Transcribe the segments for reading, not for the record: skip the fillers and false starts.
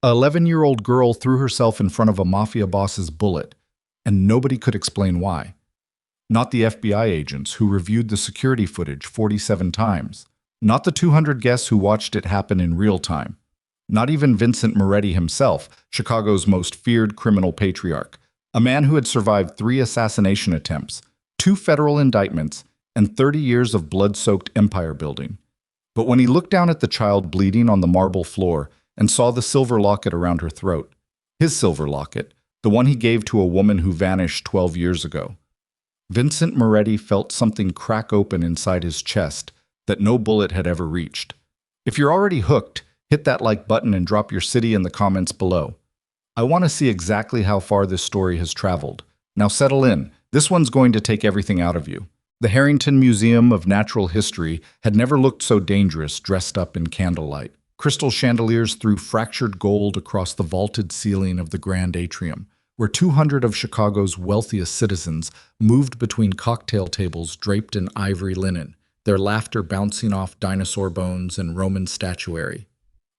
A 11-year-old girl threw herself in front of a mafia boss's bullet, and nobody could explain why. Not the FBI agents who reviewed the security footage 47 times. Not the 200 guests who watched it happen in real time. Not even Vincent Moretti himself, Chicago's most feared criminal patriarch, a man who had survived 3 assassination attempts, 2 federal indictments, and 30 years of blood-soaked empire building. But when he looked down at the child bleeding on the marble floor and saw the silver locket around her throat, his silver locket, the one he gave to a woman who vanished 12 years ago, Vincent Moretti felt something crack open inside his chest that no bullet had ever reached. If you're already hooked, hit that like button and drop your city in the comments below. I want to see exactly how far this story has traveled. Now settle in. This one's going to take everything out of you. The Harrington Museum of Natural History had never looked so dangerous dressed up in candlelight. Crystal chandeliers threw fractured gold across the vaulted ceiling of the grand atrium, where 200 of Chicago's wealthiest citizens moved between cocktail tables draped in ivory linen, their laughter bouncing off dinosaur bones and Roman statuary.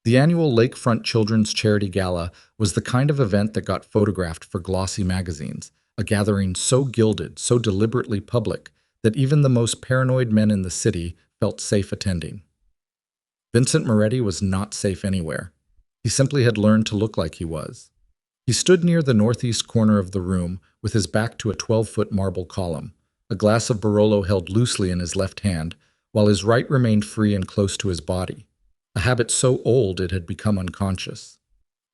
The annual Lakefront Children's Charity Gala was the kind of event that got photographed for glossy magazines, a gathering so gilded, so deliberately public, that even the most paranoid men in the city felt safe attending. Vincent Moretti was not safe anywhere. He simply had learned to look like he was. He stood near the northeast corner of the room with his back to a 12-foot marble column, a glass of Barolo held loosely in his left hand, while his right remained free and close to his body, a habit so old it had become unconscious.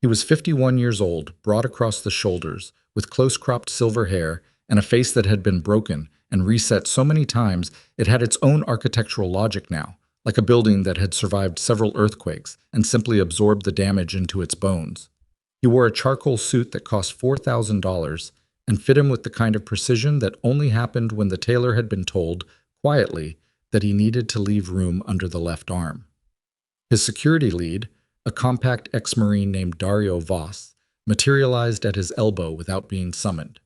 He was 51 years old, broad across the shoulders, with close-cropped silver hair and a face that had been broken and reset so many times it had its own architectural logic now, like a building that had survived several earthquakes and simply absorbed the damage into its bones. He wore a charcoal suit that cost $4,000 and fit him with the kind of precision that only happened when the tailor had been told, quietly, that he needed to leave room under the left arm. His security lead, a compact ex-Marine named Dario Voss, materialized at his elbow without being summoned.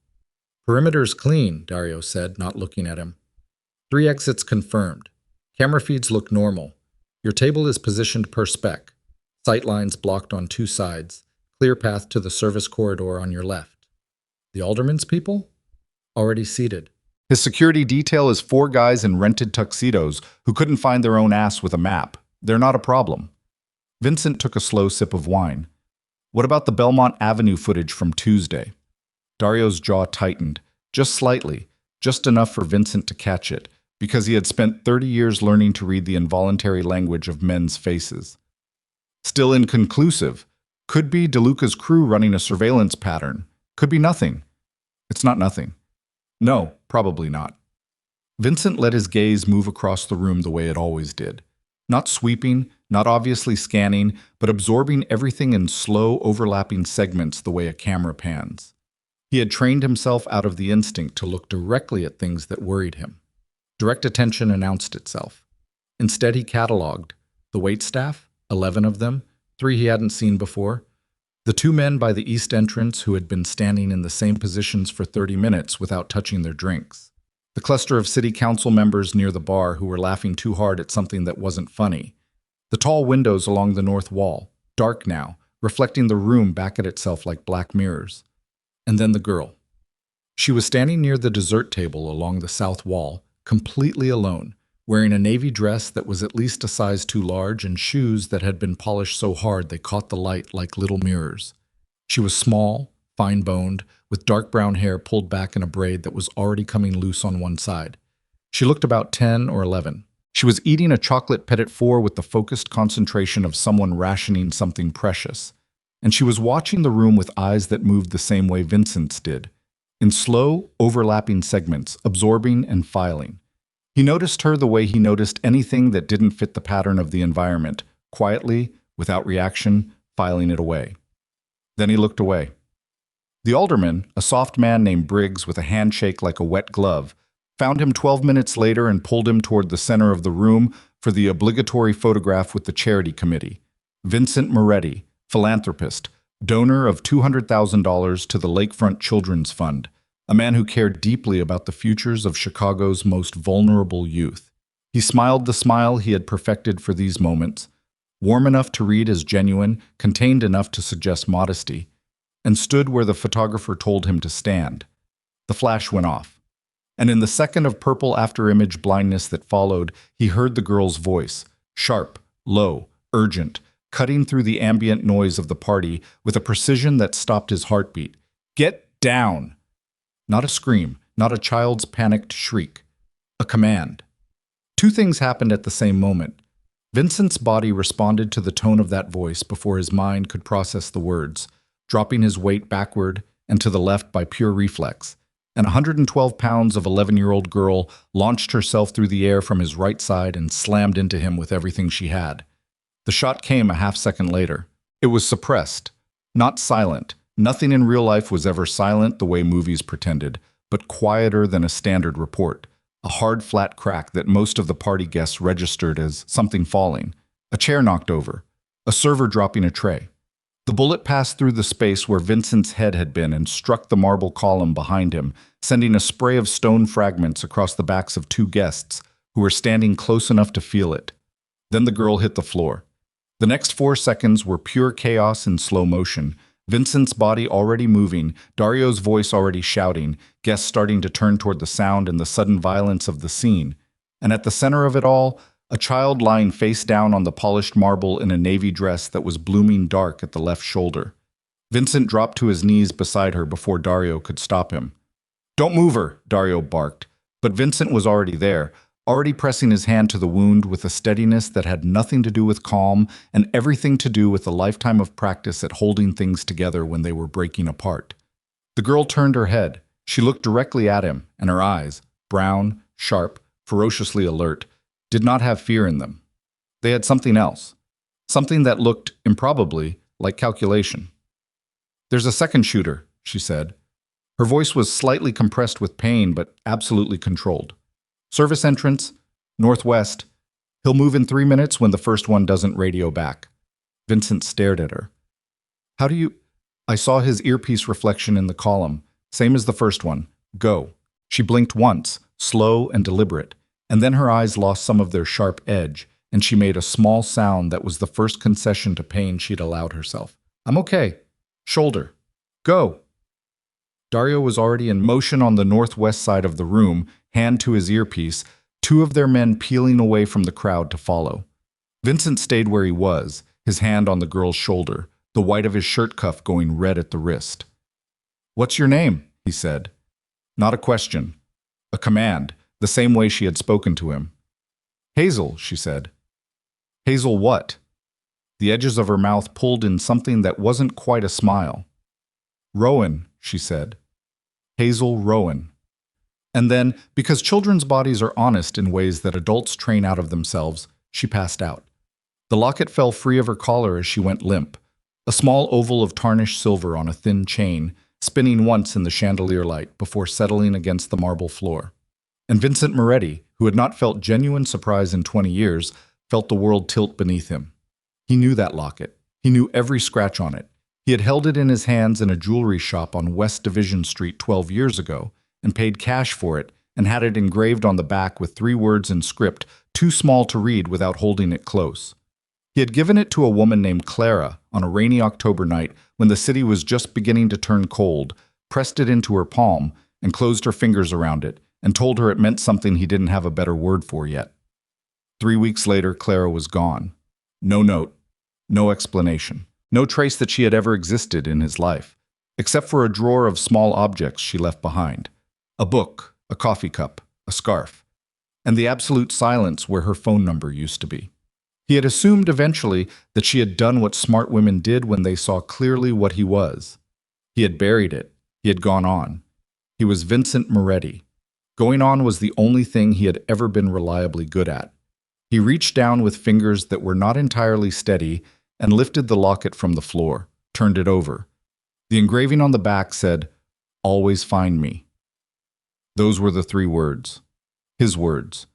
"Perimeter's clean," Dario said, not looking at him. "3 exits confirmed. Camera feeds look normal. Your table is positioned per spec. Sight lines blocked on 2 sides. Clear path to the service corridor on your left." The alderman's people? Already seated. His security detail is 4 guys in rented tuxedos who couldn't find their own ass with a map. They're not a problem. Vincent took a slow sip of wine. What about the Belmont Avenue footage from Tuesday? Dario's jaw tightened, just slightly, just enough for Vincent to catch it, because he had spent 30 years learning to read the involuntary language of men's faces. Still inconclusive. Could be DeLuca's crew running a surveillance pattern. Could be nothing. It's not nothing. No, probably not. Vincent let his gaze move across the room the way it always did. Not sweeping, not obviously scanning, but absorbing everything in slow, overlapping segments the way a camera pans. He had trained himself out of the instinct to look directly at things that worried him. Direct attention announced itself. Instead, he cataloged the waitstaff, 11 of them, 3 he hadn't seen before, the 2 men by the east entrance who had been standing in the same positions for 30 minutes without touching their drinks, the cluster of city council members near the bar who were laughing too hard at something that wasn't funny, the tall windows along the north wall, dark now, reflecting the room back at itself like black mirrors. And then the girl. She was standing near the dessert table along the south wall, completely alone, wearing a navy dress that was at least a size too large and shoes that had been polished so hard they caught the light like little mirrors. She was small, fine-boned, with dark brown hair pulled back in a braid that was already coming loose on one side. She looked about 10 or 11. She was eating a chocolate petit four with the focused concentration of someone rationing something precious. And she was watching the room with eyes that moved the same way Vincent's did, in slow, overlapping segments, absorbing and filing. He noticed her the way he noticed anything that didn't fit the pattern of the environment, quietly, without reaction, filing it away. Then he looked away. The alderman, a soft man named Briggs with a handshake like a wet glove, found him 12 minutes later and pulled him toward the center of the room for the obligatory photograph with the charity committee. Vincent Moretti, philanthropist, donor of $200,000 to the Lakefront Children's Fund, a man who cared deeply about the futures of Chicago's most vulnerable youth. He smiled the smile he had perfected for these moments, warm enough to read as genuine, contained enough to suggest modesty, and stood where the photographer told him to stand. The flash went off, and in the second of purple after-image blindness that followed, he heard the girl's voice, sharp, low, urgent, cutting through the ambient noise of the party with a precision that stopped his heartbeat. "Get down!" Not a scream, not a child's panicked shriek. A command. Two things happened at the same moment. Vincent's body responded to the tone of that voice before his mind could process the words, dropping his weight backward and to the left by pure reflex. And 112 pounds of 11-year-old girl launched herself through the air from his right side and slammed into him with everything she had. The shot came a half-second later. It was suppressed, not silent. Nothing in real life was ever silent the way movies pretended, but quieter than a standard report. A hard, flat crack that most of the party guests registered as something falling. A chair knocked over. A server dropping a tray. The bullet passed through the space where Vincent's head had been and struck the marble column behind him, sending a spray of stone fragments across the backs of two guests who were standing close enough to feel it. Then the girl hit the floor. The next 4 seconds were pure chaos in slow motion. Vincent's body already moving, Dario's voice already shouting, guests starting to turn toward the sound and the sudden violence of the scene. And at the center of it all, a child lying face down on the polished marble in a navy dress that was blooming dark at the left shoulder. Vincent dropped to his knees beside her before Dario could stop him. "Don't move her," Dario barked. But Vincent was already there, already pressing his hand to the wound with a steadiness that had nothing to do with calm and everything to do with a lifetime of practice at holding things together when they were breaking apart. The girl turned her head. She looked directly at him, and her eyes, brown, sharp, ferociously alert, did not have fear in them. They had something else. Something that looked, improbably, like calculation. "There's a second shooter," she said. Her voice was slightly compressed with pain, but absolutely controlled. "Service entrance, northwest. He'll move in 3 minutes when the first one doesn't radio back." Vincent stared at her. "How do you—" I saw his earpiece reflection in the column, same as the first one. "Go." She blinked once, slow and deliberate, and then her eyes lost some of their sharp edge, and she made a small sound that was the first concession to pain she'd allowed herself. "I'm okay. Shoulder. Go." Dario was already in motion on the northwest side of the room, hand to his earpiece, two of their men peeling away from the crowd to follow. Vincent stayed where he was, his hand on the girl's shoulder, the white of his shirt cuff going red at the wrist. "What's your name?" he said. Not a question. A command, the same way she had spoken to him. "Hazel," she said. "Hazel what?" The edges of her mouth pulled in something that wasn't quite a smile. "Rowan," she said. "Hazel Rowan." And then, because children's bodies are honest in ways that adults train out of themselves, she passed out. The locket fell free of her collar as she went limp, a small oval of tarnished silver on a thin chain, spinning once in the chandelier light before settling against the marble floor. And Vincent Moretti, who had not felt genuine surprise in 20 years, felt the world tilt beneath him. He knew that locket. He knew every scratch on it. He had held it in his hands in a jewelry shop on West Division Street 12 years ago, and paid cash for it, and had it engraved on the back with 3 words in script, too small to read without holding it close. He had given it to a woman named Clara on a rainy October night when the city was just beginning to turn cold, pressed it into her palm, and closed her fingers around it, and told her it meant something he didn't have a better word for yet. 3 weeks later, Clara was gone. No note, no explanation, no trace that she had ever existed in his life, except for a drawer of small objects she left behind. A book, a coffee cup, a scarf, and the absolute silence where her phone number used to be. He had assumed eventually that she had done what smart women did when they saw clearly what he was. He had buried it. He had gone on. He was Vincent Moretti. Going on was the only thing he had ever been reliably good at. He reached down with fingers that were not entirely steady and lifted the locket from the floor, turned it over. The engraving on the back said, "Always find me." Those were the 3 words. His words.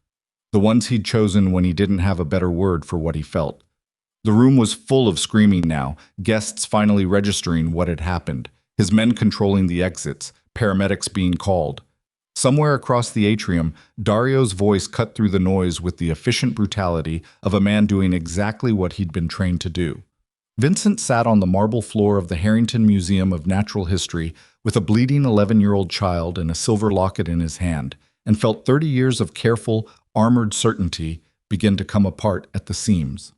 The ones he'd chosen when he didn't have a better word for what he felt. The room was full of screaming now, guests finally registering what had happened, his men controlling the exits, paramedics being called. Somewhere across the atrium, Dario's voice cut through the noise with the efficient brutality of a man doing exactly what he'd been trained to do. Vincent sat on the marble floor of the Harrington Museum of Natural History with a bleeding 11-year-old child and a silver locket in his hand, and felt 30 years of careful, armored certainty begin to come apart at the seams.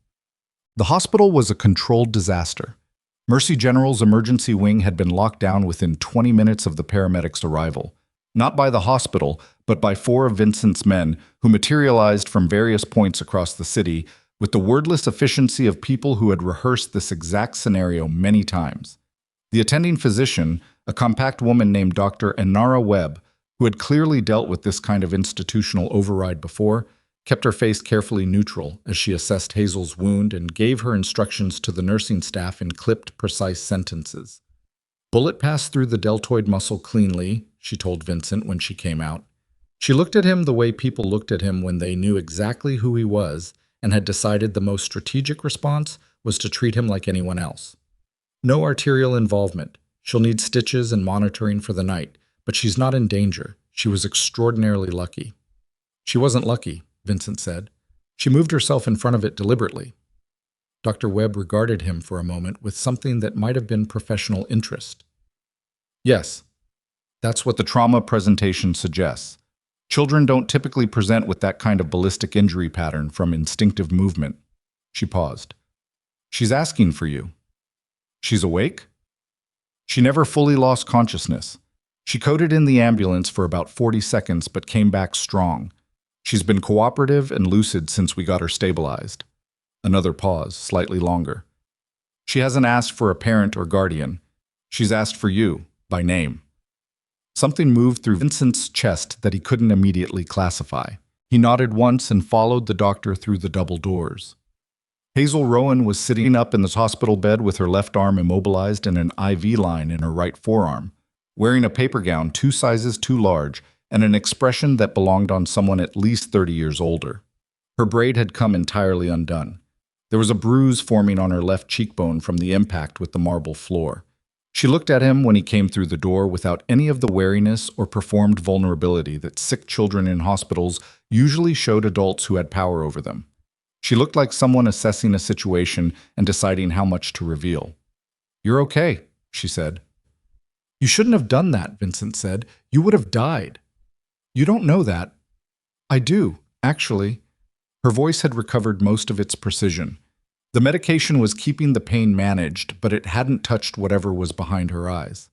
The hospital was a controlled disaster. Mercy General's emergency wing had been locked down within 20 minutes of the paramedics' arrival. Not by the hospital, but by 4 of Vincent's men who materialized from various points across the city with the wordless efficiency of people who had rehearsed this exact scenario many times. The attending physician, a compact woman named Dr. Enara Webb, who had clearly dealt with this kind of institutional override before, kept her face carefully neutral as she assessed Hazel's wound and gave her instructions to the nursing staff in clipped, precise sentences. "Bullet passed through the deltoid muscle cleanly," she told Vincent when she came out. She looked at him the way people looked at him when they knew exactly who he was and had decided the most strategic response was to treat him like anyone else. "No arterial involvement. She'll need stitches and monitoring for the night, but she's not in danger. She was extraordinarily lucky." "She wasn't lucky," Vincent said. "She moved herself in front of it deliberately." Dr. Webb regarded him for a moment with something that might have been professional interest. "Yes, that's what the trauma presentation suggests. Children don't typically present with that kind of ballistic injury pattern from instinctive movement." She paused. "She's asking for you." "She's awake?" "She never fully lost consciousness. She coded in the ambulance for about 40 seconds but came back strong. She's been cooperative and lucid since we got her stabilized." Another pause, slightly longer. "She hasn't asked for a parent or guardian. She's asked for you, by name." Something moved through Vincent's chest that he couldn't immediately classify. He nodded once and followed the doctor through the double doors. Hazel Rowan was sitting up in the hospital bed with her left arm immobilized and an IV line in her right forearm, wearing a paper gown 2 sizes too large and an expression that belonged on someone at least 30 years older. Her braid had come entirely undone. There was a bruise forming on her left cheekbone from the impact with the marble floor. She looked at him when he came through the door without any of the wariness or performed vulnerability that sick children in hospitals usually showed adults who had power over them. She looked like someone assessing a situation and deciding how much to reveal. "You're okay," she said. "You shouldn't have done that," Vincent said. "You would have died." "You don't know that." "I do, actually." Her voice had recovered most of its precision. The medication was keeping the pain managed, but it hadn't touched whatever was behind her eyes.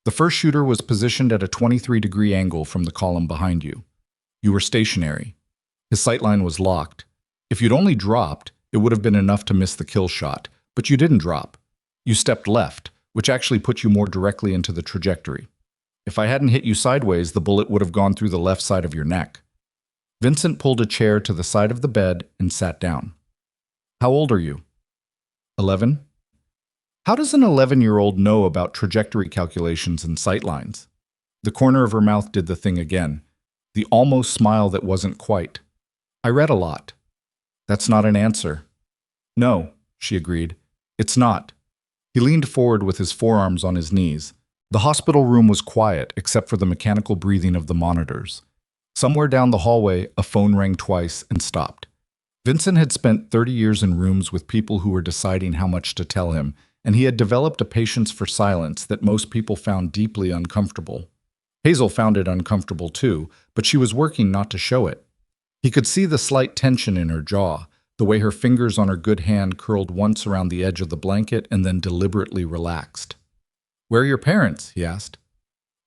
"The first shooter was positioned at a 23-degree angle from the column behind you. You were stationary. His sightline was locked. If you'd only dropped, it would have been enough to miss the kill shot, but you didn't drop. You stepped left, which actually put you more directly into the trajectory. If I hadn't hit you sideways, the bullet would have gone through the left side of your neck." Vincent pulled a chair to the side of the bed and sat down. "How old are you?" 11. How does an 11-year-old know about trajectory calculations and sightlines? The corner of her mouth did the thing again, the almost smile that wasn't quite. "I read a lot." "That's not an answer." "No," she agreed. "It's not." He leaned forward with his forearms on his knees. The hospital room was quiet except for the mechanical breathing of the monitors. Somewhere down the hallway, a phone rang twice and stopped. Vincent had spent 30 years in rooms with people who were deciding how much to tell him, and he had developed a patience for silence that most people found deeply uncomfortable. Hazel found it uncomfortable too, but she was working not to show it. He could see the slight tension in her jaw, the way her fingers on her good hand curled once around the edge of the blanket and then deliberately relaxed. "Where are your parents?" he asked.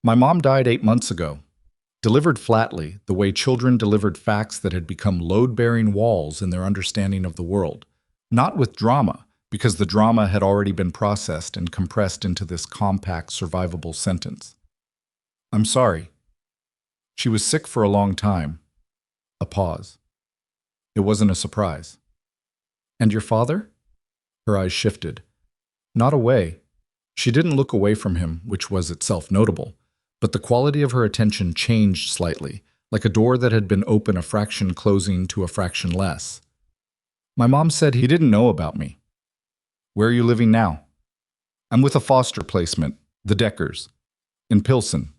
"My mom died 8 months ago." Delivered flatly, the way children delivered facts that had become load-bearing walls in their understanding of the world. Not with drama, because the drama had already been processed and compressed into this compact, survivable sentence. "I'm sorry. She was sick for a long time." A pause. It wasn't a surprise. "And your father?" Her eyes shifted. Not away. She didn't look away from him, which was itself notable. But the quality of her attention changed slightly, like a door that had been open a fraction closing to a fraction less. "My mom said he didn't know about me." "Where are you living now?" "I'm with a foster placement, the Deckers, in Pilsen."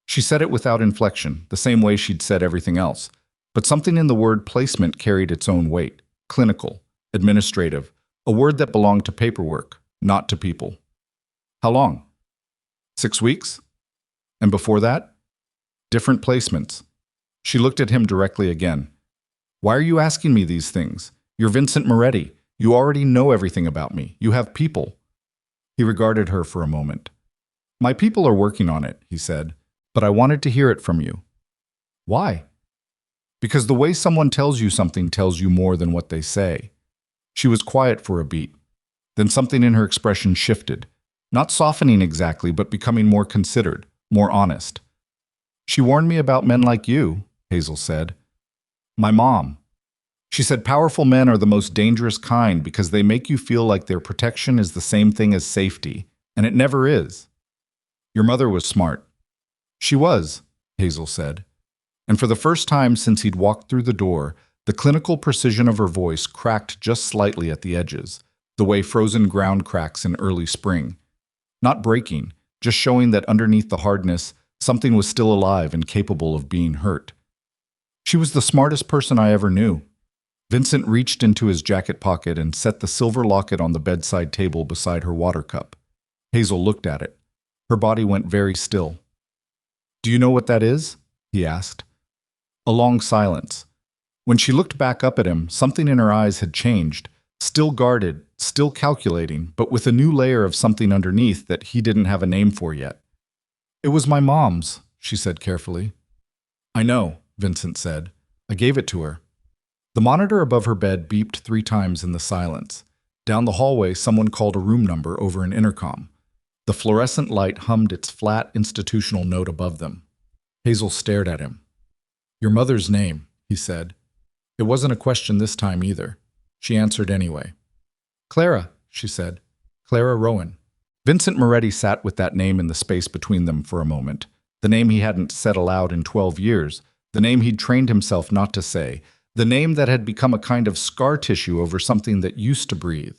She said it without inflection, the same way she'd said everything else. But something in the word placement carried its own weight. Clinical, administrative, a word that belonged to paperwork, not to people. How long? 6 weeks? And before that? Different placements. She looked at him directly again. Why are you asking me these things? You're Vincent Moretti. You already know everything about me. You have people. He regarded her for a moment. My people are working on it, he said, but I wanted to hear it from you. Why? Because the way someone tells you something tells you more than what they say. She was quiet for a beat. Then something in her expression shifted, not softening exactly, but becoming more considered, more honest. She warned me about men like you, Hazel said. My mom. She said powerful men are the most dangerous kind because they make you feel like their protection is the same thing as safety, and it never is. Your mother was smart. She was, Hazel said. And for the first time since he'd walked through the door, the clinical precision of her voice cracked just slightly at the edges, the way frozen ground cracks in early spring. Not breaking, just showing that underneath the hardness, something was still alive and capable of being hurt. She was the smartest person I ever knew. Vincent reached into his jacket pocket and set the silver locket on the bedside table beside her water cup. Hazel looked at it. Her body went very still. Do you know what that is? He asked. A long silence. When she looked back up at him, something in her eyes had changed, still guarded, still calculating, but with a new layer of something underneath that he didn't have a name for yet. It was my mom's, she said carefully. I know, Vincent said. I gave it to her. The monitor above her bed beeped 3 times in the silence. Down the hallway, someone called a room number over an intercom. The fluorescent light hummed its flat institutional note above them. Hazel stared at him. Your mother's name, he said. It wasn't a question this time either. She answered anyway. Clara, she said. Clara Rowan. Vincent Moretti sat with that name in the space between them for a moment. The name he hadn't said aloud in 12 years. The name he'd trained himself not to say. The name that had become a kind of scar tissue over something that used to breathe.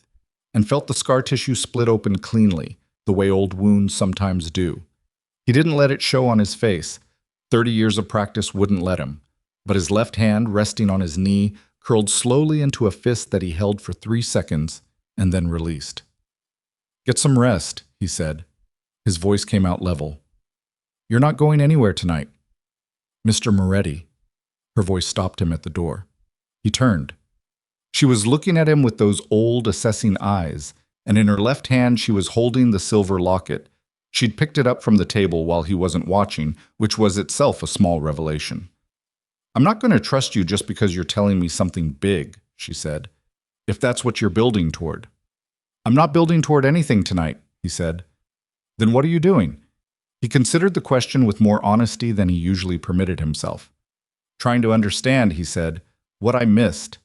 And felt the scar tissue split open cleanly, the way old wounds sometimes do. He didn't let it show on his face. 30 years of practice wouldn't let him. But his left hand, resting on his knee, curled slowly into a fist that he held for 3 seconds and then released. Get some rest, he said. His voice came out level. You're not going anywhere tonight. Mr. Moretti. Her voice stopped him at the door. He turned. She was looking at him with those old, assessing eyes, and in her left hand she was holding the silver locket. She'd picked it up from the table while he wasn't watching, which was itself a small revelation. I'm not going to trust you just because you're telling me something big, she said, if that's what you're building toward. I'm not building toward anything tonight, he said. Then what are you doing? He considered the question with more honesty than he usually permitted himself. Trying to understand, he said, what I missed.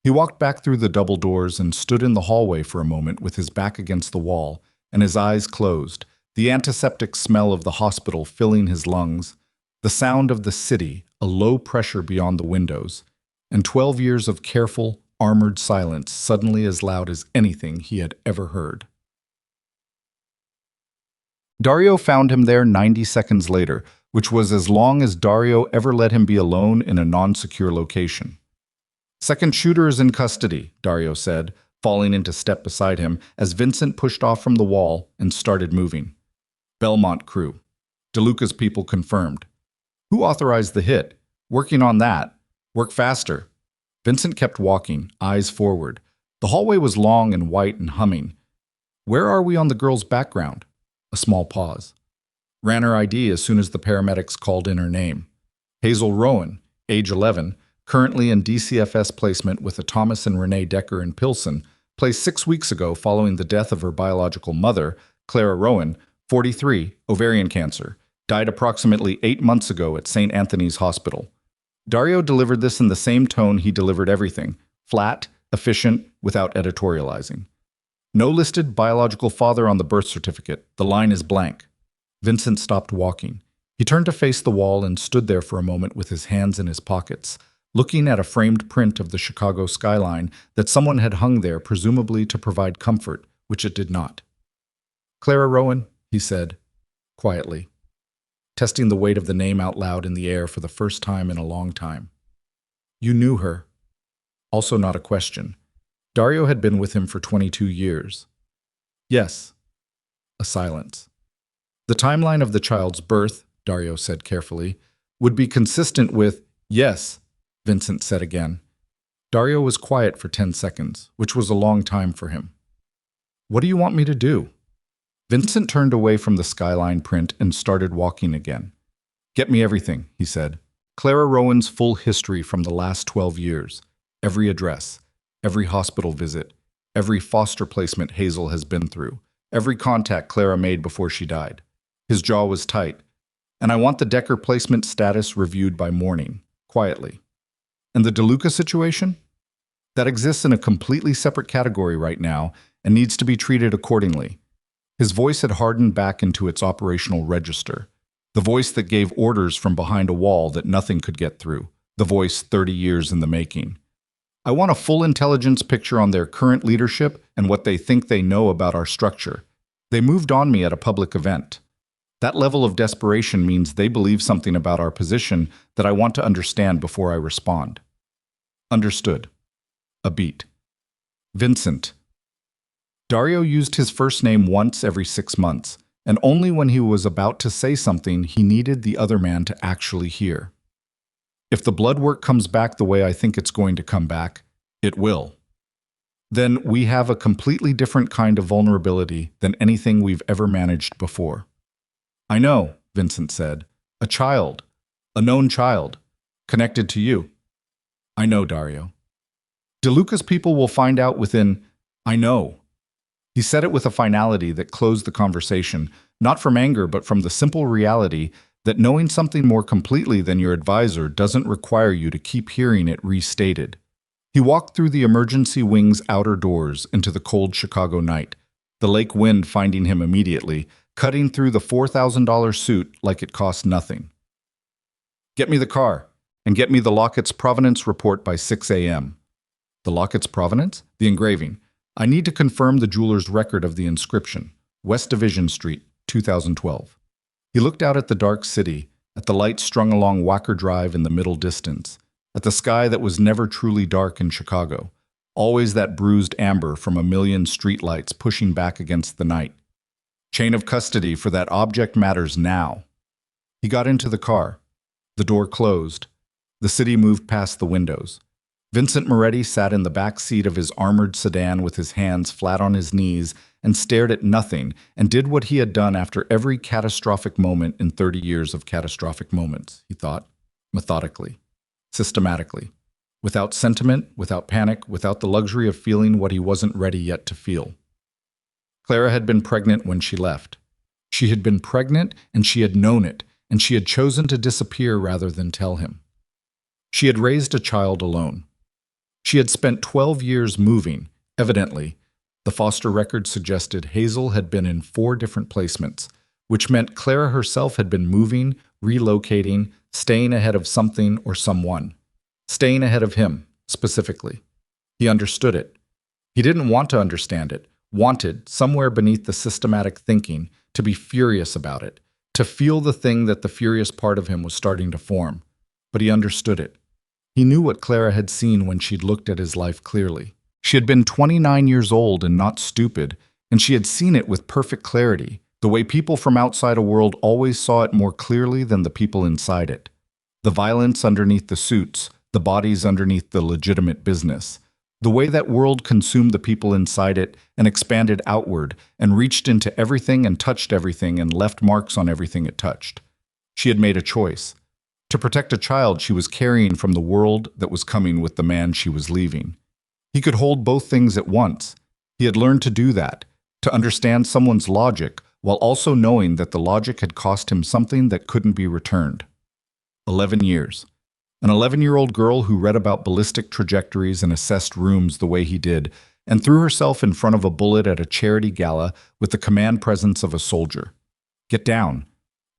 He walked back through the double doors and stood in the hallway for a moment with his back against the wall and his eyes closed, the antiseptic smell of the hospital filling his lungs, the sound of the city, a low pressure beyond the windows, and 12 years of careful, armored silence suddenly as loud as anything he had ever heard. Dario found him there 90 seconds later, which was as long as Dario ever let him be alone in a non-secure location. Second shooter is in custody, Dario said, falling into step beside him as Vincent pushed off from the wall and started moving. Belmont crew. DeLuca's people confirmed. Who authorized the hit? Working on that. Work faster. Vincent kept walking, eyes forward. The hallway was long and white and humming. Where are we on the girl's background? A small pause. Ran her ID as soon as the paramedics called in her name. Hazel Rowan, age 11, currently in DCFS placement with the Thomas and Renee Decker in Pilsen, placed 6 weeks ago following the death of her biological mother, Clara Rowan, 43, ovarian cancer, died approximately 8 months ago at St. Anthony's Hospital. Dario delivered this in the same tone he delivered everything, flat, efficient, without editorializing. No listed biological father on the birth certificate. The line is blank. Vincent stopped walking. He turned to face the wall and stood there for a moment with his hands in his pockets, looking at a framed print of the Chicago skyline that someone had hung there presumably to provide comfort, which it did not. Clara Rowan, he said, quietly. testing the weight of the name out loud in the air for the first time in a long time. You knew her. Also not a question. Dario had been with him for 22 years. Yes. A silence. The timeline of the child's birth, Dario said carefully, would be consistent with, yes, Vincent said again. Dario was quiet for 10 seconds, which was a long time for him. What do you want me to do? Vincent turned away from the skyline print and started walking again. Get me everything, he said. Clara Rowan's full history from the last 12 years. Every address, every hospital visit, every foster placement Hazel has been through, every contact Clara made before she died. His jaw was tight. And I want the Decker placement status reviewed by morning, quietly. And the DeLuca situation? That exists in a completely separate category right now and needs to be treated accordingly. His voice had hardened back into its operational register. The voice that gave orders from behind a wall that nothing could get through. The voice 30 years in the making. I want a full intelligence picture on their current leadership and what they think they know about our structure. They moved on me at a public event. That level of desperation means they believe something about our position that I want to understand before I respond. Understood. A beat. Vincent. Dario used his first name once every 6 months, and only when he was about to say something he needed the other man to actually hear. If the blood work comes back the way I think it's going to come back, it will. Then we have a completely different kind of vulnerability than anything we've ever managed before. I know, Vincent said. A child. A known child. Connected to you. I know, Dario. DeLuca's people will find out within... I know. He said it with a finality that closed the conversation, not from anger but from the simple reality that knowing something more completely than your advisor doesn't require you to keep hearing it restated. He walked through the emergency wing's outer doors into the cold Chicago night, the lake wind finding him immediately, cutting through the $4,000 suit like it cost nothing. Get me the car, and get me the locket's provenance report by 6 a.m. The locket's provenance? The engraving. I need to confirm the jeweler's record of the inscription. West Division Street, 2012. He looked out at the dark city, at the lights strung along Wacker Drive in the middle distance, at the sky that was never truly dark in Chicago, always that bruised amber from a million streetlights pushing back against the night. Chain of custody for that object matters now. He got into the car. The door closed. The city moved past the windows. Vincent Moretti sat in the back seat of his armored sedan with his hands flat on his knees and stared at nothing and did what he had done after every catastrophic moment in 30 years of catastrophic moments, he thought, methodically, systematically, without sentiment, without panic, without the luxury of feeling what he wasn't ready yet to feel. Clara had been pregnant when she left. She had been pregnant and she had known it, and she had chosen to disappear rather than tell him. She had raised a child alone. She had spent 12 years moving, evidently. The foster record suggested Hazel had been in 4 different placements, which meant Clara herself had been moving, relocating, staying ahead of something or someone. Staying ahead of him, specifically. He understood it. He didn't want to understand it, wanted, somewhere beneath the systematic thinking, to be furious about it, to feel the thing that the furious part of him was starting to form. But he understood it. He knew what Clara had seen when she'd looked at his life clearly. She had been 29 years old and not stupid, and she had seen it with perfect clarity, the way people from outside a world always saw it more clearly than the people inside it. The violence underneath the suits, the bodies underneath the legitimate business. The way that world consumed the people inside it and expanded outward and reached into everything and touched everything and left marks on everything it touched. She had made a choice. To protect a child she was carrying from the world that was coming with the man she was leaving. He could hold both things at once. He had learned to do that, to understand someone's logic while also knowing that the logic had cost him something that couldn't be returned. 11 years. An 11-year-old girl who read about ballistic trajectories and assessed rooms the way he did, and threw herself in front of a bullet at a charity gala with the command presence of a soldier. Get down.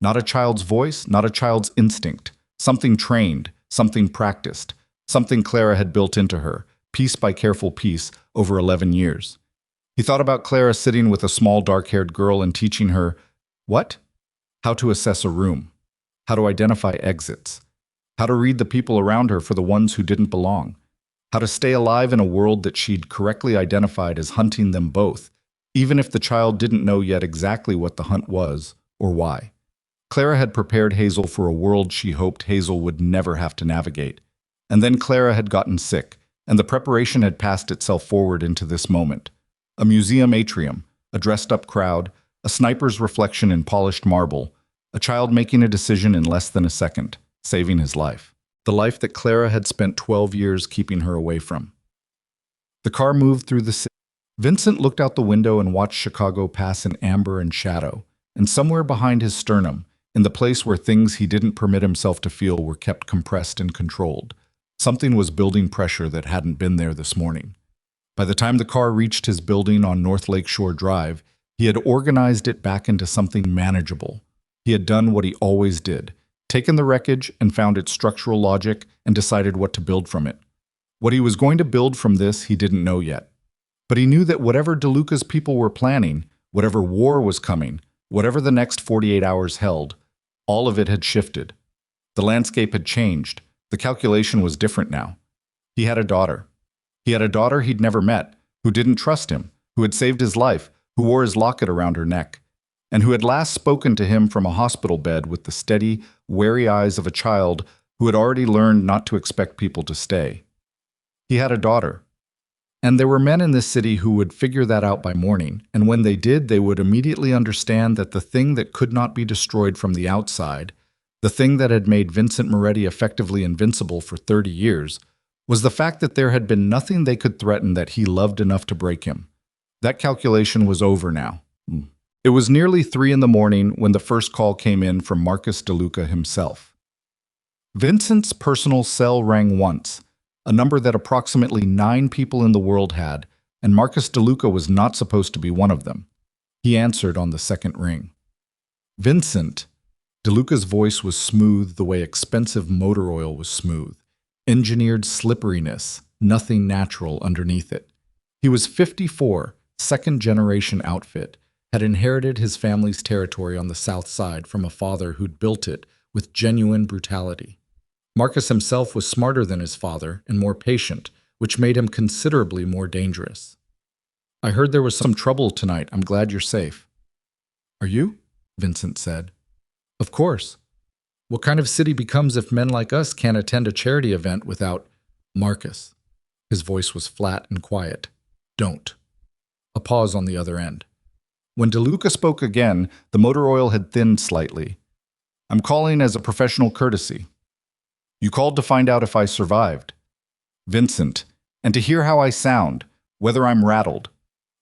Not a child's voice, not a child's instinct. Something trained, something practiced, something Clara had built into her, piece by careful piece, over 11 years. He thought about Clara sitting with a small dark-haired girl and teaching her, what? How to assess a room. how to identify exits, how to read the people around her for the ones who didn't belong, how to stay alive in a world that she'd correctly identified as hunting them both, even if the child didn't know yet exactly what the hunt was or why. Clara had prepared Hazel for a world she hoped Hazel would never have to navigate. And then Clara had gotten sick, and the preparation had passed itself forward into this moment. A museum atrium, a dressed-up crowd, a sniper's reflection in polished marble, a child making a decision in less than a second, saving his life. The life that Clara had spent 12 years keeping her away from. The car moved through the city. Vincent looked out the window and watched Chicago pass in amber and shadow, and somewhere behind his sternum, in the place where things he didn't permit himself to feel were kept compressed and controlled, something was building pressure that hadn't been there this morning. By the time the car reached his building on North Lakeshore Drive, he had organized it back into something manageable. He had done what he always did, taken the wreckage and found its structural logic and decided what to build from it. What he was going to build from this, he didn't know yet. But he knew that whatever DeLuca's people were planning, whatever war was coming, whatever the next 48 hours held, all of it had shifted. The landscape had changed. The calculation was different now. He had a daughter. He had a daughter he'd never met, who didn't trust him, who had saved his life, who wore his locket around her neck, and who had last spoken to him from a hospital bed with the steady, wary eyes of a child who had already learned not to expect people to stay. He had a daughter. And there were men in this city who would figure that out by morning, and when they did, they would immediately understand that the thing that could not be destroyed from the outside, the thing that had made Vincent Moretti effectively invincible for 30 years, was the fact that there had been nothing they could threaten that he loved enough to break him. That calculation was over now. It was nearly 3 in the morning when the first call came in from Marcus DeLuca himself. Vincent's personal cell rang once, a number that approximately 9 people in the world had, and Marcus DeLuca was not supposed to be one of them. He answered on the second ring. Vincent. DeLuca's voice was smooth the way expensive motor oil was smooth. Engineered slipperiness, nothing natural underneath it. He was 54, second-generation outfit, had inherited his family's territory on the south side from a father who'd built it with genuine brutality. Marcus himself was smarter than his father and more patient, which made him considerably more dangerous. I heard there was some trouble tonight. I'm glad you're safe. Are you? Vincent said. Of course. What kind of city becomes if men like us can't attend a charity event without Marcus? His voice was flat and quiet. Don't. A pause on the other end. When DeLuca spoke again, the motor oil had thinned slightly. I'm calling as a professional courtesy. You called to find out if I survived. Vincent, and to hear how I sound, whether I'm rattled.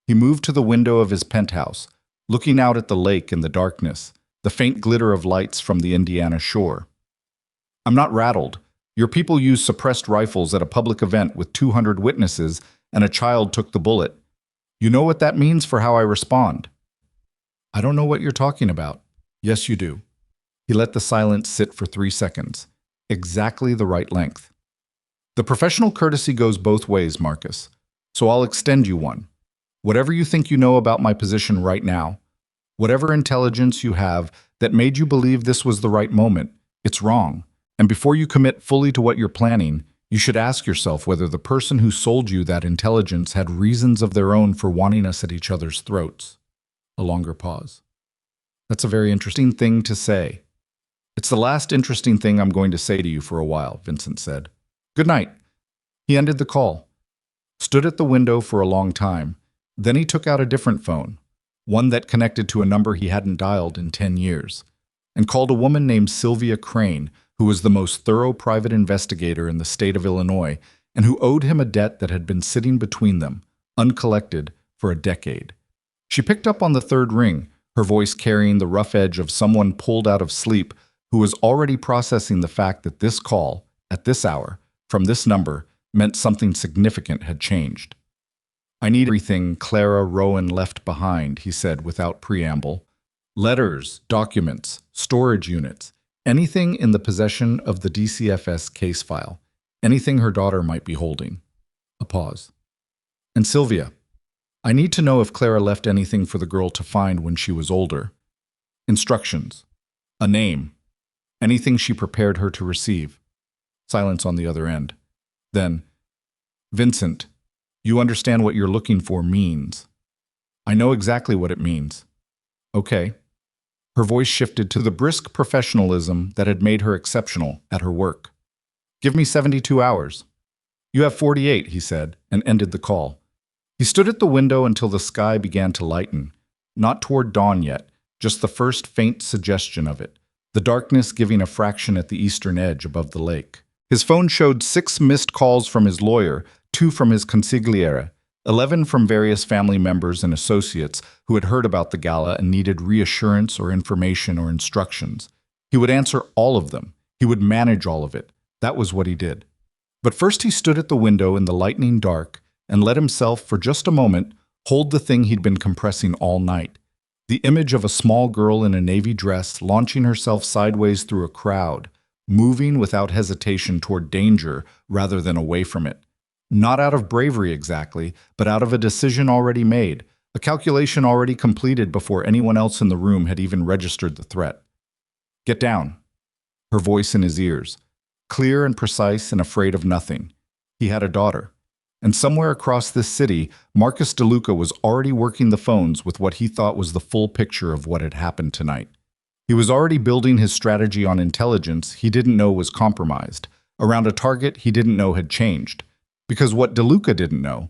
He moved to the window of his penthouse, looking out at the lake in the darkness, the faint glitter of lights from the Indiana shore. I'm not rattled. Your people used suppressed rifles at a public event with 200 witnesses, and a child took the bullet. You know what that means for how I respond. I don't know what you're talking about. Yes, you do. He let the silence sit for 3 seconds. Exactly the right length. The professional courtesy goes both ways, Marcus, so I'll extend you one. Whatever you think you know about my position right now, whatever intelligence you have that made you believe this was the right moment, it's wrong. And before you commit fully to what you're planning, you should ask yourself whether the person who sold you that intelligence had reasons of their own for wanting us at each other's throats. A longer pause. That's a very interesting thing to say. It's the last interesting thing I'm going to say to you for a while, Vincent said. Good night. He ended the call, stood at the window for a long time. Then he took out a different phone, one that connected to a number he hadn't dialed in 10 years, and called a woman named Sylvia Crane, who was the most thorough private investigator in the state of Illinois and who owed him a debt that had been sitting between them, uncollected, for a decade. She picked up on the third ring, her voice carrying the rough edge of someone pulled out of sleep who was already processing the fact that this call, at this hour, from this number, meant something significant had changed. I need everything Clara Rowan left behind, he said without preamble. Letters, documents, storage units, anything in the possession of the DCFS case file, anything her daughter might be holding. A pause. And Sylvia, I need to know if Clara left anything for the girl to find when she was older. Instructions. A name. anything she prepared her to receive. Silence on the other end. Then, Vincent, you understand what you're looking for means. I know exactly what it means. Okay. Her voice shifted to the brisk professionalism that had made her exceptional at her work. Give me 72 hours. You have 48, he said, and ended the call. He stood at the window until the sky began to lighten. Not toward dawn yet, just the first faint suggestion of it, the darkness giving a fraction at the eastern edge above the lake. His phone showed 6 missed calls from his lawyer, 2 from his consigliere, 11 from various family members and associates who had heard about the gala and needed reassurance or information or instructions. He would answer all of them. He would manage all of it. That was what he did. But first he stood at the window in the lightning dark and let himself, for just a moment, hold the thing he'd been compressing all night. The image of a small girl in a navy dress launching herself sideways through a crowd, moving without hesitation toward danger rather than away from it. Not out of bravery exactly, but out of a decision already made, a calculation already completed before anyone else in the room had even registered the threat. Get down. Her voice in his ears, clear and precise and afraid of nothing. He had a daughter. And somewhere across this city, Marcus DeLuca was already working the phones with what he thought was the full picture of what had happened tonight. He was already building his strategy on intelligence he didn't know was compromised, around a target he didn't know had changed. Because what DeLuca didn't know,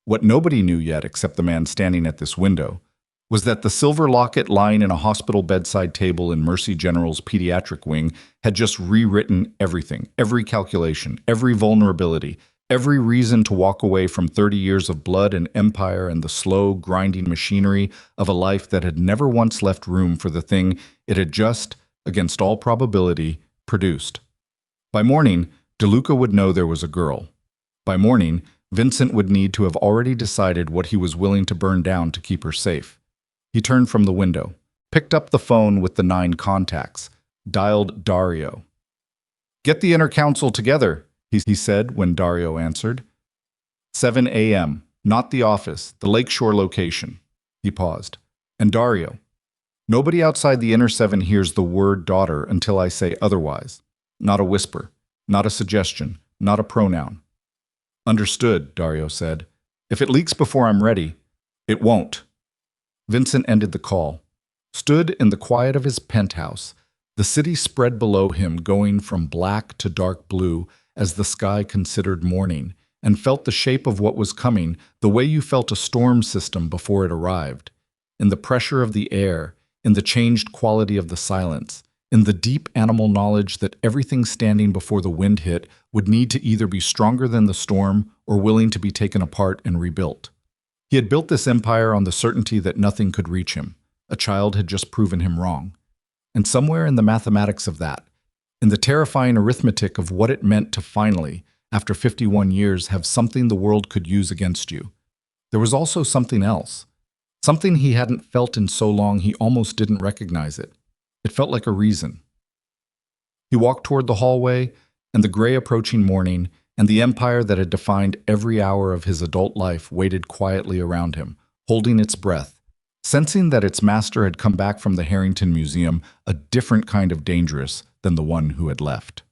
what nobody knew yet except the man standing at this window, was that the silver locket lying in a hospital bedside table in Mercy General's pediatric wing had just rewritten everything, every calculation, every vulnerability, every reason to walk away from 30 years of blood and empire and the slow, grinding machinery of a life that had never once left room for the thing it had just, against all probability, produced. By morning, DeLuca would know there was a girl. By morning, Vincent would need to have already decided what he was willing to burn down to keep her safe. He turned from the window, picked up the phone with the 9 contacts, dialed Dario. "Get the inner council together," he said when Dario answered. 7 a.m., not the office, the lakeshore location. He paused. And Dario. Nobody outside the inner 7 hears the word daughter until I say otherwise. Not a whisper, not a suggestion, not a pronoun. Understood, Dario said. If it leaks before I'm ready, it won't. Vincent ended the call, stood in the quiet of his penthouse, the city spread below him going from black to dark blue as the sky considered morning, and felt the shape of what was coming the way you felt a storm system before it arrived, in the pressure of the air, in the changed quality of the silence, in the deep animal knowledge that everything standing before the wind hit would need to either be stronger than the storm or willing to be taken apart and rebuilt. He had built this empire on the certainty that nothing could reach him. A child had just proven him wrong. And somewhere in the mathematics of that, in the terrifying arithmetic of what it meant to finally, after 51 years, have something the world could use against you, there was also something else. Something he hadn't felt in so long he almost didn't recognize it. It felt like a reason. He walked toward the hallway, and the gray approaching morning, and the empire that had defined every hour of his adult life waited quietly around him, holding its breath, sensing that its master had come back from the Harrington Museum a different kind of dangerous than the one who had left.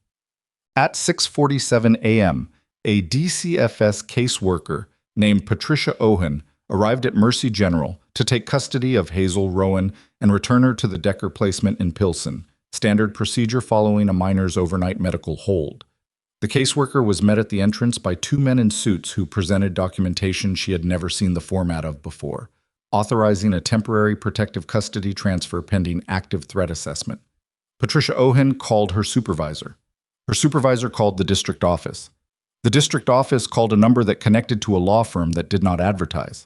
At 6:47 a.m., a DCFS caseworker named Patricia Owen arrived at Mercy General to take custody of Hazel Rowan and return her to the Decker placement in Pilsen, standard procedure following a minor's overnight medical hold. The caseworker was met at the entrance by 2 men in suits who presented documentation she had never seen the format of before, authorizing a temporary protective custody transfer pending active threat assessment. Patricia Owen called her supervisor. Her supervisor called the district office. The district office called a number that connected to a law firm that did not advertise.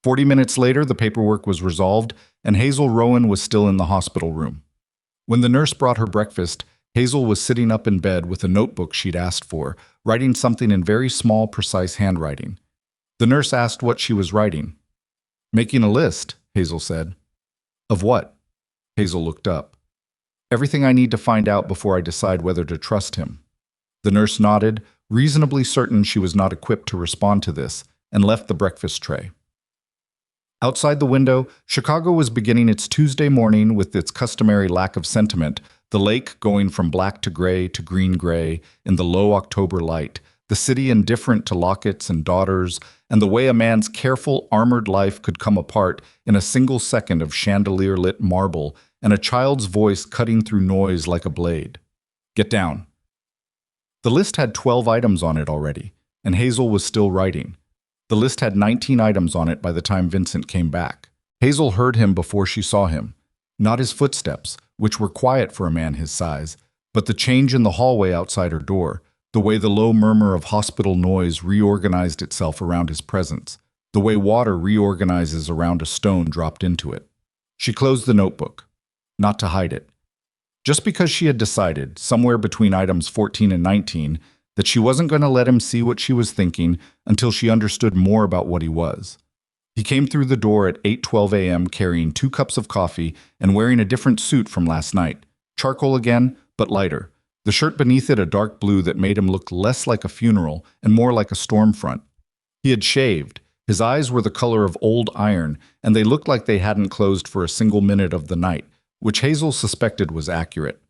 40 minutes later, the paperwork was resolved, and Hazel Rowan was still in the hospital room. When the nurse brought her breakfast, Hazel was sitting up in bed with a notebook she'd asked for, writing something in very small, precise handwriting. The nurse asked what she was writing. "Making a list," Hazel said. "Of what?" Hazel looked up. "Everything I need to find out before I decide whether to trust him." The nurse nodded, reasonably certain she was not equipped to respond to this, and left the breakfast tray. Outside the window, Chicago was beginning its Tuesday morning with its customary lack of sentiment, The lake going from black to green-gray in the low October light, the city indifferent to lockets and daughters, and the way a man's careful, armored life could come apart in a single second of chandelier-lit marble and a child's voice cutting through noise like a blade. Get down. The list had 12 items on it already, and Hazel was still writing. The list had 19 items on it by the time Vincent came back. Hazel heard him before she saw him. Not his footsteps, which were quiet for a man his size, but the change in the hallway outside her door, the way the low murmur of hospital noise reorganized itself around his presence, the way water reorganizes around a stone dropped into it. She closed the notebook, not to hide it. Just because she had decided, somewhere between items 14 and 19, that she wasn't going to let him see what she was thinking until she understood more about what he was. He came through the door at 8:12 a.m. carrying 2 cups of coffee and wearing a different suit from last night. Charcoal again, but lighter. The shirt beneath it a dark blue that made him look less like a funeral and more like a storm front. He had shaved. His eyes were the color of old iron, and they looked like they hadn't closed for a single minute of the night, which Hazel suspected was accurate.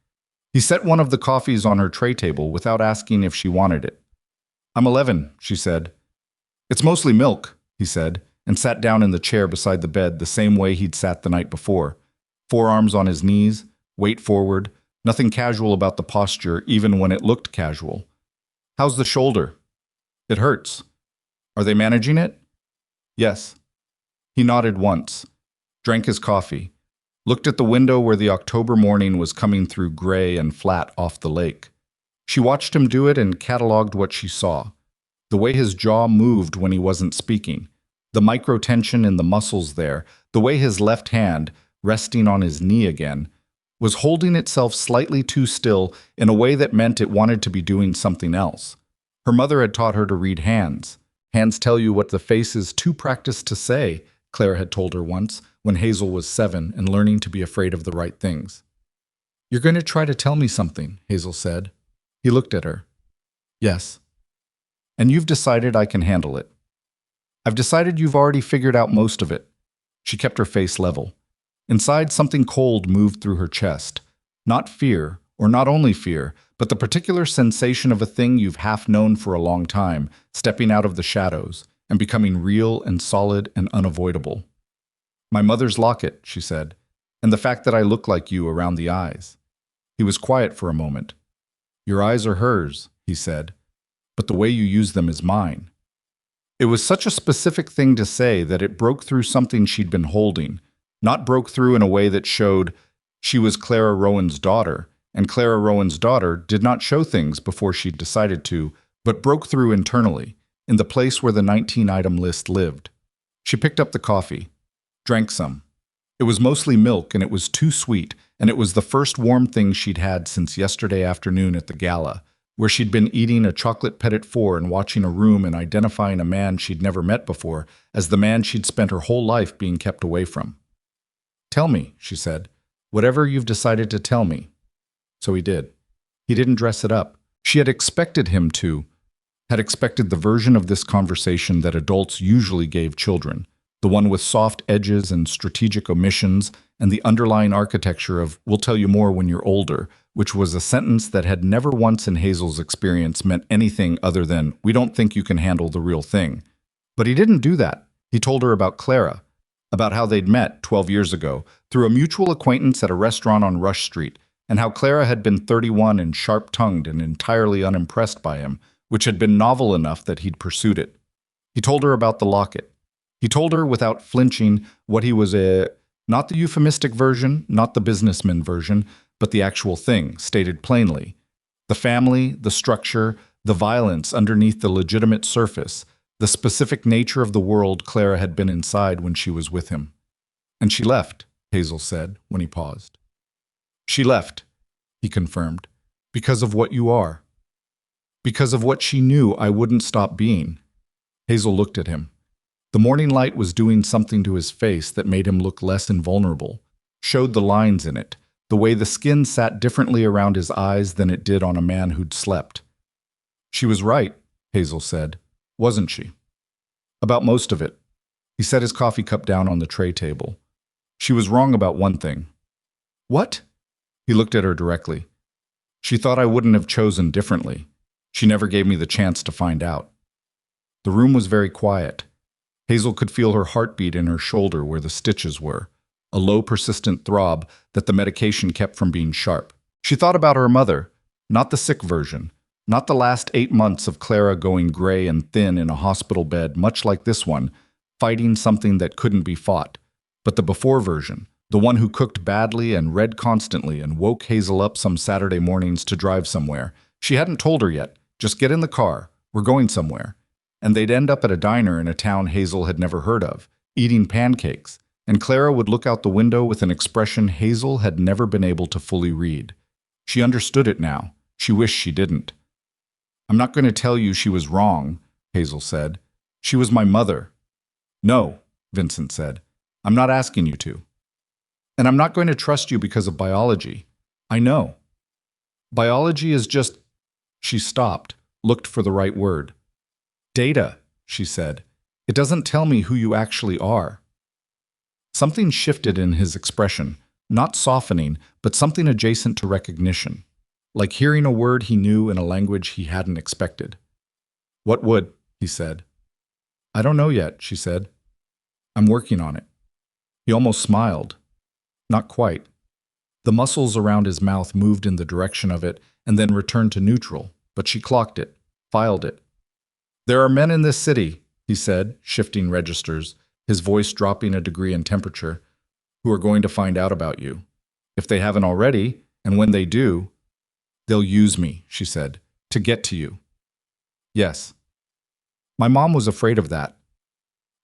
He set one of the coffees on her tray table without asking if she wanted it. "I'm 11, she said. "It's mostly milk," he said, and sat down in the chair beside the bed the same way he'd sat the night before. Forearms on his knees, weight forward, nothing casual about the posture even when it looked casual. "How's the shoulder?" "It hurts." "Are they managing it?" "Yes." He nodded once, drank his coffee, looked at the window where the October morning was coming through gray and flat off the lake. She watched him do it and cataloged what she saw. The way his jaw moved when he wasn't speaking, the micro-tension in the muscles there, the way his left hand, resting on his knee again, was holding itself slightly too still in a way that meant it wanted to be doing something else. Her mother had taught her to read hands. Hands tell you what the face is too practiced to say, Claire had told her once, when Hazel was 7 and learning to be afraid of the right things. "You're going to try to tell me something," Hazel said. He looked at her. "Yes." "And you've decided I can handle it." "I've decided you've already figured out most of it." She kept her face level. Inside, something cold moved through her chest. Not fear, or not only fear, but the particular sensation of a thing you've half known for a long time, stepping out of the shadows and becoming real and solid and unavoidable. "My mother's locket," she said, "and the fact that I look like you around the eyes." He was quiet for a moment. "Your eyes are hers," he said, "but the way you use them is mine." It was such a specific thing to say that it broke through something she'd been holding, not broke through in a way that showed she was Clara Rowan's daughter, and Clara Rowan's daughter did not show things before she'd decided to, but broke through internally, in the place where the 19-item list lived. She picked up the coffee, drank some. It was mostly milk, and it was too sweet, and it was the first warm thing she'd had since yesterday afternoon at the gala, where she'd been eating a chocolate petit four and watching a room and identifying a man she'd never met before as the man she'd spent her whole life being kept away from. "Tell me," she said, "whatever you've decided to tell me." So he did. He didn't dress it up. She had expected him to, had expected the version of this conversation that adults usually gave children, the one with soft edges and strategic omissions and the underlying architecture of "we'll tell you more when you're older," which was a sentence that had never once in Hazel's experience meant anything other than "we don't think you can handle the real thing." But he didn't do that. He told her about Clara, about how they'd met 12 years ago through a mutual acquaintance at a restaurant on Rush Street, and how Clara had been 31 and sharp-tongued and entirely unimpressed by him, which had been novel enough that he'd pursued it. He told her about the locket. He told her without flinching what he was not the euphemistic version, not the businessman version, but the actual thing, stated plainly. The family, the structure, the violence underneath the legitimate surface, the specific nature of the world Clara had been inside when she was with him. "And she left," Hazel said when he paused. "She left," he confirmed, "because of what you are. Because of what she knew I wouldn't stop being." Hazel looked at him. The morning light was doing something to his face that made him look less invulnerable, showed the lines in it, the way the skin sat differently around his eyes than it did on a man who'd slept. "She was right," Hazel said, "wasn't she?" "About most of it." He set his coffee cup down on the tray table. "She was wrong about one thing." "What?" He looked at her directly. She thought I wouldn't have chosen differently. She never gave me the chance to find out. The room was very quiet. Hazel could feel her heartbeat in her shoulder where the stitches were, a low, persistent throb that the medication kept from being sharp. She thought about her mother, not the sick version, not the last 8 months of Clara going gray and thin in a hospital bed, much like this one, fighting something that couldn't be fought, but the before version, the one who cooked badly and read constantly and woke Hazel up some Saturday mornings to drive somewhere. She hadn't told her yet, just get in the car, we're going somewhere. And they'd end up at a diner in a town Hazel had never heard of, eating pancakes, and Clara would look out the window with an expression Hazel had never been able to fully read. She understood it now. She wished she didn't. I'm not going to tell you she was wrong, Hazel said. She was my mother. No, Vincent said. I'm not asking you to. And I'm not going to trust you because of biology. I know. Biology is just... She stopped, looked for the right word. Data, she said. It doesn't tell me who you actually are. Something shifted in his expression, not softening, but something adjacent to recognition, like hearing a word he knew in a language he hadn't expected. What would, he said. I don't know yet, she said. I'm working on it. He almost smiled. Not quite. The muscles around his mouth moved in the direction of it and then returned to neutral, but she clocked it, filed it. There are men in this city, he said, shifting registers, his voice dropping a degree in temperature, who are going to find out about you. If they haven't already, and when they do, they'll use me, she said, to get to you. Yes. My mom was afraid of that.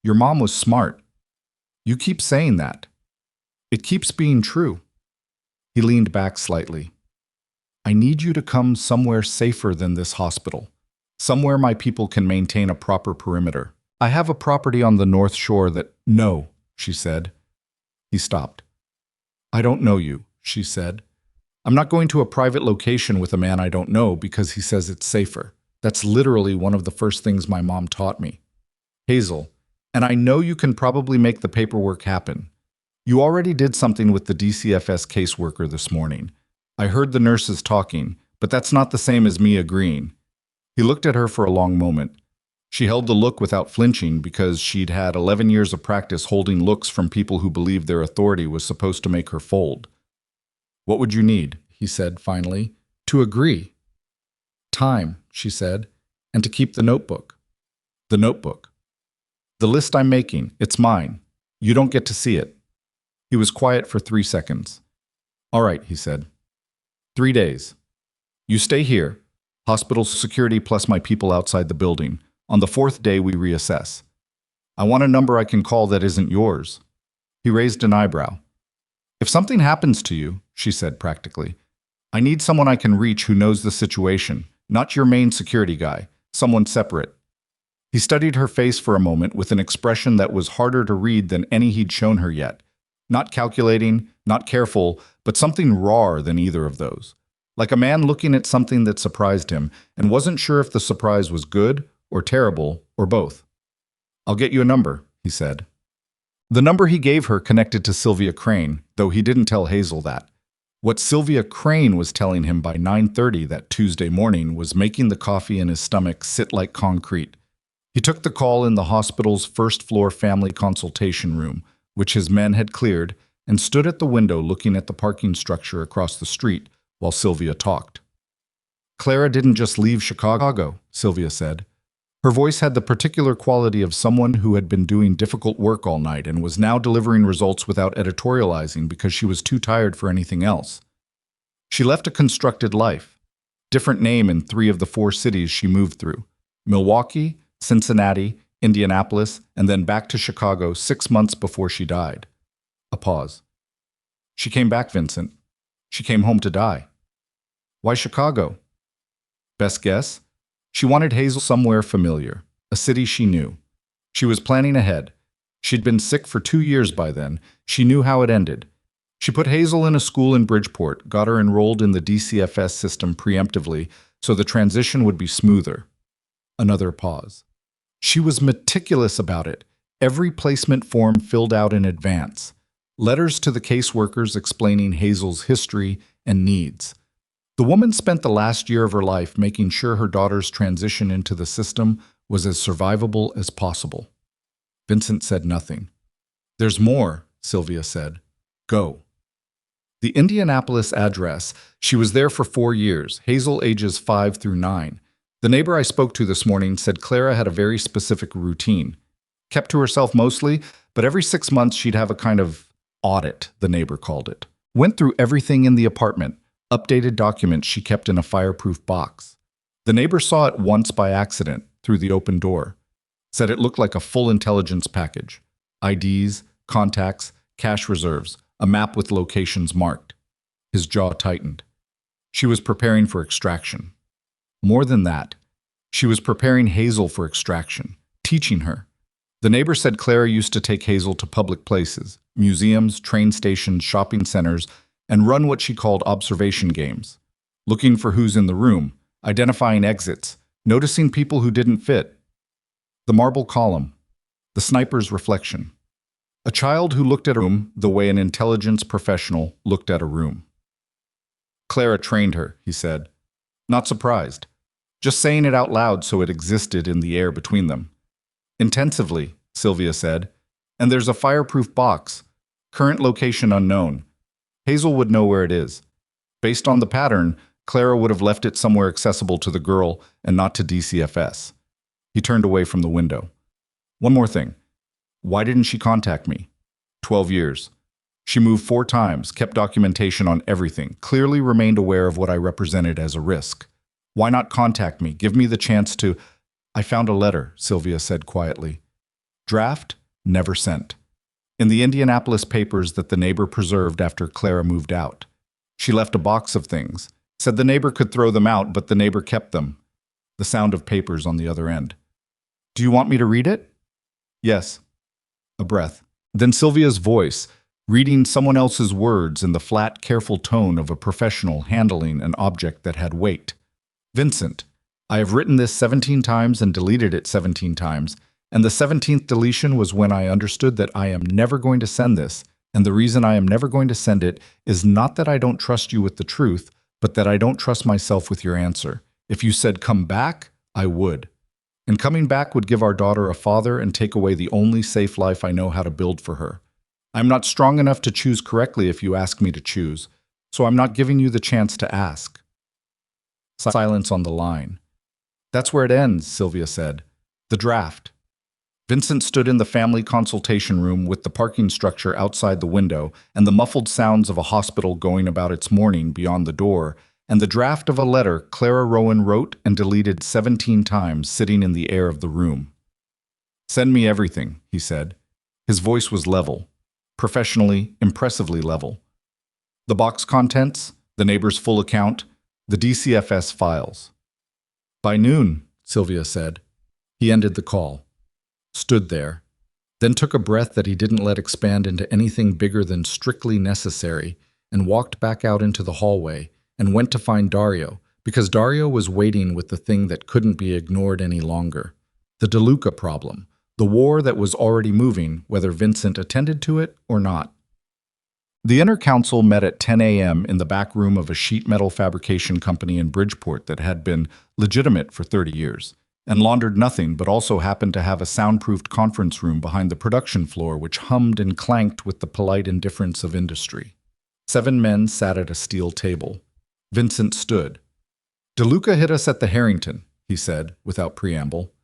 Your mom was smart. You keep saying that. It keeps being true. He leaned back slightly. I need you to come somewhere safer than this hospital. Somewhere my people can maintain a proper perimeter. I have a property on the North Shore that... No, she said. He stopped. I don't know you, she said. I'm not going to a private location with a man I don't know because he says it's safer. That's literally one of the first things my mom taught me. Hazel, and I know you can probably make the paperwork happen. You already did something with the DCFS caseworker this morning. I heard the nurses talking, but that's not the same as me agreeing. He looked at her for a long moment. She held the look without flinching because she'd had 11 years of practice holding looks from people who believed their authority was supposed to make her fold. What would you need, he said finally, to agree? Time, she said, and to keep the notebook. The notebook. The list I'm making, it's mine. You don't get to see it. He was quiet for 3 seconds. All right, he said. 3 days. You stay here. Hospital security plus my people outside the building. On the 4th day, we reassess. I want a number I can call that isn't yours. He raised an eyebrow. If something happens to you, she said practically, I need someone I can reach who knows the situation, not your main security guy, someone separate. He studied her face for a moment with an expression that was harder to read than any he'd shown her yet. Not calculating, not careful, but something rawer than either of those. Like a man looking at something that surprised him and wasn't sure if the surprise was good or terrible or both. I'll get you a number, he said. The number he gave her connected to Sylvia Crane, though he didn't tell Hazel that. What Sylvia Crane was telling him by 9:30 that Tuesday morning was making the coffee in his stomach sit like concrete. He took the call in the hospital's first-floor family consultation room, which his men had cleared, and stood at the window looking at the parking structure across the street while Sylvia talked. Clara didn't just leave Chicago, Sylvia said. Her voice had the particular quality of someone who had been doing difficult work all night and was now delivering results without editorializing because she was too tired for anything else. She left a constructed life, different name in 3 of the 4 cities she moved through: Milwaukee, Cincinnati, Indianapolis, and then back to Chicago 6 months before she died. A pause. She came back, Vincent. She came home to die. Why Chicago? Best guess? She wanted Hazel somewhere familiar, a city she knew. She was planning ahead. She'd been sick for 2 years by then. She knew how it ended. She put Hazel in a school in Bridgeport, got her enrolled in the DCFS system preemptively so the transition would be smoother. Another pause. She was meticulous about it. Every placement form filled out in advance. Letters to the caseworkers explaining Hazel's history and needs. The woman spent the last year of her life making sure her daughter's transition into the system was as survivable as possible. Vincent said nothing. "There's more," Sylvia said. "Go." The Indianapolis address. She was there for 4 years, Hazel ages 5 through 9. The neighbor I spoke to this morning said Clara had a very specific routine. Kept to herself mostly, but every 6 months she'd have a kind of audit, the neighbor called it. Went through everything in the apartment, updated documents she kept in a fireproof box. The neighbor saw it once by accident through the open door. Said it looked like a full intelligence package. IDs, contacts, cash reserves, a map with locations marked. His jaw tightened. She was preparing for extraction. More than that, she was preparing Hazel for extraction, teaching her. The neighbor said Clara used to take Hazel to public places, museums, train stations, shopping centers, and run what she called observation games. Looking for who's in the room, identifying exits, noticing people who didn't fit. The marble column, the sniper's reflection. A child who looked at a room the way an intelligence professional looked at a room. Clara trained her, he said. Not surprised. Just saying it out loud so it existed in the air between them. Intensively, Sylvia said. And there's a fireproof box. Current location unknown. Hazel would know where it is. Based on the pattern, Clara would have left it somewhere accessible to the girl and not to DCFS. He turned away from the window. One more thing. Why didn't she contact me? 12 years. She moved 4 times, kept documentation on everything, clearly remained aware of what I represented as a risk. Why not contact me? Give me the chance to... I found a letter, Sylvia said quietly. Draft, never sent. In the Indianapolis papers that the neighbor preserved after Clara moved out. She left a box of things. Said the neighbor could throw them out, but the neighbor kept them. The sound of papers on the other end. Do you want me to read it? Yes. A breath. Then Sylvia's voice, reading someone else's words in the flat, careful tone of a professional handling an object that had weight. Vincent, I have written this 17 times and deleted it 17 times, and the 17th deletion was when I understood that I am never going to send this, and the reason I am never going to send it is not that I don't trust you with the truth, but that I don't trust myself with your answer. If you said come back, I would. And coming back would give our daughter a father and take away the only safe life I know how to build for her. I'm not strong enough to choose correctly if you ask me to choose, so I'm not giving you the chance to ask. Silence on the line. That's where it ends, Sylvia said. The draft. Vincent stood in the family consultation room with the parking structure outside the window and the muffled sounds of a hospital going about its morning beyond the door, and the draft of a letter Clara Rowan wrote and deleted 17 times sitting in the air of the room. Send me everything, he said. His voice was level, professionally, impressively level. The box contents, the neighbor's full account, the DCFS files. By noon, Sylvia said. He ended the call. Stood there, then took a breath that he didn't let expand into anything bigger than strictly necessary, and walked back out into the hallway and went to find Dario, because Dario was waiting with the thing that couldn't be ignored any longer. The DeLuca problem, the war that was already moving, whether Vincent attended to it or not. The inner council met at 10 a.m. in the back room of a sheet metal fabrication company in Bridgeport that had been legitimate for 30 years. And laundered nothing but also happened to have a soundproofed conference room behind the production floor which hummed and clanked with the polite indifference of industry. 7 men sat at a steel table. Vincent stood. DeLuca hit us at the Harrington, he said, without preamble.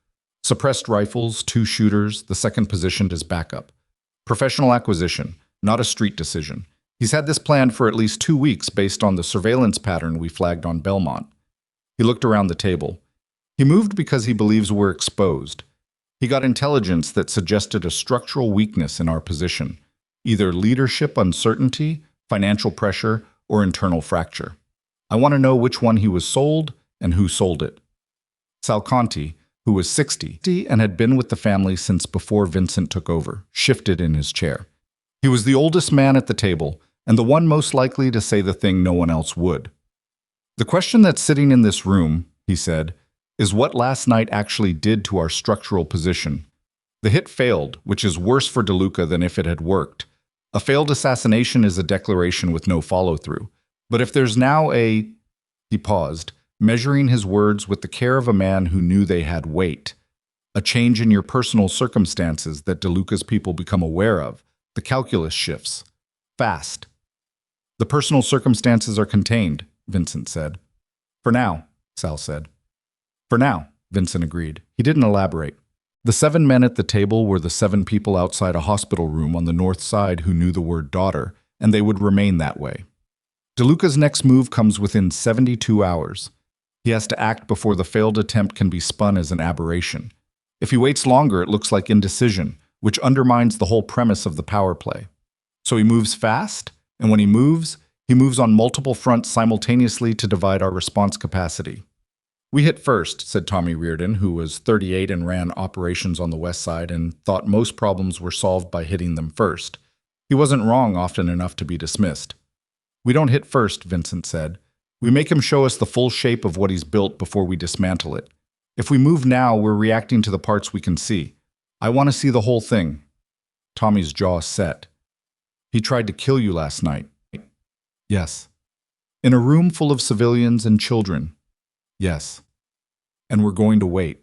Suppressed rifles, 2 shooters, the second positioned as backup. Professional acquisition, not a street decision. He's had this planned for at least 2 weeks based on the surveillance pattern we flagged on Belmont. He looked around the table. He moved because he believes we're exposed. He got intelligence that suggested a structural weakness in our position, either leadership uncertainty, financial pressure, or internal fracture. I want to know which one he was sold and who sold it. Sal Conti, who was 60 and had been with the family since before Vincent took over, shifted in his chair. He was the oldest man at the table and the one most likely to say the thing no one else would. The question that's sitting in this room, he said, is what last night actually did to our structural position. The hit failed, which is worse for DeLuca than if it had worked. A failed assassination is a declaration with no follow-through. But if there's now a... He paused, measuring his words with the care of a man who knew they had weight. A change in your personal circumstances that DeLuca's people become aware of. The calculus shifts. Fast. The personal circumstances are contained, Vincent said. For now, Sal said. For now, Vincent agreed. He didn't elaborate. The 7 men at the table were the 7 people outside a hospital room on the north side who knew the word daughter, and they would remain that way. DeLuca's next move comes within 72 hours. He has to act before the failed attempt can be spun as an aberration. If he waits longer, it looks like indecision, which undermines the whole premise of the power play. So he moves fast, and when he moves on multiple fronts simultaneously to divide our response capacity. We hit first, said Tommy Reardon, who was 38 and ran operations on the west side and thought most problems were solved by hitting them first. He wasn't wrong often enough to be dismissed. We don't hit first, Vincent said. We make him show us the full shape of what he's built before we dismantle it. If we move now, we're reacting to the parts we can see. I want to see the whole thing. Tommy's jaw set. He tried to kill you last night. Yes. In a room full of civilians and children. Yes. And we're going to wait.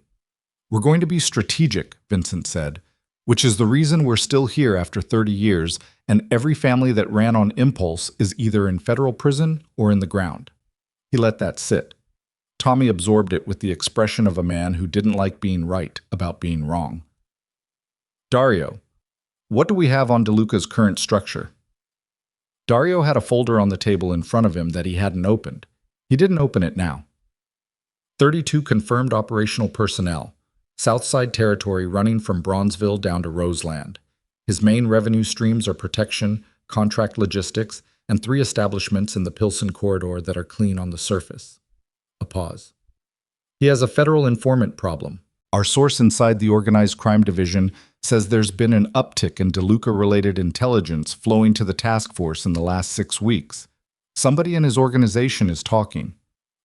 We're going to be strategic, Vincent said, which is the reason we're still here after 30 years, and every family that ran on impulse is either in federal prison or in the ground. He let that sit. Tommy absorbed it with the expression of a man who didn't like being right about being wrong. Dario, what do we have on DeLuca's current structure? Dario had a folder on the table in front of him that he hadn't opened. He didn't open it now. 32 confirmed operational personnel, Southside territory running from Bronzeville down to Roseland. His main revenue streams are protection, contract logistics, and 3 establishments in the Pilsen corridor that are clean on the surface. A pause. He has a federal informant problem. Our source inside the Organized Crime Division says there's been an uptick in DeLuca-related intelligence flowing to the task force in the last 6 weeks. Somebody in his organization is talking.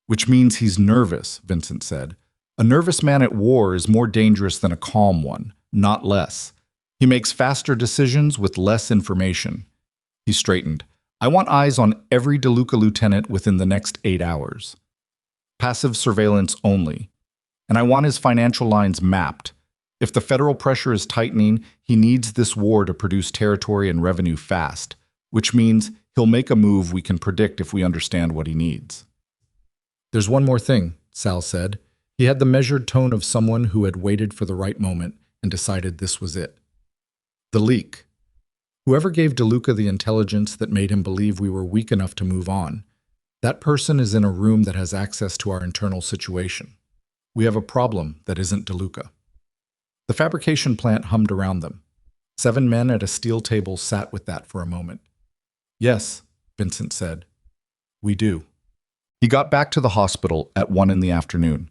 Which means he's nervous, Vincent said. A nervous man at war is more dangerous than a calm one, not less. He makes faster decisions with less information. He straightened. I want eyes on every DeLuca lieutenant within the next 8 hours. Passive surveillance only. And I want his financial lines mapped. If the federal pressure is tightening, he needs this war to produce territory and revenue fast, which means he'll make a move we can predict if we understand what he needs. There's one more thing, Sal said. He had the measured tone of someone who had waited for the right moment and decided this was it. The leak. Whoever gave DeLuca the intelligence that made him believe we were weak enough to move on, that person is in a room that has access to our internal situation. We have a problem that isn't DeLuca. The fabrication plant hummed around them. 7 men at a steel table sat with that for a moment. Yes, Vincent said. We do. He got back to the hospital at 1 in the afternoon.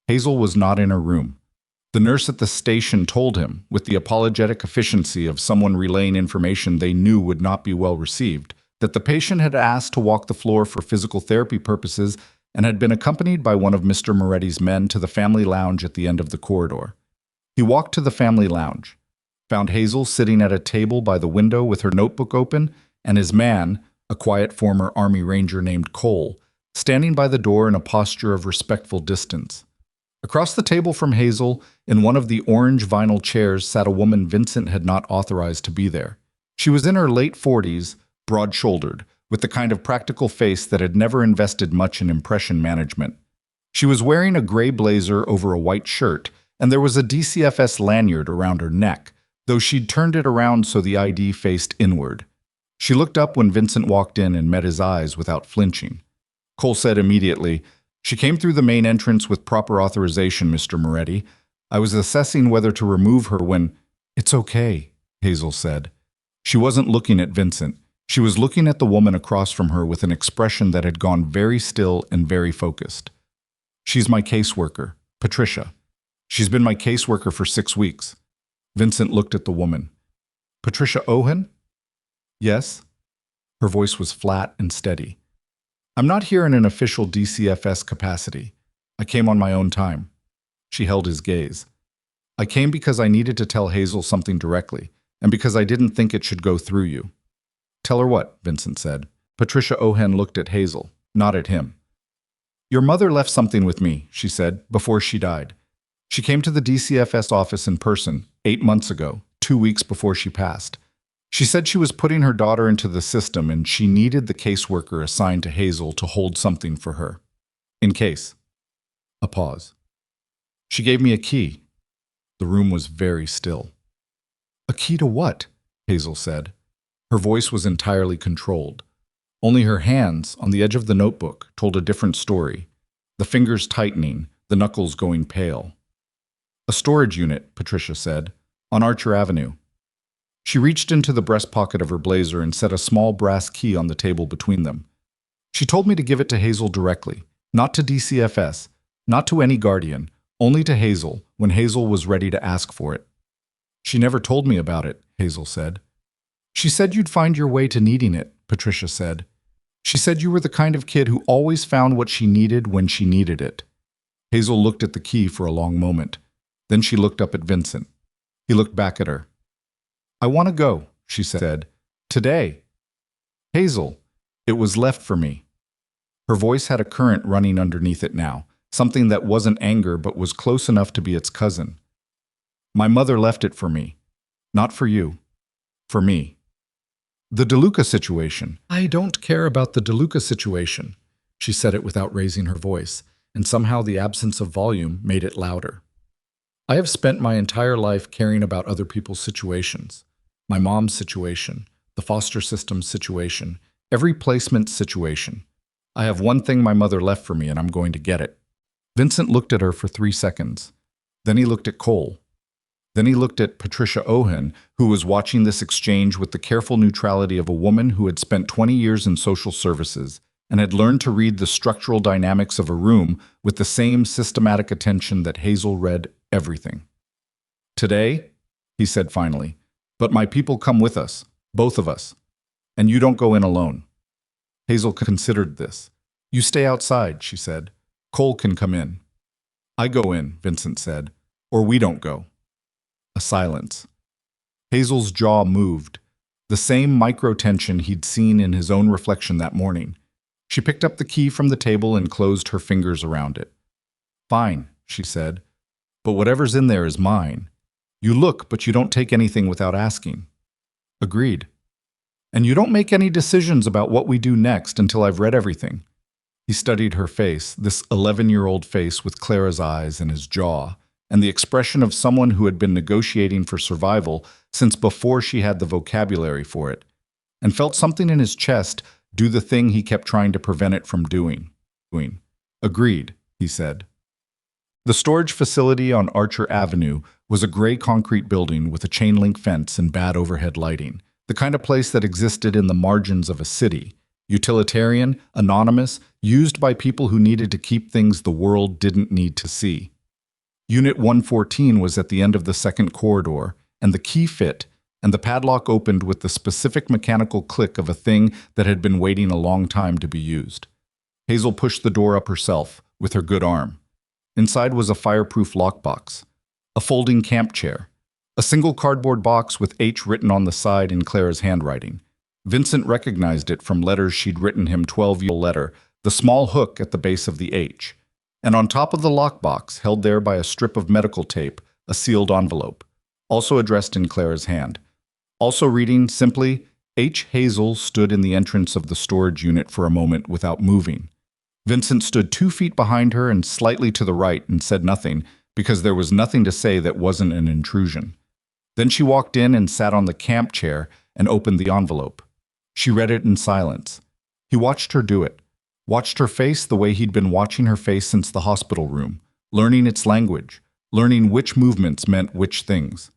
Hazel was not in her room. The nurse at the station told him, with the apologetic efficiency of someone relaying information they knew would not be well received, that the patient had asked to walk the floor for physical therapy purposes and had been accompanied by one of Mr. Moretti's men to the family lounge at the end of the corridor. He walked to the family lounge, found Hazel sitting at a table by the window with her notebook open, and his man, a quiet former Army Ranger named Cole, standing by the door in a posture of respectful distance. Across the table from Hazel, in one of the orange vinyl chairs, sat a woman Vincent had not authorized to be there. She was in her late 40s, broad-shouldered, with the kind of practical face that had never invested much in impression management. She was wearing a gray blazer over a white shirt, and there was a DCFS lanyard around her neck, though she'd turned it around so the ID faced inward. She looked up when Vincent walked in and met his eyes without flinching. Cole said immediately, "She came through the main entrance with proper authorization, Mr. Moretti. I was assessing whether to remove her when—" "It's okay," Hazel said. She wasn't looking at Vincent. She was looking at the woman across from her with an expression that had gone very still and very focused. "She's my caseworker, Patricia. She's been my caseworker for 6 weeks." Vincent looked at the woman. "Patricia Owen?" "Yes." Her voice was flat and steady. "I'm not here in an official DCFS capacity. I came on my own time." She held his gaze. "I came because I needed to tell Hazel something directly, and because I didn't think it should go through you." "Tell her what?" Vincent said. Patricia Ohen looked at Hazel, not at him. Your mother left something with me, she said, before she died. She came to the DCFS office in person 8 months ago, 2 weeks before she passed. She said she was putting her daughter into the system and she needed the caseworker assigned to Hazel to hold something for her. In case. A pause. She gave me a key. The room was very still. A key to what? Hazel said. Her voice was entirely controlled. Only her hands, on the edge of the notebook, told a different story. The fingers tightening, the knuckles going pale. A storage unit, Patricia said, on Archer Avenue. She reached into the breast pocket of her blazer and set a small brass key on the table between them. She told me to give it to Hazel directly, not to DCFS, not to any guardian, only to Hazel when Hazel was ready to ask for it. She never told me about it, Hazel said. She said you'd find your way to needing it, Patricia said. She said you were the kind of kid who always found what she needed when she needed it. Hazel looked at the key for a long moment. Then she looked up at Vincent. He looked back at her. I want to go, she said. Today. Hazel, it was left for me. Her voice had a current running underneath it now, something that wasn't anger but was close enough to be its cousin. My mother left it for me. Not for you. For me. The DeLuca situation. I don't care about the DeLuca situation. She said it without raising her voice, and somehow the absence of volume made it louder. I have spent my entire life caring about other people's situations. My mom's situation, the foster system situation, every placement situation. I have one thing my mother left for me and I'm going to get it. Vincent looked at her for 3 seconds. Then he looked at Cole. Then he looked at Patricia Ohen, who was watching this exchange with the careful neutrality of a woman who had spent 20 years in social services and had learned to read the structural dynamics of a room with the same systematic attention that Hazel read everything. Today, he said finally, but my people come with us, both of us, and you don't go in alone. Hazel considered this. You stay outside, she said. Cole can come in. I go in, Vincent said, or we don't go. A silence. Hazel's jaw moved, the same micro-tension he'd seen in his own reflection that morning. She picked up the key from the table and closed her fingers around it. Fine, she said, but whatever's in there is mine. You look, but you don't take anything without asking. Agreed. And you don't make any decisions about what we do next until I've read everything. He studied her face, this 11-year-old face with Clara's eyes and his jaw, and the expression of someone who had been negotiating for survival since before she had the vocabulary for it, and felt something in his chest do the thing he kept trying to prevent it from doing. Agreed, he said. The storage facility on Archer Avenue was a gray concrete building with a chain-link fence and bad overhead lighting, the kind of place that existed in the margins of a city, utilitarian, anonymous, used by people who needed to keep things the world didn't need to see. Unit 114 was at the end of the second corridor, and the key fit, and the padlock opened with the specific mechanical click of a thing that had been waiting a long time to be used. Hazel pushed the door up herself, with her good arm. Inside was a fireproof lockbox, a folding camp chair, a single cardboard box with H written on the side in Clara's handwriting. Vincent recognized it from letters she'd written him 12-year-old letter, the small hook at the base of the H. And on top of the lockbox, held there by a strip of medical tape, a sealed envelope, also addressed in Clara's hand. Also reading simply, H. Hazel stood in the entrance of the storage unit for a moment without moving. Vincent stood 2 feet behind her and slightly to the right and said nothing, because there was nothing to say that wasn't an intrusion. Then she walked in and sat on the camp chair and opened the envelope. She read it in silence. He watched her do it. Watched her face the way he'd been watching her face since the hospital room, learning its language, learning which movements meant which things.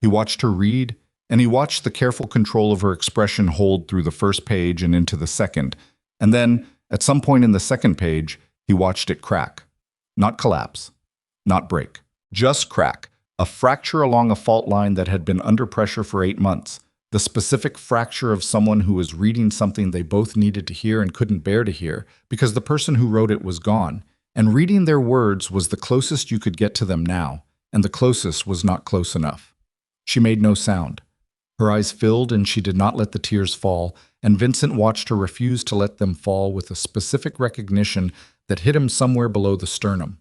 He watched her read, and he watched the careful control of her expression hold through the first page and into the second, and then, at some point in the second page, he watched it crack. Not collapse. Not break. Just crack. A fracture along a fault line that had been under pressure for 8 months. The specific fracture of someone who was reading something they both needed to hear and couldn't bear to hear because the person who wrote it was gone, and reading their words was the closest you could get to them now, and the closest was not close enough. She made no sound. Her eyes filled and she did not let the tears fall, and Vincent watched her refuse to let them fall with a specific recognition that hit him somewhere below the sternum.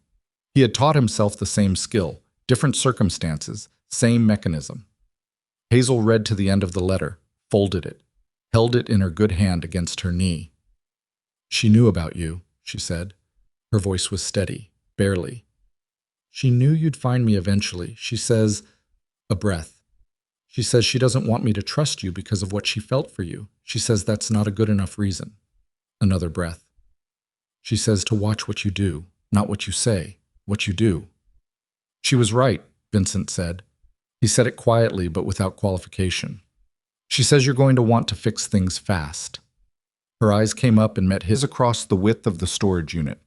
He had taught himself the same skill, different circumstances, same mechanism. Hazel read to the end of the letter, folded it, held it in her good hand against her knee. "She knew about you," she said. Her voice was steady, barely. "She knew you'd find me eventually. She says," a breath. "She says she doesn't want me to trust you because of what she felt for you. She says that's not a good enough reason." Another breath. "She says to watch what you do, not what you say, what you do." "She was right," Vincent said. He said it quietly but without qualification. "She says you're going to want to fix things fast." Her eyes came up and met his across the width of the storage unit.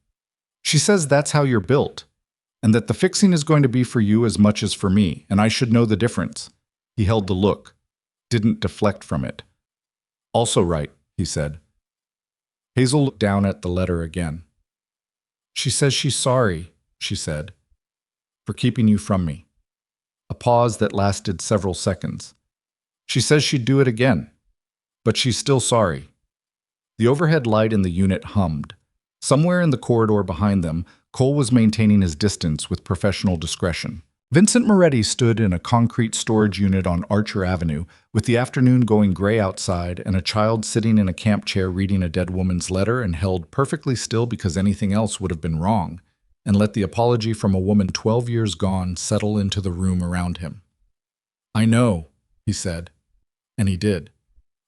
"She says that's how you're built, and that the fixing is going to be for you as much as for me, and I should know the difference." He held the look, didn't deflect from it. "Also right," he said. Hazel looked down at the letter again. "She says she's sorry," she said, "for keeping you from me." A pause that lasted several seconds. "She says she'd do it again, but she's still sorry." The overhead light in the unit hummed. Somewhere in the corridor behind them, Cole was maintaining his distance with professional discretion. Vincent Moretti stood in a concrete storage unit on Archer Avenue, with the afternoon going gray outside and a child sitting in a camp chair reading a dead woman's letter and held perfectly still because anything else would have been wrong, and let the apology from a woman 12 years gone settle into the room around him. "I know," he said. And he did.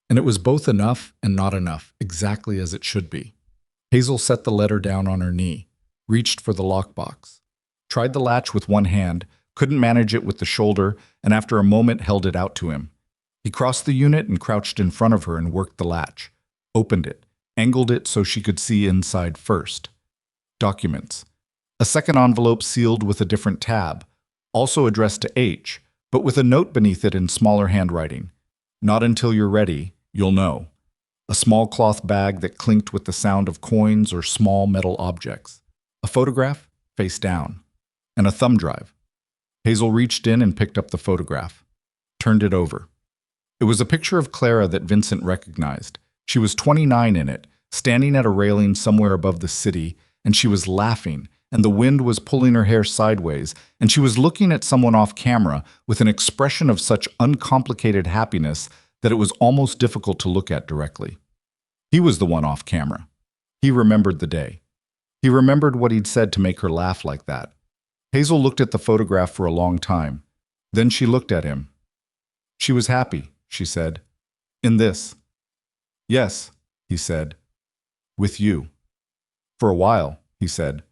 And it was both enough and not enough, exactly as it should be. Hazel set the letter down on her knee, reached for the lockbox, tried the latch with one hand, couldn't manage it with the shoulder, and after a moment held it out to him. He crossed the unit and crouched in front of her and worked the latch, opened it, angled it so she could see inside first. Documents. A second envelope sealed with a different tab, also addressed to H, but with a note beneath it in smaller handwriting. "Not until you're ready, you'll know." A small cloth bag that clinked with the sound of coins or small metal objects. A photograph, face down. And a thumb drive. Hazel reached in and picked up the photograph. Turned it over. It was a picture of Clara that Vincent recognized. She was 29 in it, standing at a railing somewhere above the city, and she was laughing, and the wind was pulling her hair sideways, and she was looking at someone off camera with an expression of such uncomplicated happiness that it was almost difficult to look at directly. He was the one off camera. He remembered the day. He remembered what he'd said to make her laugh like that. Hazel looked at the photograph for a long time. Then she looked at him. "She was happy," she said. "In this." "Yes," he said. "With you." "For a while," he said.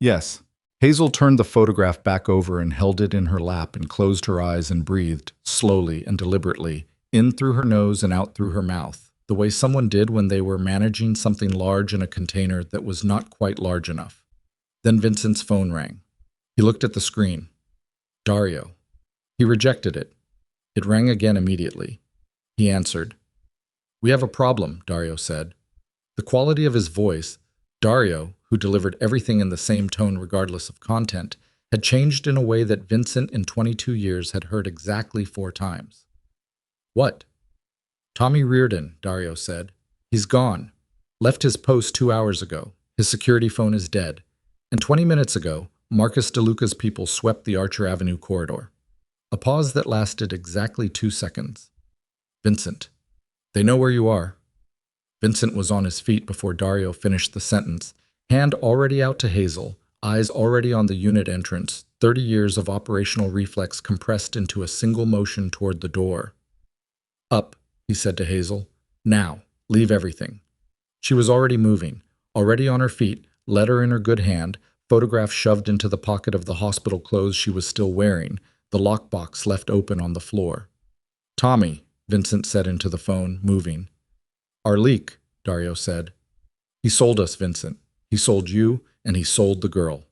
"Yes." Hazel turned the photograph back over and held it in her lap and closed her eyes and breathed, slowly and deliberately, in through her nose and out through her mouth, the way someone did when they were managing something large in a container that was not quite large enough. Then Vincent's phone rang. He looked at the screen. Dario. He rejected it. It rang again immediately. He answered. "We have a problem," Dario said. The quality of his voice, Dario, who delivered everything in the same tone regardless of content, had changed in a way that Vincent in 22 years had heard exactly 4 times. "What?" "Tommy Reardon," Dario said. "He's gone. Left his post 2 hours ago. His security phone is dead. And 20 minutes ago, Marcus DeLuca's people swept the Archer Avenue corridor." A pause that lasted exactly 2 seconds. "Vincent, they know where you are." Vincent was on his feet before Dario finished the sentence, hand already out to Hazel, eyes already on the unit entrance, 30 years of operational reflex compressed into a single motion toward the door. "Up," he said to Hazel. "Now, leave everything." She was already moving, already on her feet, letter in her good hand, photograph shoved into the pocket of the hospital clothes she was still wearing, the lockbox left open on the floor. "Tommy," Vincent said into the phone, moving. "Our leak," Dario said. "He sold us, Vincent. He sold you, and he sold the girl."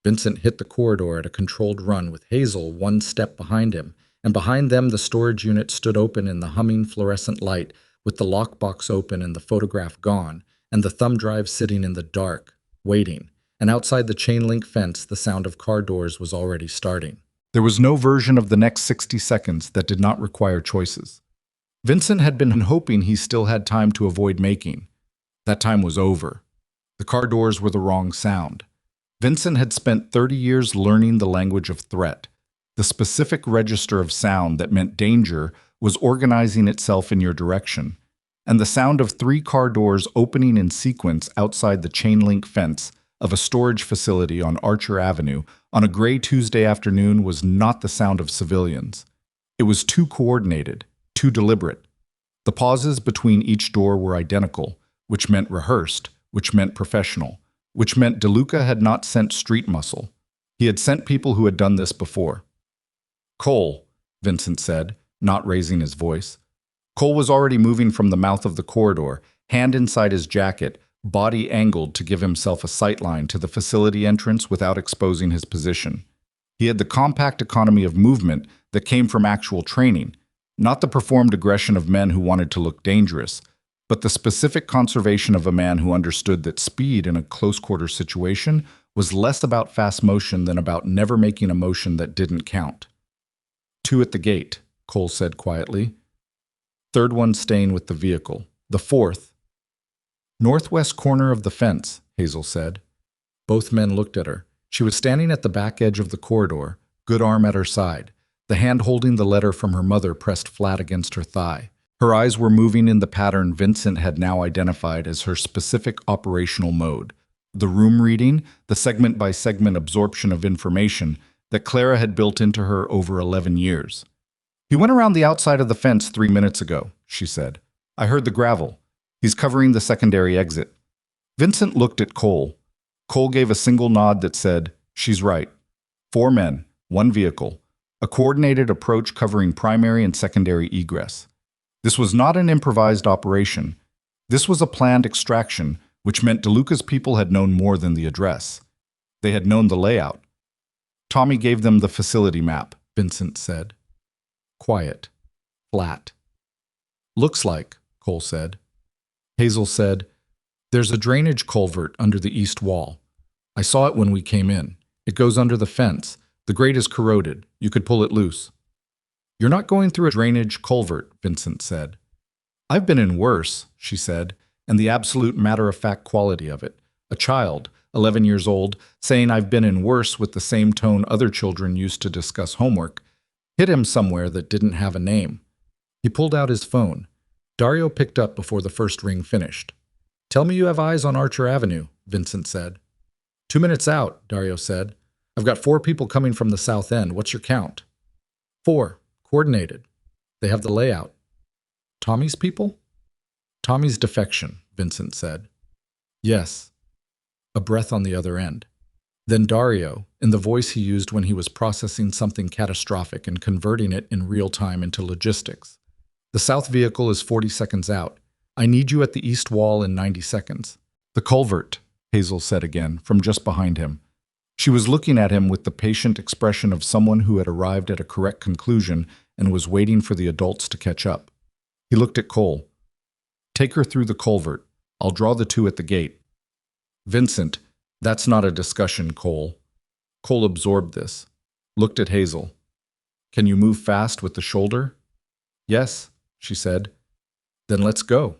Vincent hit the corridor at a controlled run with Hazel 1 step behind him, and behind them the storage unit stood open in the humming fluorescent light, with the lockbox open and the photograph gone, and the thumb drive sitting in the dark, waiting, and outside the chain-link fence the sound of car doors was already starting. There was no version of the next 60 seconds that did not require choices. Vincent had been hoping he still had time to avoid making. That time was over. The car doors were the wrong sound. Vincent had spent 30 years learning the language of threat. The specific register of sound that meant danger was organizing itself in your direction, and the sound of 3 car doors opening in sequence outside the chain-link fence of a storage facility on Archer Avenue on a gray Tuesday afternoon was not the sound of civilians. It was too coordinated, too deliberate. The pauses between each door were identical, which meant rehearsed, which meant professional, which meant DeLuca had not sent street muscle. He had sent people who had done this before. "Cole," Vincent said, not raising his voice. Cole was already moving from the mouth of the corridor, hand inside his jacket, body angled to give himself a sightline to the facility entrance without exposing his position. He had the compact economy of movement that came from actual training, not the performed aggression of men who wanted to look dangerous, but the specific conservation of a man who understood that speed in a close-quarter situation was less about fast motion than about never making a motion that didn't count. "2 at the gate," Cole said quietly. "Third one staying with the vehicle. The 4th. "Northwest corner of the fence," Hazel said. Both men looked at her. She was standing at the back edge of the corridor, good arm at her side, the hand holding the letter from her mother pressed flat against her thigh. Her eyes were moving in the pattern Vincent had now identified as her specific operational mode, the room reading, the segment-by-segment absorption of information that Clara had built into her over 11 years. "He went around the outside of the fence 3 minutes ago," she said. "I heard the gravel. He's covering the secondary exit." Vincent looked at Cole. Cole gave a single nod that said, "She's right. 4 men, 1 vehicle, a coordinated approach covering primary and secondary egress. This was not an improvised operation. This was a planned extraction, which meant DeLuca's people had known more than the address. They had known the layout. Tommy gave them the facility map," Vincent said. Quiet. Flat. "Looks like," Cole said. Hazel said, "There's a drainage culvert under the east wall. I saw it when we came in. It goes under the fence. The grate is corroded. You could pull it loose." "You're not going through a drainage culvert," Vincent said. "I've been in worse," she said, and the absolute matter-of-fact quality of it. A child, 11 years old, saying "I've been in worse" with the same tone other children used to discuss homework, hit him somewhere that didn't have a name. He pulled out his phone. Dario picked up before the first ring finished. "Tell me you have eyes on Archer Avenue," Vincent said. 2 minutes out, Dario said. "I've got 4 people coming from the south end. What's your count?" 4. Coordinated. They have the layout." "Tommy's people?" "Tommy's defection," Vincent said. "Yes." A breath on the other end. Then Dario, in the voice he used when he was processing something catastrophic and converting it in real time into logistics. "The south vehicle is 40 seconds out. I need you at the east wall in 90 seconds. "The culvert," Hazel said again, from just behind him. She was looking at him with the patient expression of someone who had arrived at a correct conclusion and was waiting for the adults to catch up. He looked at Cole. "Take her through the culvert. I'll draw the 2 at the gate." "Vincent, that's not a discussion, Cole." Cole absorbed this. Looked at Hazel. "Can you move fast with the shoulder?" "Yes," she said. "Then let's go."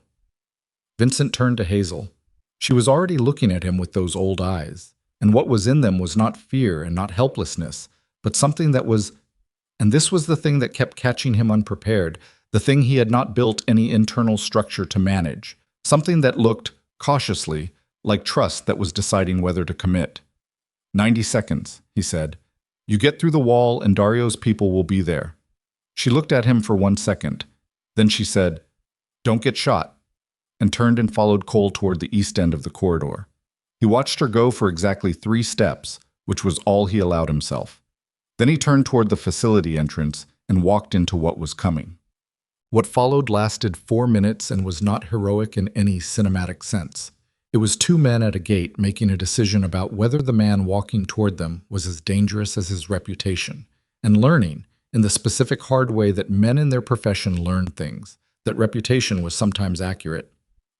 Vincent turned to Hazel. She was already looking at him with those old eyes, and what was in them was not fear and not helplessness, but something that was, and this was the thing that kept catching him unprepared, the thing he had not built any internal structure to manage, something that looked, cautiously, like trust that was deciding whether to commit. 90 seconds, he said. "You get through the wall and Dario's people will be there." She looked at him for 1 second. Then she said, "Don't get shot," and turned and followed Cole toward the east end of the corridor. He watched her go for exactly 3 steps, which was all he allowed himself. Then he turned toward the facility entrance and walked into what was coming. What followed lasted 4 minutes and was not heroic in any cinematic sense. It was 2 men at a gate making a decision about whether the man walking toward them was as dangerous as his reputation, and learning, in the specific hard way that men in their profession learn things, that reputation was sometimes accurate.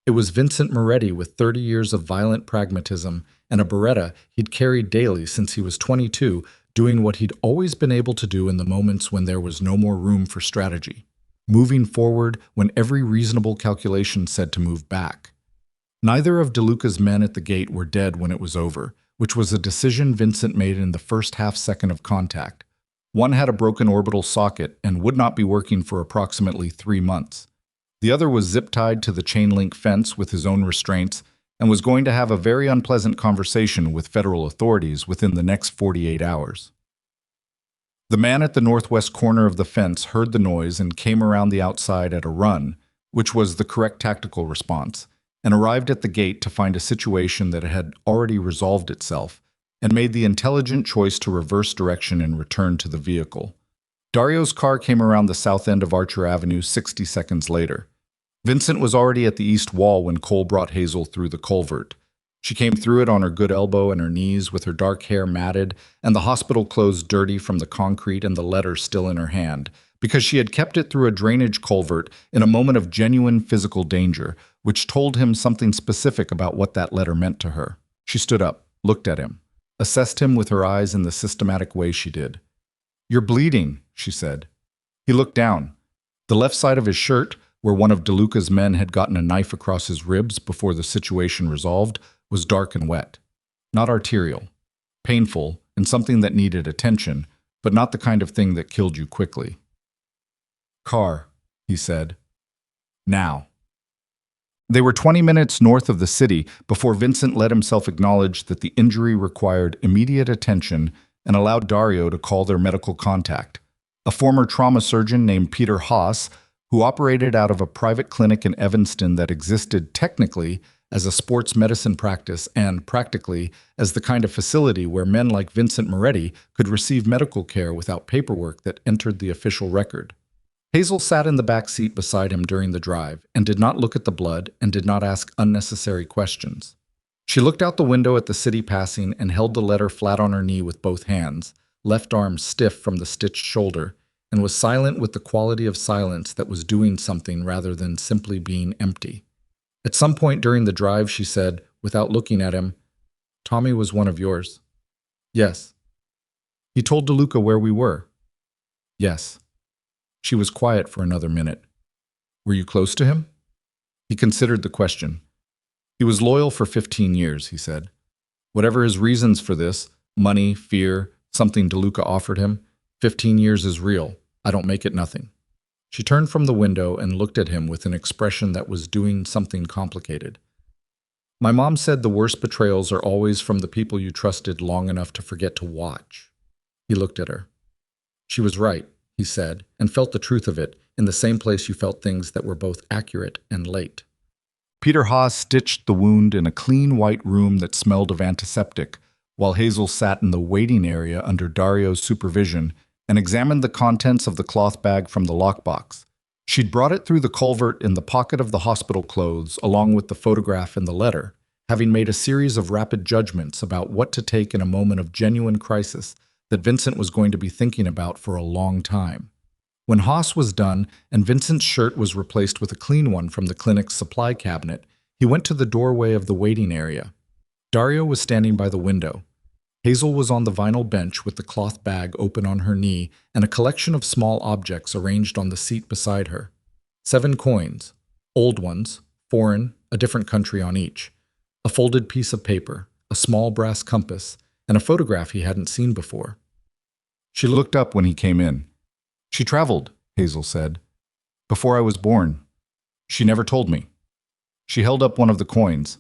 It was Vincent Moretti with 30 years of violent pragmatism and a Beretta he'd carried daily since he was 22, doing what he'd always been able to do in the moments when there was no more room for strategy. moving forward when every reasonable calculation said to move back. Neither of DeLuca's men at the gate were dead when it was over, which was a decision Vincent made in the first half-second of contact. One had a broken orbital socket and would not be working for approximately 3 months. The other was zip-tied to the chain-link fence with his own restraints and was going to have a very unpleasant conversation with federal authorities within the next 48 hours. The man at the northwest corner of the fence heard the noise and came around the outside at a run, which was the correct tactical response, and arrived at the gate to find a situation that had already resolved itself, and made the intelligent choice to reverse direction and return to the vehicle. Dario's car came around the south end of Archer Avenue 60 seconds later. Vincent was already at the east wall when Cole brought Hazel through the culvert. She came through it on her good elbow and her knees with her dark hair matted and the hospital clothes dirty from the concrete and the letter still in her hand, because she had kept it through a drainage culvert in a moment of genuine physical danger, which told him something specific about what that letter meant to her. She stood up, looked at him, assessed him with her eyes in the systematic way she did. "You're bleeding," she said. He looked down. The left side of his shirt, where one of DeLuca's men had gotten a knife across his ribs before the situation resolved, was dark and wet. Not arterial. Painful, and something that needed attention, but not the kind of thing that killed you quickly. "Car," he said. "Now." They were 20 minutes north of the city before Vincent let himself acknowledge that the injury required immediate attention and allowed Dario to call their medical contact, a former trauma surgeon named Peter Haas, who operated out of a private clinic in Evanston that existed technically as a sports medicine practice and, practically, as the kind of facility where men like Vincent Moretti could receive medical care without paperwork that entered the official record. Hazel sat in the back seat beside him during the drive and did not look at the blood and did not ask unnecessary questions. She looked out the window at the city passing and held the letter flat on her knee with both hands, left arm stiff from the stitched shoulder, and was silent with the quality of silence that was doing something rather than simply being empty. At some point during the drive, she said, without looking at him, "Tommy was one of yours." "Yes." "He told DeLuca where we were." "Yes." She was quiet for another minute. "Were you close to him?" He considered the question. "He was loyal for 15 years, he said. Whatever his reasons for this, money, fear, something DeLuca offered him, 15 years is real. I don't make it nothing." She turned from the window and looked at him with an expression that was doing something complicated. "My mom said the worst betrayals are always from the people you trusted long enough to forget to watch." He looked at her. "She was right," he said, and felt the truth of it, in the same place you felt things that were both accurate and late. Peter Haas stitched the wound in a clean white room that smelled of antiseptic, while Hazel sat in the waiting area under Dario's supervision and examined the contents of the cloth bag from the lockbox. She'd brought it through the culvert in the pocket of the hospital clothes, along with the photograph and the letter, having made a series of rapid judgments about what to take in a moment of genuine crisis that Vincent was going to be thinking about for a long time. When Haas was done and Vincent's shirt was replaced with a clean one from the clinic's supply cabinet, he went to the doorway of the waiting area. Dario was standing by the window. Hazel was on the vinyl bench with the cloth bag open on her knee and a collection of small objects arranged on the seat beside her. 7 coins, old ones, foreign, a different country on each, a folded piece of paper, a small brass compass, and a photograph he hadn't seen before. She looked up when he came in. "She traveled," Hazel said. "Before I was born. She never told me." She held up one of the coins.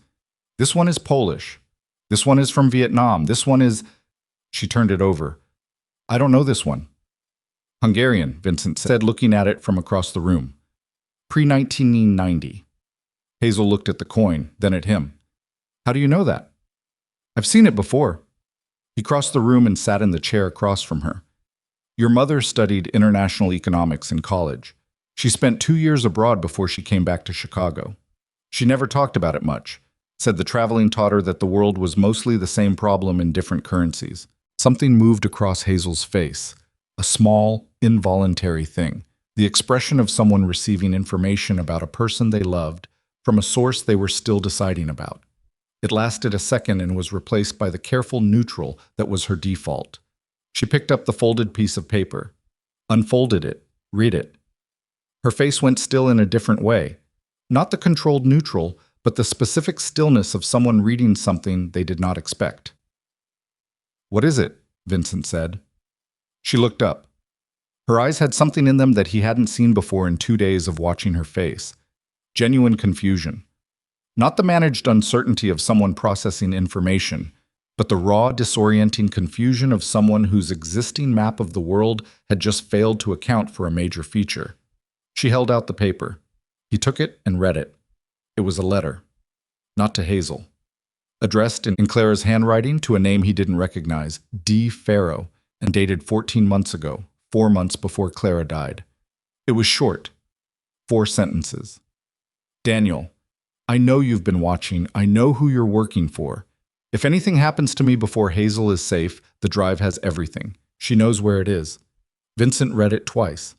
"This one is Polish. This one is from Vietnam. This one is—" She turned it over. "I don't know this one." "Hungarian," Vincent said, looking at it from across the room. "Pre-1990. Hazel looked at the coin, then at him. "How do you know that?" "I've seen it before." He crossed the room and sat in the chair across from her. "Your mother studied international economics in college. She spent 2 years abroad before she came back to Chicago. She never talked about it much. Said the traveling taught her that the world was mostly the same problem in different currencies." Something moved across Hazel's face. A small, involuntary thing. The expression of someone receiving information about a person they loved from a source they were still deciding about. It lasted a second and was replaced by the careful neutral that was her default. She picked up the folded piece of paper, unfolded it, read it. Her face went still in a different way. Not the controlled neutral, but the specific stillness of someone reading something they did not expect. "What is it?" Vincent said. She looked up. Her eyes had something in them that he hadn't seen before in 2 days of watching her face. Genuine confusion. Not the managed uncertainty of someone processing information, but the raw, disorienting confusion of someone whose existing map of the world had just failed to account for a major feature. She held out the paper. He took it and read it. It was a letter. Not to Hazel. Addressed in Clara's handwriting to a name he didn't recognize, D. Farrow, and dated 14 months ago, 4 months before Clara died. It was short. 4 sentences. "Daniel, I know you've been watching. I know who you're working for. If anything happens to me before Hazel is safe, the drive has everything. She knows where it is." Vincent read it twice,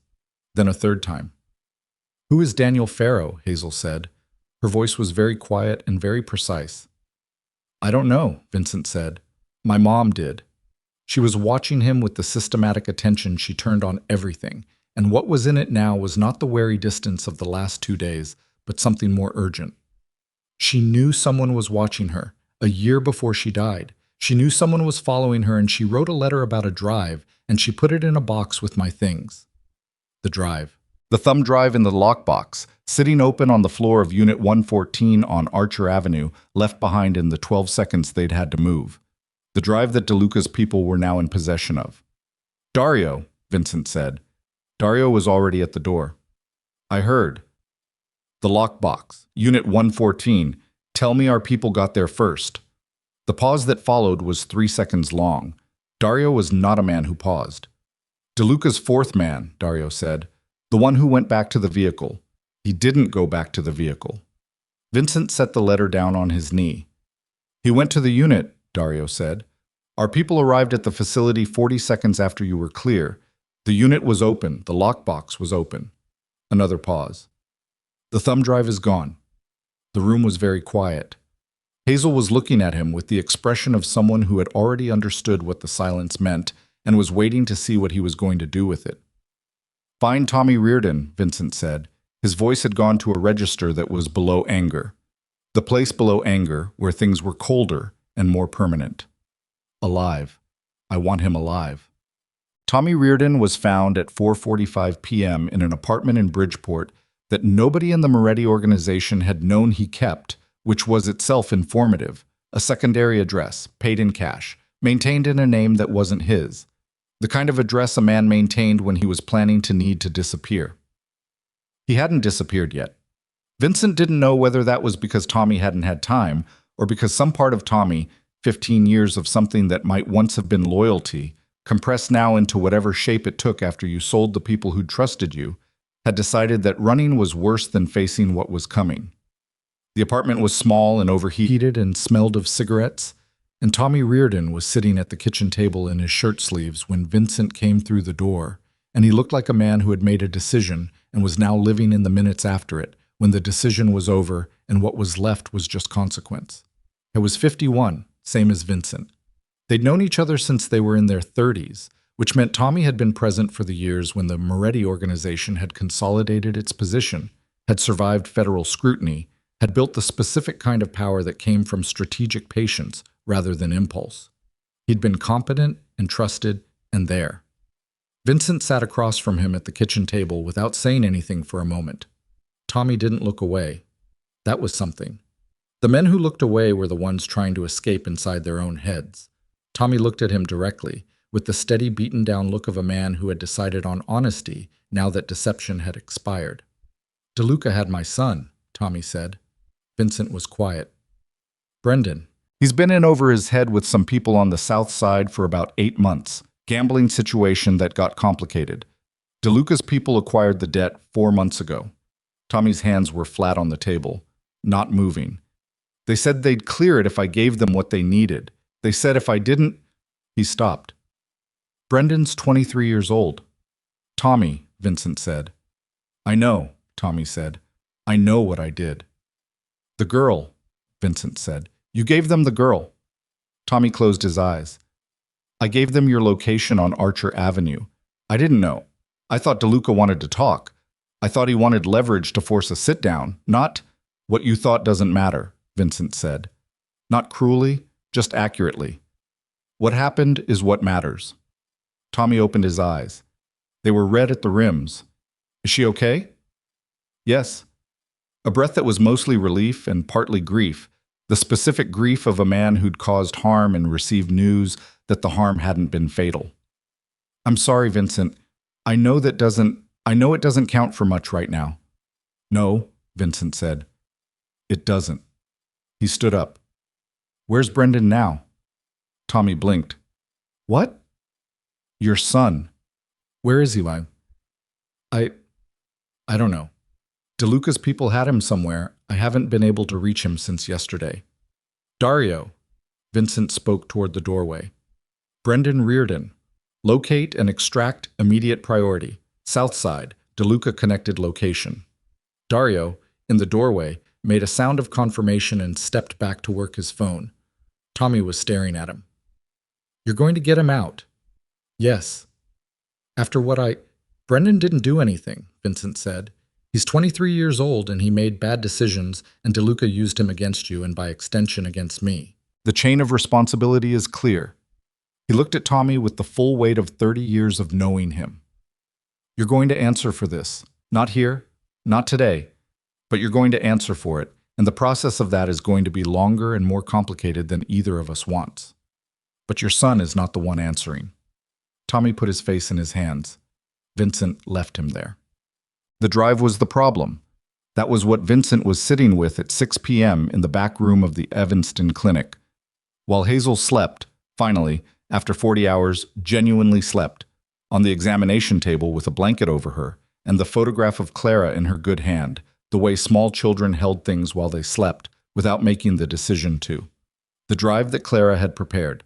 then a third time. "Who is Daniel Farrow?" Hazel said. Her voice was very quiet and very precise. "I don't know," Vincent said. "My mom did." She was watching him with the systematic attention she turned on everything, and what was in it now was not the wary distance of the last 2 days, but something more urgent. She knew someone was watching her, a year before she died. She knew someone was following her, and she wrote a letter about a drive, and she put it in a box with my things. The drive. The thumb drive in the lockbox, sitting open on the floor of Unit 114 on Archer Avenue, left behind in the 12 seconds they'd had to move. The drive that DeLuca's people were now in possession of. "Dario," Vincent said. Dario was already at the door. "I heard." "The lockbox, Unit 114. Tell me our people got there first." The pause that followed was 3 seconds long. Dario was not a man who paused. "DeLuca's 4th man," Dario said. "The one who went back to the vehicle. He didn't go back to the vehicle." Vincent set the letter down on his knee. "He went to the unit," Dario said. "Our people arrived at the facility 40 seconds after you were clear. The unit was open. The lockbox was open." Another pause. "The thumb drive is gone." The room was very quiet. Hazel was looking at him with the expression of someone who had already understood what the silence meant and was waiting to see what he was going to do with it. "Find Tommy Reardon," Vincent said. His voice had gone to a register that was below anger. The place below anger where things were colder and more permanent. "Alive. I want him alive." Tommy Reardon was found at 4:45 p.m. in an apartment in Bridgeport that nobody in the Moretti organization had known he kept, which was itself informative. A secondary address, paid in cash, maintained in a name that wasn't his. The kind of address a man maintained when he was planning to need to disappear. He hadn't disappeared yet. Vincent didn't know whether that was because Tommy hadn't had time, or because some part of Tommy, 15 years of something that might once have been loyalty, compressed now into whatever shape it took after you sold the people who'd trusted you, had decided that running was worse than facing what was coming. The apartment was small and overheated and smelled of cigarettes, and Tommy Reardon was sitting at the kitchen table in his shirt sleeves when Vincent came through the door, and he looked like a man who had made a decision and was now living in the minutes after it, when the decision was over and what was left was just consequence. It was 51, same as Vincent. They'd known each other since they were in their 30s, which meant Tommy had been present for the years when the Moretti organization had consolidated its position, had survived federal scrutiny, had built the specific kind of power that came from strategic patience rather than impulse. He'd been competent and trusted and there. Vincent sat across from him at the kitchen table without saying anything for a moment. Tommy didn't look away. That was something. The men who looked away were the ones trying to escape inside their own heads. Tommy looked at him directly, with the steady, beaten-down look of a man who had decided on honesty now that deception had expired. "DeLuca had my son," Tommy said. Vincent was quiet. "Brendan. He's been in over his head with some people on the south side for about 8 months. Gambling situation that got complicated. DeLuca's people acquired the debt 4 months ago." Tommy's hands were flat on the table, not moving. "They said they'd clear it if I gave them what they needed. They said if I didn't..." He stopped. "Brendan's 23 years old." "Tommy," Vincent said. "I know," Tommy said. "I know what I did." "The girl," Vincent said. "You gave them the girl." Tommy closed his eyes. "I gave them your location on Archer Avenue. I didn't know. I thought DeLuca wanted to talk. I thought he wanted leverage to force a sit-down, not what you thought doesn't matter, Vincent said. Not cruelly, just accurately. What happened is what matters. Tommy opened his eyes. They were red at the rims. Is she okay? Yes. A breath that was mostly relief and partly grief, the specific grief of a man who'd caused harm and received news that the harm hadn't been fatal. I'm sorry, Vincent. I know it doesn't count for much right now. No, Vincent said. It doesn't. He stood up. Where's Brendan now? Tommy blinked. What? Your son. Where is he, Lang? I don't know. DeLuca's people had him somewhere. I haven't been able to reach him since yesterday. Dario. Vincent spoke toward the doorway. Brendan Reardon. Locate and extract immediate priority. South side, DeLuca connected location. Dario, in the doorway, made a sound of confirmation and stepped back to work his phone. Tommy was staring at him. You're going to get him out? Yes. After Brendan didn't do anything, Vincent said. He's 23 years old and he made bad decisions, and DeLuca used him against you and by extension against me. The chain of responsibility is clear. He looked at Tommy with the full weight of 30 years of knowing him. You're going to answer for this. Not here, not today, but you're going to answer for it, and the process of that is going to be longer and more complicated than either of us wants. But your son is not the one answering. Tommy put his face in his hands. Vincent left him there. The drive was the problem. That was what Vincent was sitting with at 6 p.m. in the back room of the Evanston Clinic. While Hazel slept, finally, after 40 hours, genuinely slept, on the examination table with a blanket over her, and the photograph of Clara in her good hand, the way small children held things while they slept, without making the decision to. The drive that Clara had prepared,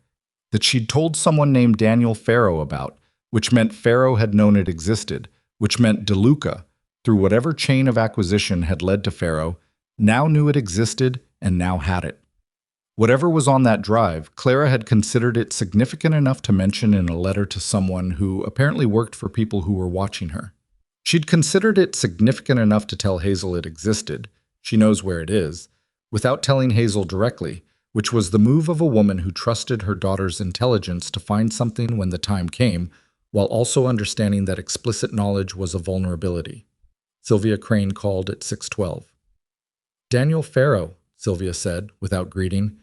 that she'd told someone named Daniel Farrow about, which meant Farrow had known it existed, which meant DeLuca, through whatever chain of acquisition had led to Farrow, now knew it existed and now had it. Whatever was on that drive, Clara had considered it significant enough to mention in a letter to someone who apparently worked for people who were watching her. She'd considered it significant enough to tell Hazel it existed, she knows where it is, without telling Hazel directly, which was the move of a woman who trusted her daughter's intelligence to find something when the time came, while also understanding that explicit knowledge was a vulnerability. Sylvia Crane called at 6:12. Daniel Farrow, Sylvia said, without greeting.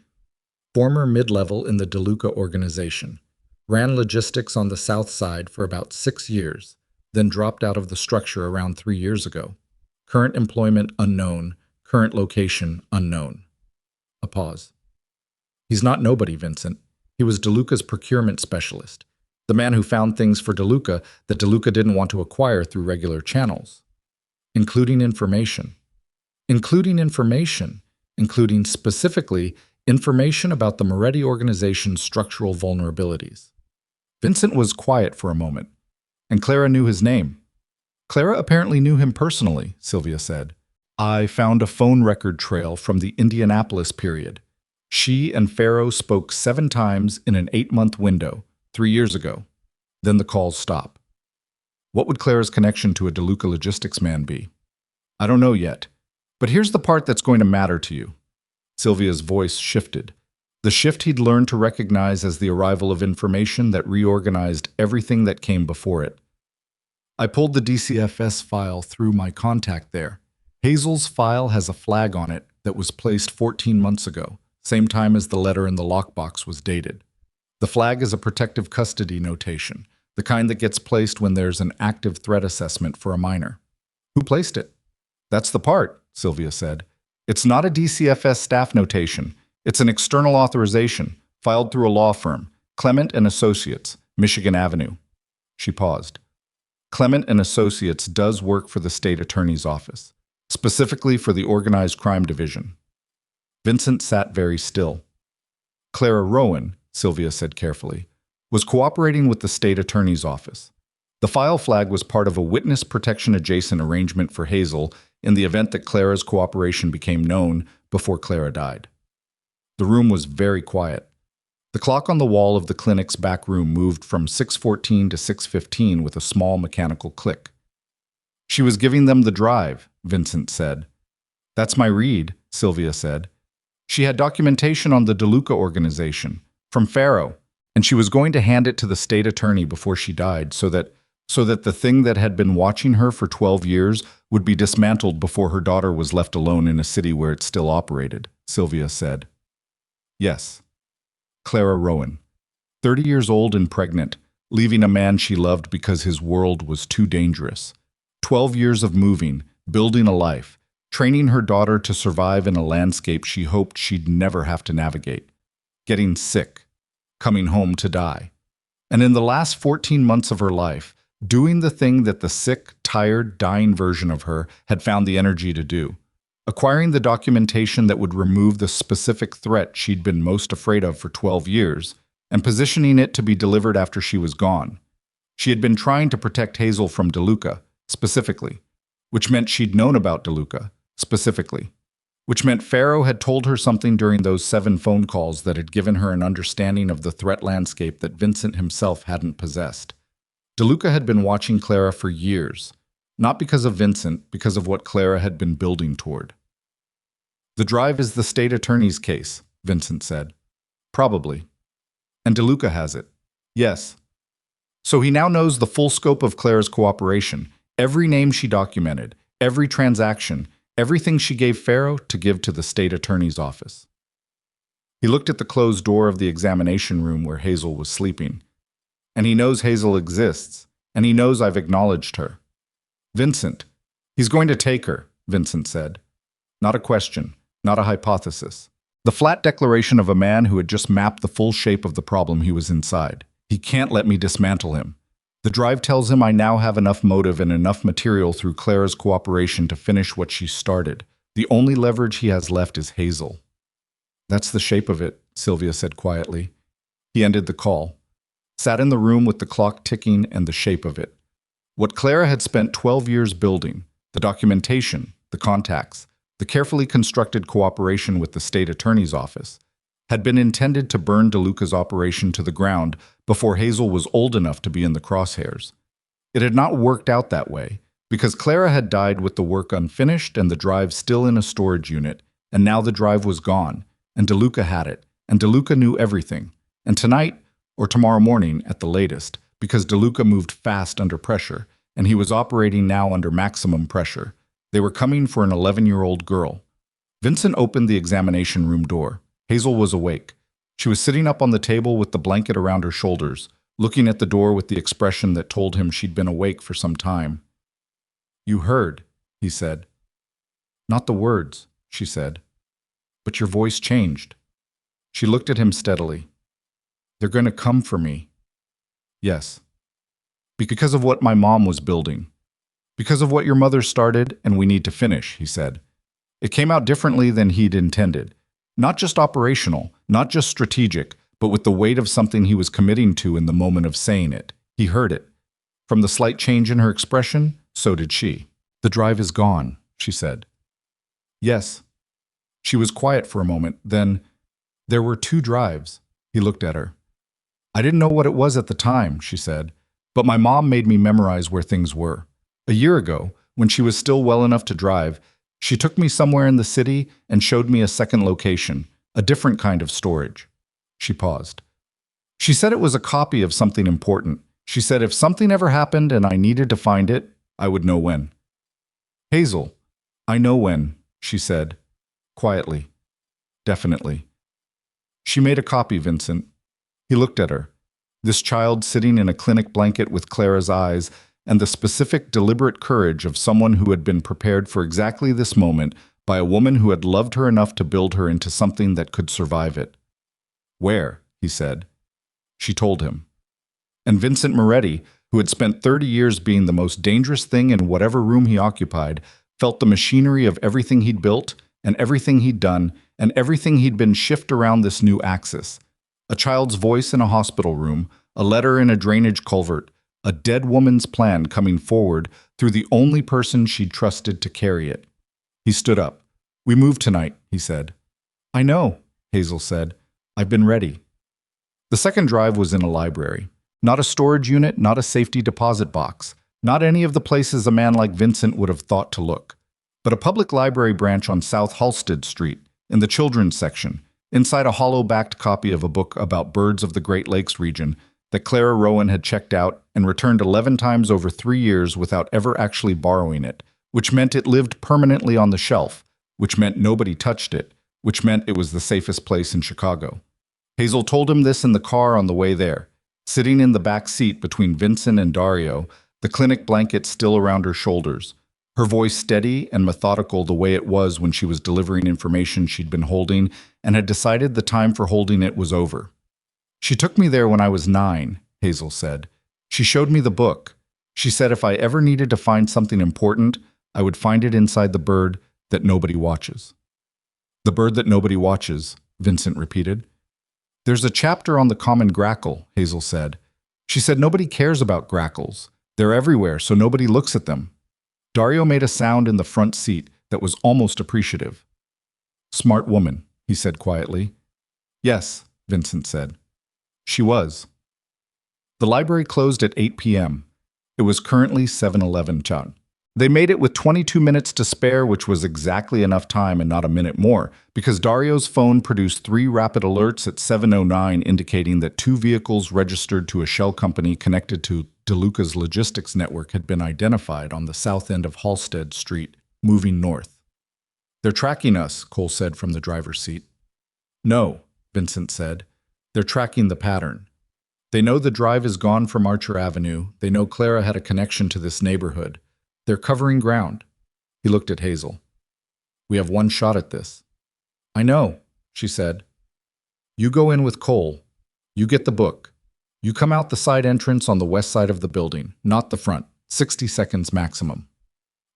Former mid-level in the DeLuca organization. Ran logistics on the south side for about 6 years, then dropped out of the structure around 3 years ago. Current employment unknown, current location unknown. A pause. He's not nobody, Vincent. He was DeLuca's procurement specialist, the man who found things for DeLuca that DeLuca didn't want to acquire through regular channels. Including information. Including specifically information about the Moretti organization's structural vulnerabilities. Vincent was quiet for a moment, and Clara knew his name. Clara apparently knew him personally, Sylvia said. I found a phone record trail from the Indianapolis period. She and Farrow spoke 7 times in an 8-month window, 3 years ago. Then the calls stop. What would Clara's connection to a DeLuca logistics man be? I don't know yet. But here's the part that's going to matter to you. Sylvia's voice shifted. The shift he'd learned to recognize as the arrival of information that reorganized everything that came before it. I pulled the DCFS file through my contact there. Hazel's file has a flag on it that was placed 14 months ago, same time as the letter in the lockbox was dated. The flag is a protective custody notation, the kind that gets placed when there's an active threat assessment for a minor. Who placed it? That's the part, Sylvia said. It's not a DCFS staff notation. It's an external authorization, filed through a law firm, Clement and Associates, Michigan Avenue. She paused. Clement and Associates does work for the state attorney's office, specifically for the Organized Crime Division. Vincent sat very still. Clara Rowan, Sylvia said carefully, was cooperating with the state attorney's office. The file flag was part of a witness protection adjacent arrangement for Hazel in the event that Clara's cooperation became known before Clara died. The room was very quiet. The clock on the wall of the clinic's back room moved from 6:14 to 6:15 with a small mechanical click. She was giving them the drive, Vincent said. That's my read, Sylvia said. She had documentation on the DeLuca organization, from Pharaoh, and she was going to hand it to the state attorney before she died so that the thing that had been watching her for 12 years would be dismantled before her daughter was left alone in a city where it still operated, Sylvia said. Yes. Clara Rowan, 30 years old and pregnant, leaving a man she loved because his world was too dangerous. 12 years of moving, building a life, training her daughter to survive in a landscape she hoped she'd never have to navigate. Getting sick, coming home to die. And in the last 14 months of her life, doing the thing that the sick, tired, dying version of her had found the energy to do. Acquiring the documentation that would remove the specific threat she'd been most afraid of for 12 years, and positioning it to be delivered after she was gone. She had been trying to protect Hazel from DeLuca, specifically, which meant she'd known about DeLuca, specifically, which meant Pharaoh had told her something during those 7 phone calls that had given her an understanding of the threat landscape that Vincent himself hadn't possessed. DeLuca had been watching Clara for years, not because of Vincent, because of what Clara had been building toward. The drive is the state attorney's case, Vincent said. Probably. And DeLuca has it. Yes. So he now knows the full scope of Clara's cooperation, every name she documented, every transaction, everything she gave Pharaoh to give to the state attorney's office. He looked at the closed door of the examination room where Hazel was sleeping. And he knows Hazel exists, and he knows I've acknowledged her. Vincent. He's going to take her, Vincent said. Not a question, not a hypothesis. The flat declaration of a man who had just mapped the full shape of the problem he was inside. He can't let me dismantle him. The drive tells him I now have enough motive and enough material through Clara's cooperation to finish what she started. The only leverage he has left is Hazel. That's the shape of it, Sylvia said quietly. He ended the call. Sat in the room with the clock ticking and the shape of it. What Clara had spent 12 years building, the documentation, the contacts, the carefully constructed cooperation with the state attorney's office, had been intended to burn DeLuca's operation to the ground before Hazel was old enough to be in the crosshairs. It had not worked out that way, because Clara had died with the work unfinished and the drive still in a storage unit, and now the drive was gone, and DeLuca had it, and DeLuca knew everything. And tonight, or tomorrow morning at the latest, because DeLuca moved fast under pressure, and he was operating now under maximum pressure. They were coming for an 11-year-old girl. Vincent opened the examination room door. Hazel was awake. She was sitting up on the table with the blanket around her shoulders, looking at the door with the expression that told him she'd been awake for some time. You heard, he said. Not the words, she said. But your voice changed. She looked at him steadily. They're going to come for me. Yes. Because of what my mom was building. Because of what your mother started and we need to finish, he said. It came out differently than he'd intended. Not just operational, not just strategic, but with the weight of something he was committing to in the moment of saying it. He heard it. From the slight change in her expression, so did she. The drive is gone, she said. Yes. She was quiet for a moment, then, there were 2 drives. He looked at her. I didn't know what it was at the time, she said, but my mom made me memorize where things were. A year ago, when she was still well enough to drive, she took me somewhere in the city and showed me a second location, a different kind of storage. She paused. She said it was a copy of something important. She said if something ever happened and I needed to find it, I would know when. Hazel, I know when, she said, quietly. Definitely. She made a copy, Vincent. He looked at her. This child sitting in a clinic blanket with Clara's eyes and the specific, deliberate courage of someone who had been prepared for exactly this moment by a woman who had loved her enough to build her into something that could survive it. Where? He said. She told him. And Vincent Moretti, who had spent 30 years being the most dangerous thing in whatever room he occupied, felt the machinery of everything he'd built and everything he'd done and everything he'd been shift around this new axis. A child's voice in a hospital room, a letter in a drainage culvert, a dead woman's plan coming forward through the only person she'd trusted to carry it. He stood up. We move tonight, he said. I know, Hazel said. I've been ready. The second drive was in a library. Not a storage unit, not a safety deposit box. Not any of the places a man like Vincent would have thought to look, but a public library branch on South Halsted Street, in the children's section, inside a hollow-backed copy of a book about birds of the Great Lakes region that Clara Rowan had checked out and returned 11 times over 3 years without ever actually borrowing it, which meant it lived permanently on the shelf, which meant nobody touched it, which meant it was the safest place in Chicago. Hazel told him this in the car on the way there, sitting in the back seat between Vincent and Dario, the clinic blanket still around her shoulders, her voice steady and methodical the way it was when she was delivering information she'd been holding and had decided the time for holding it was over. "She took me there when I was 9, Hazel said. "She showed me the book. She said if I ever needed to find something important, I would find it inside the bird that nobody watches." "The bird that nobody watches," Vincent repeated. "There's a chapter on the common grackle," Hazel said. She said nobody cares about grackles. They're everywhere, so nobody looks at them. Dario made a sound in the front seat that was almost appreciative. "Smart woman," he said quietly. "Yes," Vincent said. She was. The library closed at 8 p.m. It was currently 7:11 Chan. They made it with 22 minutes to spare, which was exactly enough time and not a minute more, because Dario's phone produced 3 rapid alerts at 7:09 indicating that 2 vehicles registered to a shell company connected to DeLuca's logistics network had been identified on the south end of Halsted Street, moving north. "They're tracking us," Cole said from the driver's seat. "No," Vincent said. "They're tracking the pattern. They know the drive is gone from Archer Avenue. They know Clara had a connection to this neighborhood. They're covering ground." He looked at Hazel. "We have one shot at this." "I know," she said. "You go in with Cole. You get the book. You come out the side entrance on the west side of the building, not the front. 60 seconds maximum."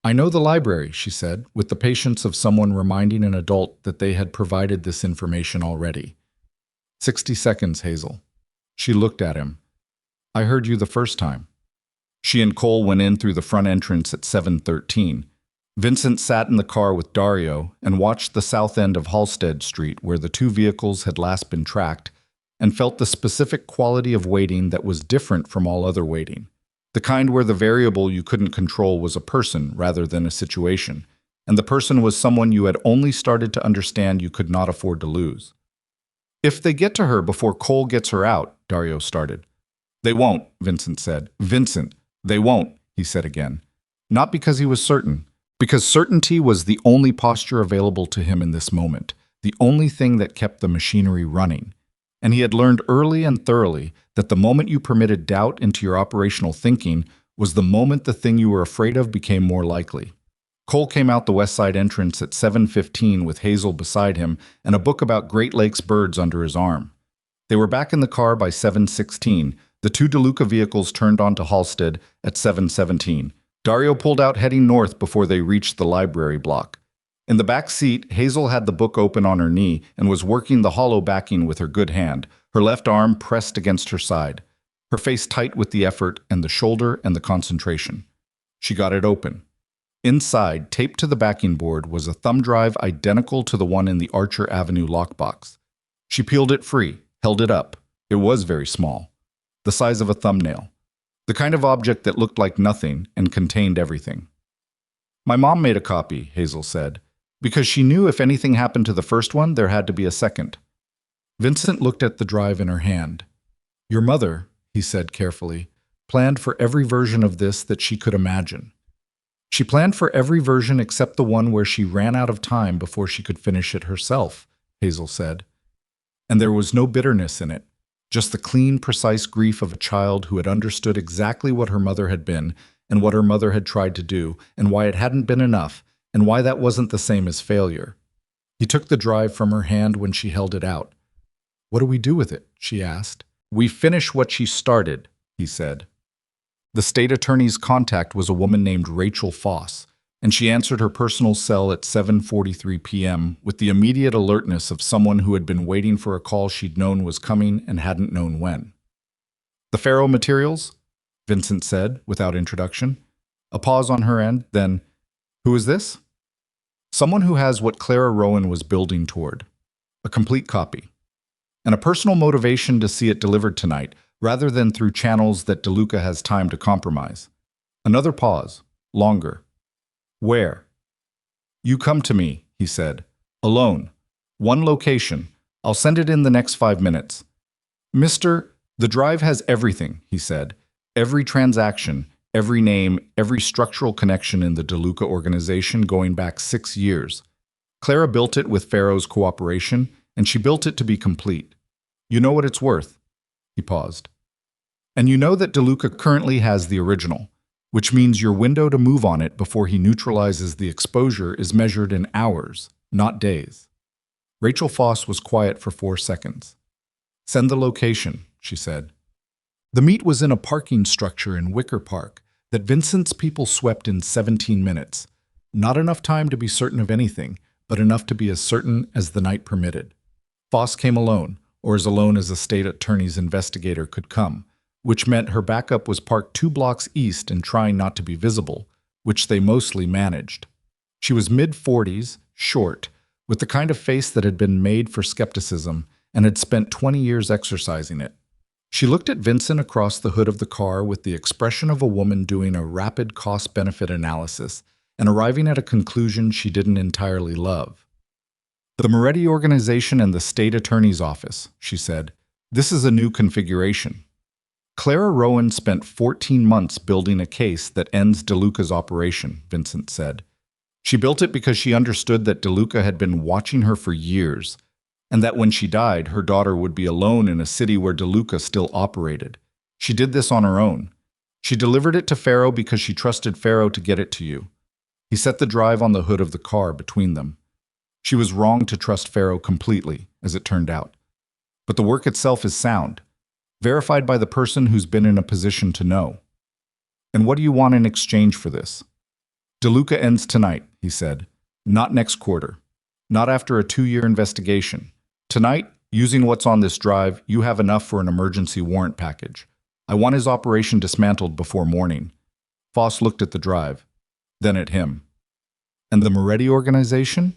"I know the library," she said, with the patience of someone reminding an adult that they had provided this information already. 60 seconds, Hazel." She looked at him. "I heard you the first time." She and Cole went in through the front entrance at 7:13. Vincent sat in the car with Dario and watched the south end of Halsted Street where the 2 vehicles had last been tracked and felt the specific quality of waiting that was different from all other waiting. The kind where the variable you couldn't control was a person rather than a situation, and the person was someone you had only started to understand you could not afford to lose. "If they get to her before Cole gets her out," Dario started. "They won't," Vincent said. "Vincent, they won't," he said again. Not because he was certain, because certainty was the only posture available to him in this moment, the only thing that kept the machinery running. And he had learned early and thoroughly that the moment you permitted doubt into your operational thinking was the moment the thing you were afraid of became more likely. Cole came out the west side entrance at 7:15 with Hazel beside him and a book about Great Lakes birds under his arm. They were back in the car by 7:16. The 2 DeLuca vehicles turned onto Halsted at 7:17. Dario pulled out heading north before they reached the library block. In the back seat, Hazel had the book open on her knee and was working the hollow backing with her good hand, her left arm pressed against her side, her face tight with the effort and the shoulder and the concentration. She got it open. Inside, taped to the backing board, was a thumb drive identical to the one in the Archer Avenue lockbox. She peeled it free, held it up. It was very small, the size of a thumbnail, the kind of object that looked like nothing and contained everything. "My mom made a copy," Hazel said, "because she knew if anything happened to the first one, there had to be a second." Vincent looked at the drive in her hand. "Your mother," he said carefully, "planned for every version of this that she could imagine. She planned for every version except the one where she ran out of time before she could finish it herself," Hazel said. "And there was no bitterness in it, just the clean, precise grief of a child who had understood exactly what her mother had been and what her mother had tried to do and why it hadn't been enough and why that wasn't the same as failure." He took the drive from her hand when she held it out. "What do we do with it?" she asked. "We finish what she started," he said. The state attorney's contact was a woman named Rachel Foss, and she answered her personal cell at 7:43 p.m. with the immediate alertness of someone who had been waiting for a call she'd known was coming and hadn't known when. "The Faro materials?" Vincent said, without introduction. A pause on her end, then, "Who is this?" "Someone who has what Clara Rowan was building toward. A complete copy. And a personal motivation to see it delivered tonight, rather than through channels that DeLuca has time to compromise. Another pause. Longer. Where? You come to me, he said. Alone. One location. I'll send it in the next 5 minutes. Mister, the drive has everything, he said. Every transaction, every name, every structural connection in the DeLuca organization going back 6 years. Clara built it with Pharaoh's cooperation, and she built it to be complete. You know what it's worth? He paused. And you know that DeLuca currently has the original, which means your window to move on it before he neutralizes the exposure is measured in hours, not days. Rachel Foss was quiet for 4 seconds. Send the location, she said. The meet was in a parking structure in Wicker Park that Vincent's people swept in 17 minutes. Not enough time to be certain of anything, but enough to be as certain as the night permitted. Foss came alone, or as alone as a state attorney's investigator could come, which meant her backup was parked 2 blocks east and trying not to be visible, which they mostly managed. She was mid-40s, short, with the kind of face that had been made for skepticism and had spent 20 years exercising it. She looked at Vincent across the hood of the car with the expression of a woman doing a rapid cost-benefit analysis and arriving at a conclusion she didn't entirely love. The Moretti organization and the state attorney's office, she said. This is a new configuration. Clara Rowan spent 14 months building a case that ends DeLuca's operation, Vincent said. She built it because she understood that DeLuca had been watching her for years, and that when she died, her daughter would be alone in a city where DeLuca still operated. She did this on her own. She delivered it to Pharaoh because she trusted Pharaoh to get it to you. He set the drive on the hood of the car between them. She was wrong to trust Pharaoh completely, as it turned out. But the work itself is sound, verified by the person who's been in a position to know. And what do you want in exchange for this? DeLuca ends tonight, he said. Not next quarter. Not after a 2-year investigation. Tonight, using what's on this drive, you have enough for an emergency warrant package. I want his operation dismantled before morning. Foss looked at the drive, then at him. And the Moretti organization?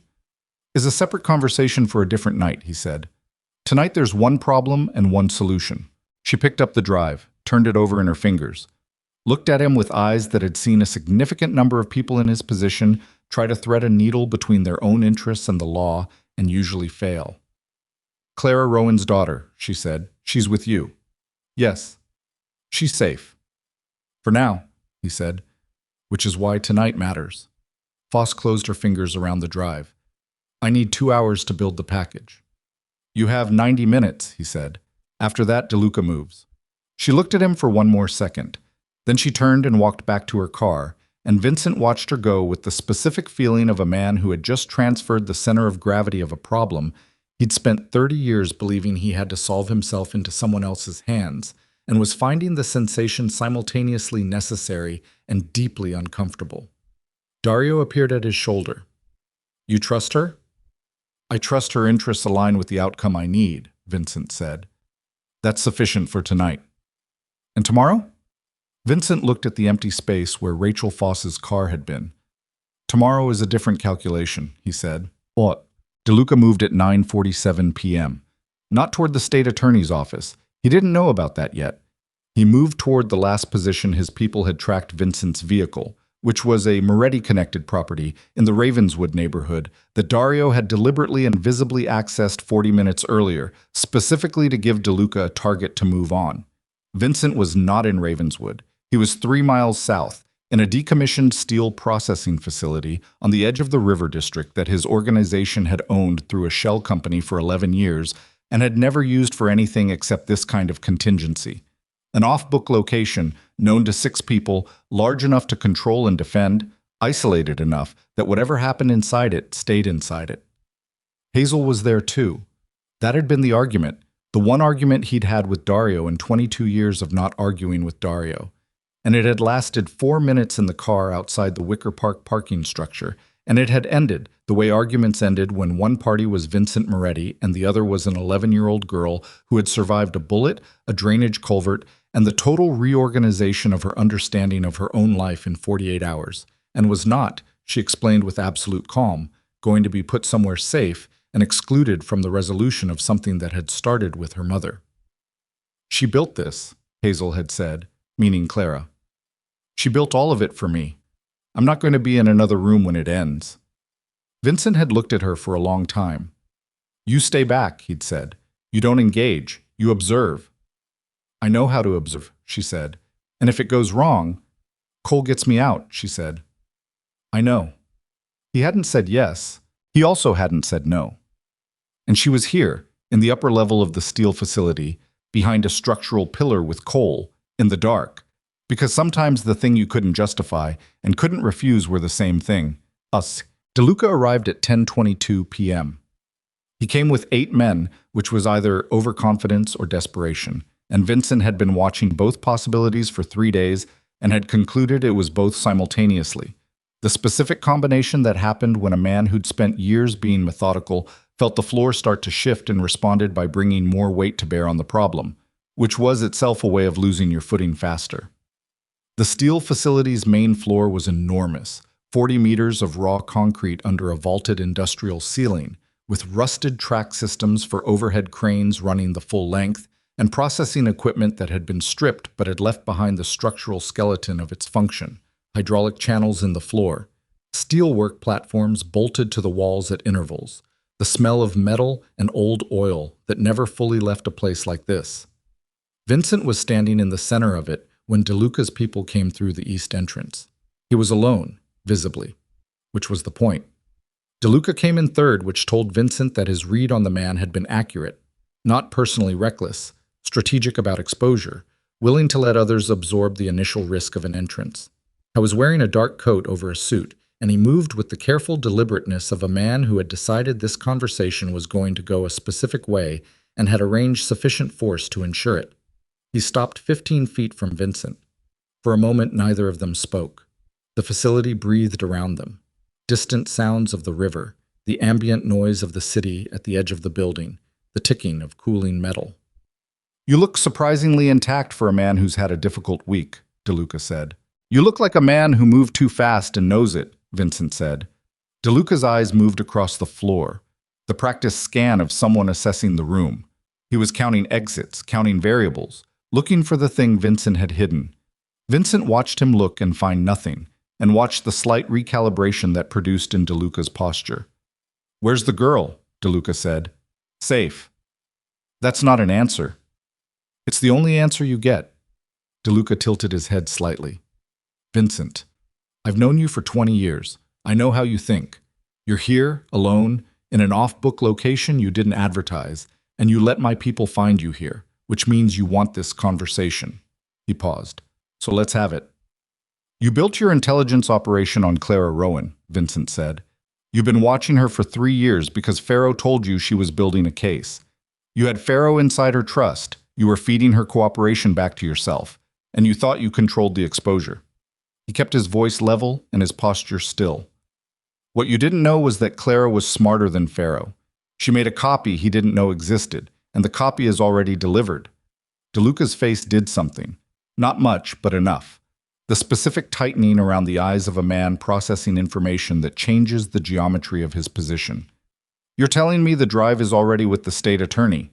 Is a separate conversation for a different night, he said. Tonight there's one problem and one solution. She picked up the drive, turned it over in her fingers, looked at him with eyes that had seen a significant number of people in his position try to thread a needle between their own interests and the law and usually fail. Clara Rowan's daughter, she said. She's with you. Yes. She's safe. For now, he said, which is why tonight matters. Foss closed her fingers around the drive. I need 2 hours to build the package. You have 90 minutes, he said. After that, DeLuca moves. She looked at him for one more second. Then she turned and walked back to her car, and Vincent watched her go with the specific feeling of a man who had just transferred the center of gravity of a problem he'd spent 30 years believing he had to solve himself into someone else's hands, and was finding the sensation simultaneously necessary and deeply uncomfortable. Dario appeared at his shoulder. You trust her? I trust her interests align with the outcome I need, Vincent said. That's sufficient for tonight. And tomorrow? Vincent looked at the empty space where Rachel Foss's car had been. Tomorrow is a different calculation, he said. What? DeLuca moved at 9:47 p.m. Not toward the state attorney's office. He didn't know about that yet. He moved toward the last position his people had tracked Vincent's vehicle, which was a Moretti-connected property in the Ravenswood neighborhood that Dario had deliberately and visibly accessed 40 minutes earlier, specifically to give DeLuca a target to move on. Vincent was not in Ravenswood. He was 3 miles south, in a decommissioned steel processing facility on the edge of the river district that his organization had owned through a shell company for 11 years and had never used for anything except this kind of contingency. An off-book location, known to 6 people, large enough to control and defend, isolated enough that whatever happened inside it stayed inside it. Hazel was there too. That had been the argument, the one argument he'd had with Dario in 22 years of not arguing with Dario. And it had lasted 4 minutes in the car outside the Wicker Park parking structure, and it had ended the way arguments ended when one party was Vincent Moretti and the other was an 11-year-old girl who had survived a bullet, a drainage culvert, and the total reorganization of her understanding of her own life in 48 hours, and was not, she explained with absolute calm, going to be put somewhere safe and excluded from the resolution of something that had started with her mother. She built this, Hazel had said, meaning Clara. She built all of it for me. I'm not going to be in another room when it ends. Vincent had looked at her for a long time. You stay back, he'd said. You don't engage. You observe. I know how to observe, she said. And if it goes wrong, Cole gets me out, she said. I know. He hadn't said yes. He also hadn't said no. And she was here, in the upper level of the steel facility, behind a structural pillar with Cole, in the dark. Because sometimes the thing you couldn't justify and couldn't refuse were the same thing. Us. DeLuca arrived at 10:22 p.m. He came with 8 men, which was either overconfidence or desperation, and Vincent had been watching both possibilities for 3 days and had concluded it was both simultaneously. The specific combination that happened when a man who'd spent years being methodical felt the floor start to shift and responded by bringing more weight to bear on the problem, which was itself a way of losing your footing faster. The steel facility's main floor was enormous, 40 meters of raw concrete under a vaulted industrial ceiling, with rusted track systems for overhead cranes running the full length, and processing equipment that had been stripped but had left behind the structural skeleton of its function, hydraulic channels in the floor, steelwork platforms bolted to the walls at intervals, the smell of metal and old oil that never fully left a place like this. Vincent was standing in the center of it when DeLuca's people came through the east entrance. He was alone, visibly, which was the point. DeLuca came in third, which told Vincent that his read on the man had been accurate, not personally reckless, strategic about exposure, willing to let others absorb the initial risk of an entrance. I was wearing a dark coat over a suit, and he moved with the careful deliberateness of a man who had decided this conversation was going to go a specific way and had arranged sufficient force to ensure it. He stopped 15 feet from Vincent. For a moment, neither of them spoke. The facility breathed around them. Distant sounds of the river, the ambient noise of the city at the edge of the building, the ticking of cooling metal. You look surprisingly intact for a man who's had a difficult week, DeLuca said. You look like a man who moved too fast and knows it, Vincent said. DeLuca's eyes moved across the floor, the practiced scan of someone assessing the room. He was counting exits, counting variables, looking for the thing Vincent had hidden. Vincent watched him look and find nothing, and watched the slight recalibration that produced in DeLuca's posture. Where's the girl? DeLuca said. Safe. That's not an answer. It's the only answer you get. DeLuca tilted his head slightly. Vincent, I've known you for 20 years. I know how you think. You're here, alone, in an off-book location you didn't advertise, and you let my people find you here, which means you want this conversation. He paused. So let's have it. You built your intelligence operation on Clara Rowan, Vincent said. You've been watching her for 3 years because Pharaoh told you she was building a case. You had Pharaoh inside her trust. You were feeding her cooperation back to yourself, and you thought you controlled the exposure. He kept his voice level and his posture still. What you didn't know was that Clara was smarter than Pharaoh. She made a copy he didn't know existed, and the copy is already delivered. DeLuca's face did something. Not much, but enough. The specific tightening around the eyes of a man processing information that changes the geometry of his position. You're telling me the drive is already with the state attorney.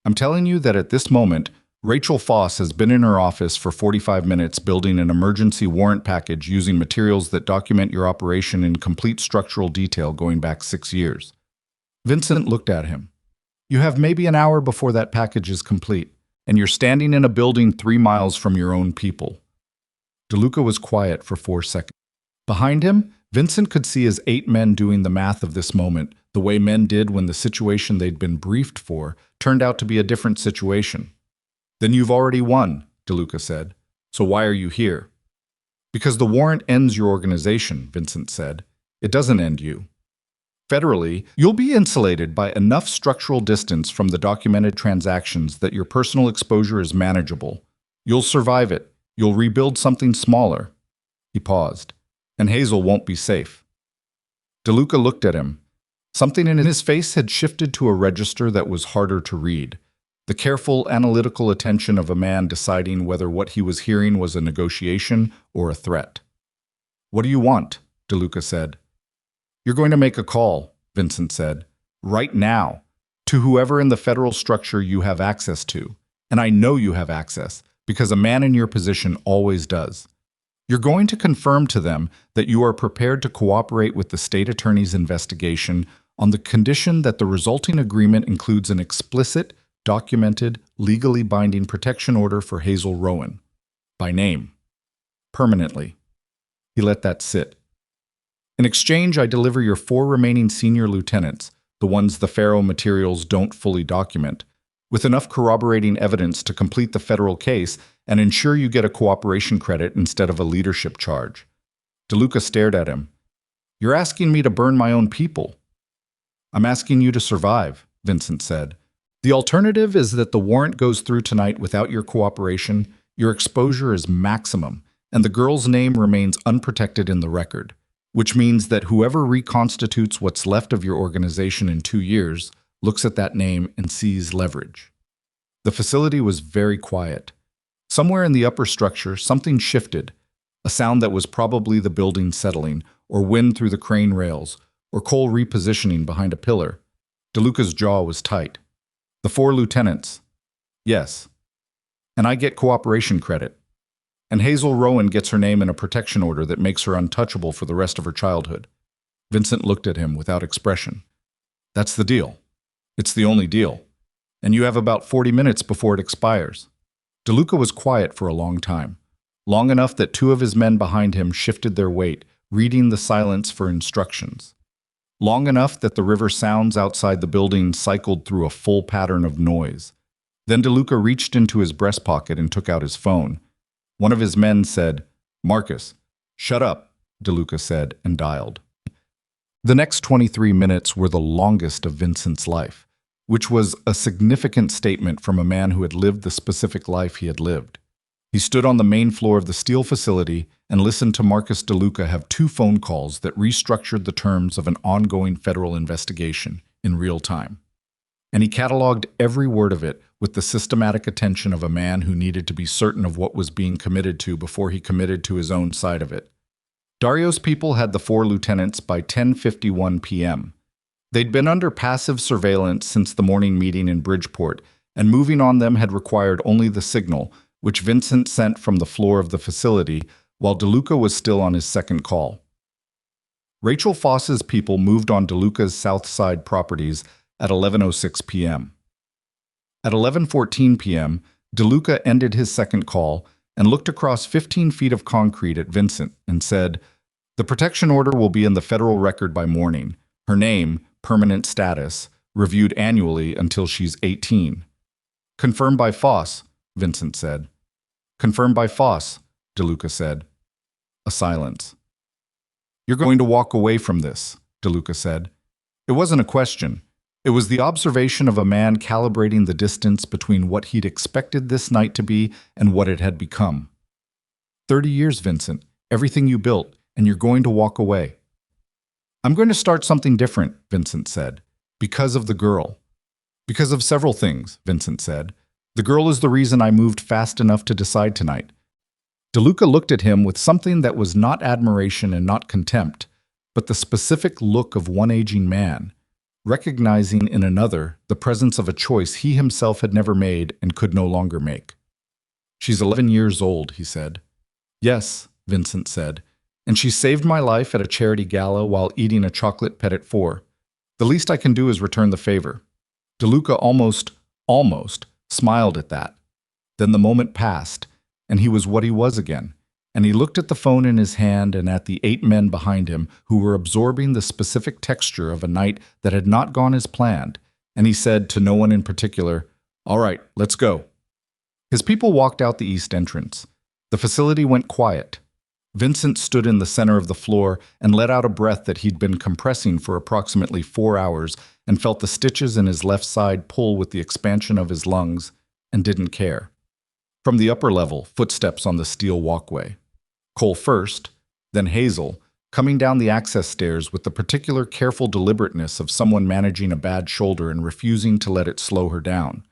I'm telling you that at this moment, Rachel Foss has been in her office for 45 minutes building an emergency warrant package using materials that document your operation in complete structural detail going back 6 years. Vincent looked at him. You have maybe an hour before that package is complete, and you're standing in a building 3 miles from your own people. DeLuca was quiet for 4 seconds. Behind him, Vincent could see his 8 men doing the math of this moment, the way men did when the situation they'd been briefed for turned out to be a different situation. Then you've already won, DeLuca said. So why are you here? Because the warrant ends your organization, Vincent said. It doesn't end you. Federally, you'll be insulated by enough structural distance from the documented transactions that your personal exposure is manageable. You'll survive it. You'll rebuild something smaller. He paused. And Hazel won't be safe. DeLuca looked at him. Something in his face had shifted to a register that was harder to read. The careful, analytical attention of a man deciding whether what he was hearing was a negotiation or a threat. What do you want? DeLuca said. You're going to make a call, Vincent said. Right now. To whoever in the federal structure you have access to. And I know you have access, because a man in your position always does. You're going to confirm to them that you are prepared to cooperate with the state attorney's investigation on the condition that the resulting agreement includes an explicit, documented, legally binding protection order for Hazel Rowan. By name. Permanently. He let that sit. In exchange, I deliver your 4 remaining senior lieutenants, the ones the Pharaoh materials don't fully document, with enough corroborating evidence to complete the federal case and ensure you get a cooperation credit instead of a leadership charge. DeLuca stared at him. You're asking me to burn my own people. I'm asking you to survive, Vincent said. The alternative is that the warrant goes through tonight without your cooperation, your exposure is maximum, and the girl's name remains unprotected in the record, which means that whoever reconstitutes what's left of your organization in 2 years looks at that name and sees leverage. The facility was very quiet. Somewhere in the upper structure, something shifted, a sound that was probably the building settling, or wind through the crane rails, or Cole repositioning behind a pillar. DeLuca's jaw was tight. The 4 lieutenants. Yes. And I get cooperation credit. And Hazel Rowan gets her name in a protection order that makes her untouchable for the rest of her childhood. Vincent looked at him without expression. That's the deal. It's the only deal. And you have about 40 minutes before it expires. DeLuca was quiet for a long time, long enough that 2 of his men behind him shifted their weight, reading the silence for instructions. Long enough that the river sounds outside the building cycled through a full pattern of noise. Then DeLuca reached into his breast pocket and took out his phone. One of his men said, Marcus. Shut up, DeLuca said, and dialed. The next 23 minutes were the longest of Vincent's life, which was a significant statement from a man who had lived the specific life he had lived. He stood on the main floor of the steel facility and listened to Marcus DeLuca have 2 phone calls that restructured the terms of an ongoing federal investigation in real time. And he cataloged every word of it with the systematic attention of a man who needed to be certain of what was being committed to before he committed to his own side of it. Dario's people had the 4 lieutenants by 10:51 p.m. They'd been under passive surveillance since the morning meeting in Bridgeport, and moving on them had required only the signal, which Vincent sent from the floor of the facility while DeLuca was still on his second call. Rachel Foss's people moved on DeLuca's South Side properties at 11:06 p.m. At 11:14 p.m., DeLuca ended his second call and looked across 15 feet of concrete at Vincent and said, The protection order will be in the federal record by morning. Her name, permanent status, reviewed annually until she's 18. Confirmed by Foss, Vincent said. Confirmed by Foss, DeLuca said. A silence. You're going to walk away from this, DeLuca said. It wasn't a question. It was the observation of a man calibrating the distance between what he'd expected this night to be and what it had become. 30 years, Vincent, everything you built, and you're going to walk away. I'm going to start something different, Vincent said, because of the girl. Because of several things, Vincent said. The girl is the reason I moved fast enough to decide tonight. DeLuca looked at him with something that was not admiration and not contempt, but the specific look of one aging man, recognizing in another the presence of a choice he himself had never made and could no longer make. She's 11 years old, he said. Yes, Vincent said, and she saved my life at a charity gala while eating a chocolate Petit Four. The least I can do is return the favor. DeLuca almost smiled at that. Then the moment passed, and he was what he was again, and he looked at the phone in his hand and at the 8 men behind him who were absorbing the specific texture of a night that had not gone as planned, and he said to no one in particular, All right, let's go. His people walked out the east entrance. The facility went quiet. Vincent stood in the center of the floor and let out a breath that he'd been compressing for approximately 4 hours and felt the stitches in his left side pull with the expansion of his lungs and didn't care. From the upper level, footsteps on the steel walkway. Cole first, then Hazel, coming down the access stairs with the particular careful deliberateness of someone managing a bad shoulder and refusing to let it slow her down.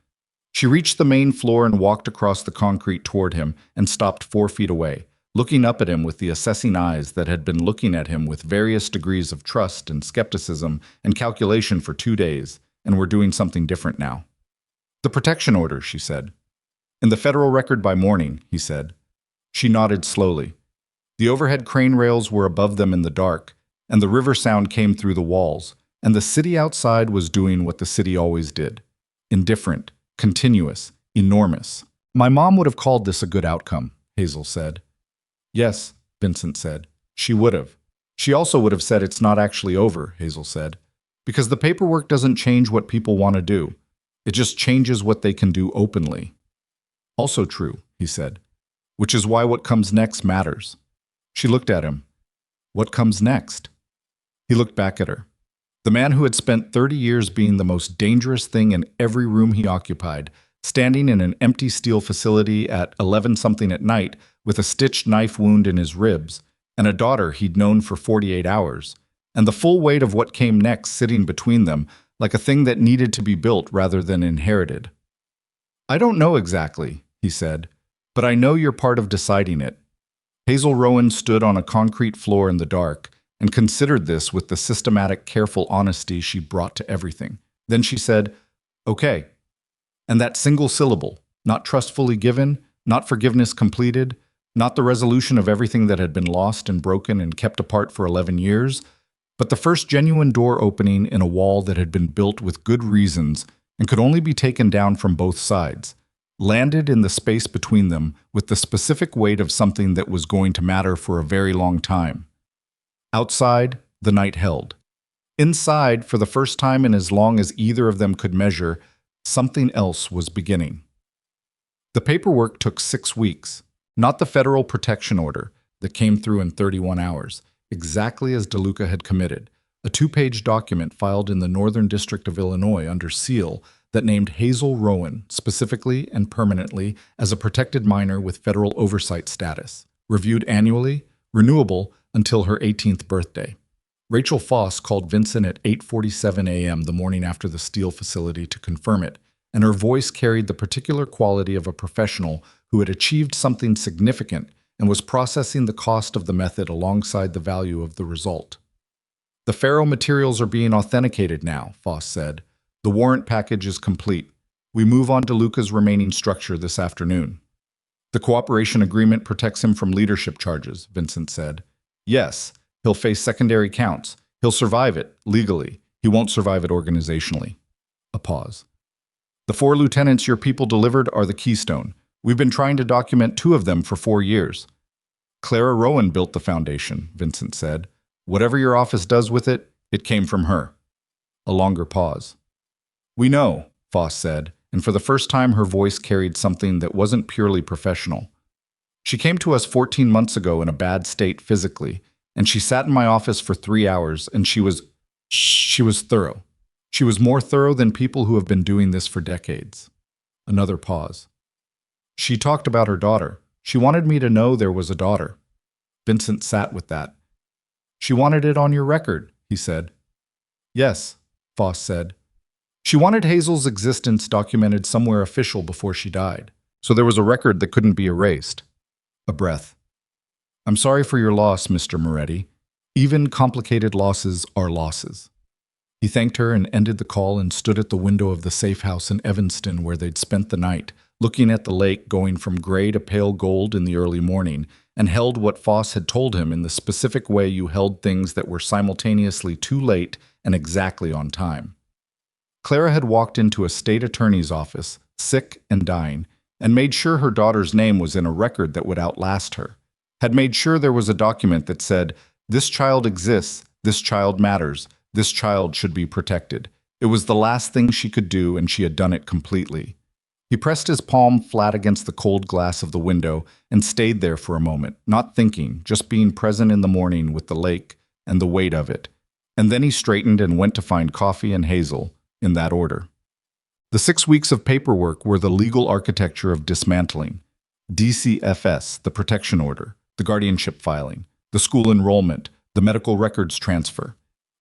She reached the main floor and walked across the concrete toward him and stopped 4 feet away, looking up at him with the assessing eyes that had been looking at him with various degrees of trust and skepticism and calculation for 2 days, and were doing something different now. The protection order, she said. In the federal record by morning, he said. She nodded slowly. The overhead crane rails were above them in the dark, and the river sound came through the walls, and the city outside was doing what the city always did. Indifferent, continuous, enormous. My mom would have called this a good outcome, Hazel said. Yes, Vincent said. She would have. She also would have said it's not actually over, Hazel said. Because the paperwork doesn't change what people want to do. It just changes what they can do openly. Also true, he said. Which is why what comes next matters. She looked at him. What comes next? He looked back at her. The man who had spent 30 years being the most dangerous thing in every room he occupied, standing in an empty steel facility at 11-something at night with a stitched knife wound in his ribs, and a daughter he'd known for 48 hours, and the full weight of what came next sitting between them like a thing that needed to be built rather than inherited. I don't know exactly, he said, but I know you're part of deciding it. Hazel Rowan stood on a concrete floor in the dark and considered this with the systematic, careful honesty she brought to everything. Then she said, okay. And that single syllable, not trust fully given, not forgiveness completed, not the resolution of everything that had been lost and broken and kept apart for 11 years, but the first genuine door opening in a wall that had been built with good reasons and could only be taken down from both sides, landed in the space between them with the specific weight of something that was going to matter for a very long time. Outside, the night held. Inside, for the first time in as long as either of them could measure, something else was beginning. The paperwork took 6 weeks, not the federal protection order that came through in 31 hours, exactly as DeLuca had committed, a 2-page document filed in the Northern District of Illinois under seal that named Hazel Rowan specifically and permanently as a protected minor with federal oversight status, reviewed annually, renewable until her 18th birthday. Rachel Foss called Vincent at 8:47 a.m. the morning after the steel facility to confirm it, and her voice carried the particular quality of a professional who had achieved something significant and was processing the cost of the method alongside the value of the result. The Faro materials are being authenticated now, Foss said. The warrant package is complete. We move on to DeLuca's remaining structure this afternoon. The cooperation agreement protects him from leadership charges, Vincent said. Yes, he'll face secondary counts. He'll survive it, legally. He won't survive it organizationally. A pause. The 4 lieutenants your people delivered are the keystone. We've been trying to document 2 of them for 4 years. Clara Rowan built the foundation, Vincent said. Whatever your office does with it, it came from her. A longer pause. We know, Foss said, and for the first time her voice carried something that wasn't purely professional. She came to us 14 months ago in a bad state physically, and she sat in my office for 3 hours, and she was thorough. She was more thorough than people who have been doing this for decades. Another pause. She talked about her daughter. She wanted me to know there was a daughter. Vincent sat with that. She wanted it on your record, he said. Yes, Foss said. She wanted Hazel's existence documented somewhere official before she died, so there was a record that couldn't be erased. A breath. I'm sorry for your loss, Mr. Moretti. Even complicated losses are losses. He thanked her and ended the call and stood at the window of the safe house in Evanston where they'd spent the night, looking at the lake going from gray to pale gold in the early morning, and held what Foss had told him in the specific way you held things that were simultaneously too late and exactly on time. Clara had walked into a state attorney's office, sick and dying, and made sure her daughter's name was in a record that would outlast her, had made sure there was a document that said, this child exists, this child matters, this child should be protected. It was the last thing she could do, and she had done it completely. He pressed his palm flat against the cold glass of the window and stayed there for a moment, not thinking, just being present in the morning with the lake and the weight of it. And then he straightened and went to find coffee and Hazel, in that order. The 6 weeks of paperwork were the legal architecture of dismantling. DCFS, the protection order, the guardianship filing, the school enrollment, the medical records transfer.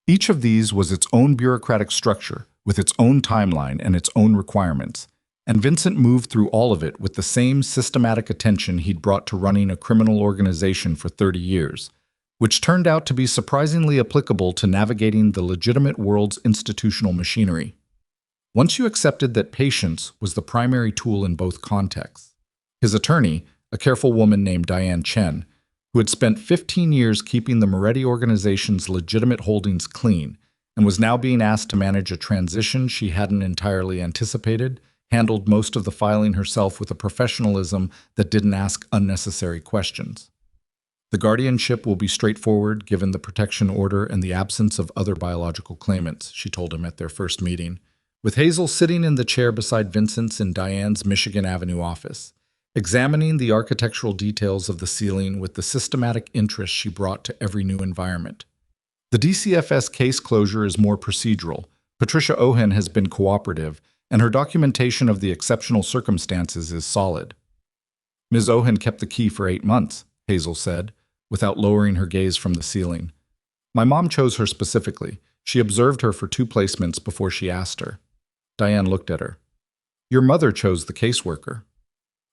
Each of these was its own bureaucratic structure, with its own timeline and its own requirements. And Vincent moved through all of it with the same systematic attention he'd brought to running a criminal organization for 30 years, which turned out to be surprisingly applicable to navigating the legitimate world's institutional machinery. Once you accepted that patience was the primary tool in both contexts, his attorney, a careful woman named Diane Chen, who had spent 15 years keeping the Moretti organization's legitimate holdings clean and was now being asked to manage a transition she hadn't entirely anticipated, handled most of the filing herself with a professionalism that didn't ask unnecessary questions. The guardianship will be straightforward given the protection order and the absence of other biological claimants, she told him at their first meeting, with Hazel sitting in the chair beside Vincent's in Diane's Michigan Avenue office, examining the architectural details of the ceiling with the systematic interest she brought to every new environment. The DCFS case closure is more procedural. Patricia Ohen has been cooperative, and her documentation of the exceptional circumstances is solid. Ms. Ohen kept the key for 8 months, Hazel said, without lowering her gaze from the ceiling. My mom chose her specifically. She observed her for 2 placements before she asked her. Diane looked at her. Your mother chose the caseworker.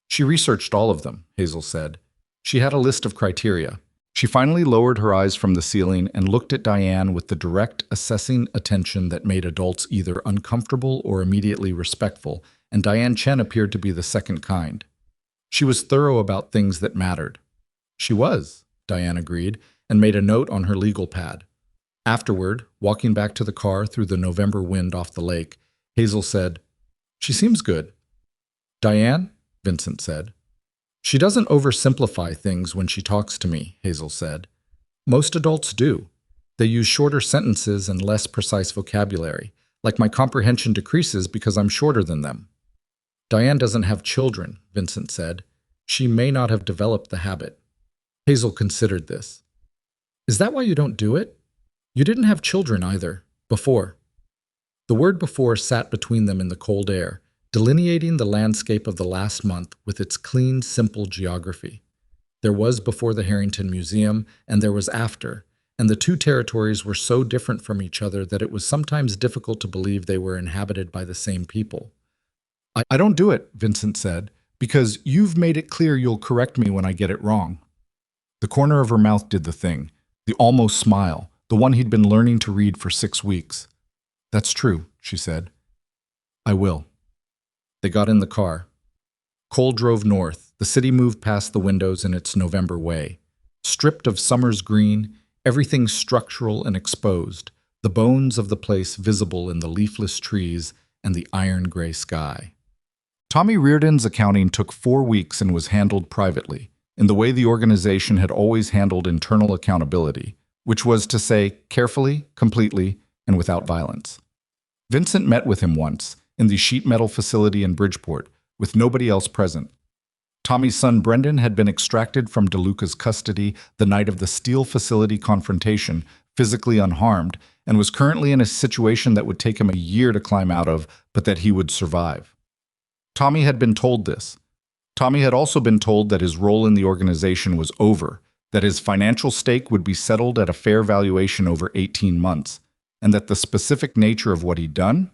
She researched all of them, Hazel said. She had a list of criteria. She finally lowered her eyes from the ceiling and looked at Diane with the direct, assessing attention that made adults either uncomfortable or immediately respectful, and Diane Chen appeared to be the second kind. She was thorough about things that mattered. She was, Diane agreed, and made a note on her legal pad. Afterward, walking back to the car through the November wind off the lake, Hazel said, She seems good. Diane, Vincent said. She doesn't oversimplify things when she talks to me, Hazel said. Most adults do. They use shorter sentences and less precise vocabulary, like my comprehension decreases because I'm shorter than them. Diane doesn't have children, Vincent said. She may not have developed the habit. Hazel considered this. Is that why you don't do it? You didn't have children either, before. The word before sat between them in the cold air, delineating the landscape of the last month with its clean, simple geography. There was before the Harrington Museum, and there was after, and the 2 territories were so different from each other that it was sometimes difficult to believe they were inhabited by the same people. I don't do it, Vincent said, because you've made it clear you'll correct me when I get it wrong. The corner of her mouth did the thing, the almost smile, the one he'd been learning to read for 6 weeks. That's true, she said. I will. They got in the car. Cole drove north. The city moved past the windows in its November way. Stripped of summer's green, everything structural and exposed, the bones of the place visible in the leafless trees and the iron-gray sky. Tommy Reardon's accounting took 4 weeks and was handled privately, in the way the organization had always handled internal accountability, which was to say carefully, completely, and without violence. Vincent met with him once, in the sheet metal facility in Bridgeport, with nobody else present. Tommy's son Brendan had been extracted from DeLuca's custody the night of the steel facility confrontation, physically unharmed, and was currently in a situation that would take him a year to climb out of, but that he would survive. Tommy had been told this. Tommy had also been told that his role in the organization was over, that his financial stake would be settled at a fair valuation over 18 months, and that the specific nature of what he'd done,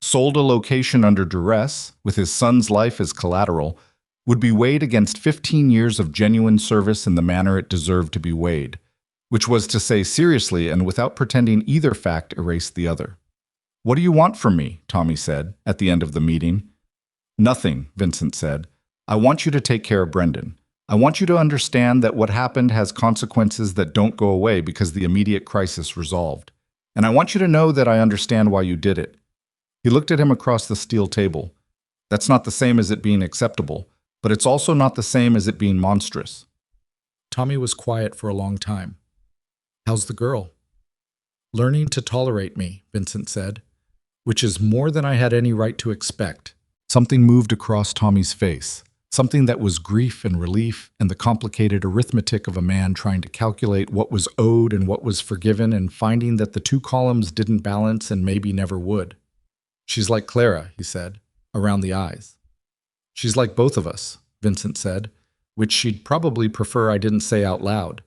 sold a location under duress, with his son's life as collateral, would be weighed against 15 years of genuine service in the manner it deserved to be weighed, which was to say seriously and without pretending either fact erased the other. What do you want from me? Tommy said, at the end of the meeting. Nothing, Vincent said. I want you to take care of Brendan. I want you to understand that what happened has consequences that don't go away because the immediate crisis resolved. And I want you to know that I understand why you did it. He looked at him across the steel table. That's not the same as it being acceptable, but it's also not the same as it being monstrous. Tommy was quiet for a long time. How's the girl? Learning to tolerate me, Vincent said, which is more than I had any right to expect. Something moved across Tommy's face, something that was grief and relief and the complicated arithmetic of a man trying to calculate what was owed and what was forgiven and finding that the 2 columns didn't balance and maybe never would. She's like Clara, he said, around the eyes. She's like both of us, Vincent said, which she'd probably prefer I didn't say out loud.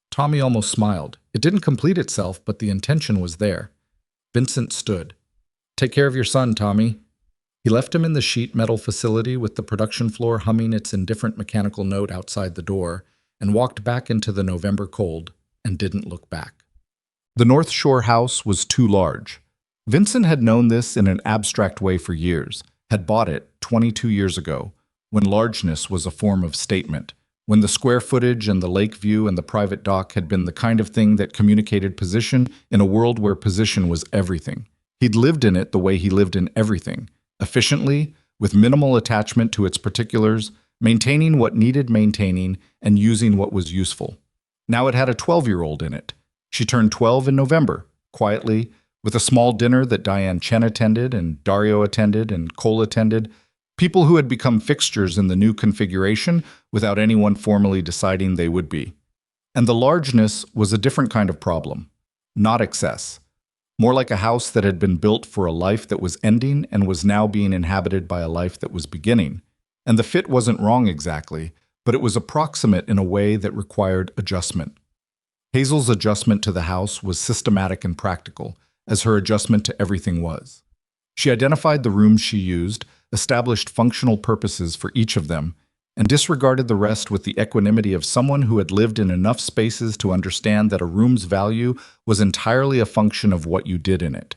Tommy almost smiled. It didn't complete itself, but the intention was there. Vincent stood. Take care of your son, Tommy. He left him in the sheet metal facility with the production floor humming its indifferent mechanical note outside the door, and walked back into the November cold and didn't look back. The North Shore house was too large. Vincent had known this in an abstract way for years, had bought it 22 years ago, when largeness was a form of statement, when the square footage and the lake view and the private dock had been the kind of thing that communicated position in a world where position was everything. He'd lived in it the way he lived in everything, efficiently, with minimal attachment to its particulars, maintaining what needed maintaining and using what was useful. Now it had a 12-year-old in it. She turned 12 in November, quietly, with a small dinner that Diane Chen attended and Dario attended and Cole attended, people who had become fixtures in the new configuration without anyone formally deciding they would be. And the largeness was a different kind of problem, not excess. More like a house that had been built for a life that was ending and was now being inhabited by a life that was beginning. And the fit wasn't wrong exactly, but it was approximate in a way that required adjustment. Hazel's adjustment to the house was systematic and practical, as her adjustment to everything was. She identified the rooms she used, established functional purposes for each of them, and disregarded the rest with the equanimity of someone who had lived in enough spaces to understand that a room's value was entirely a function of what you did in it.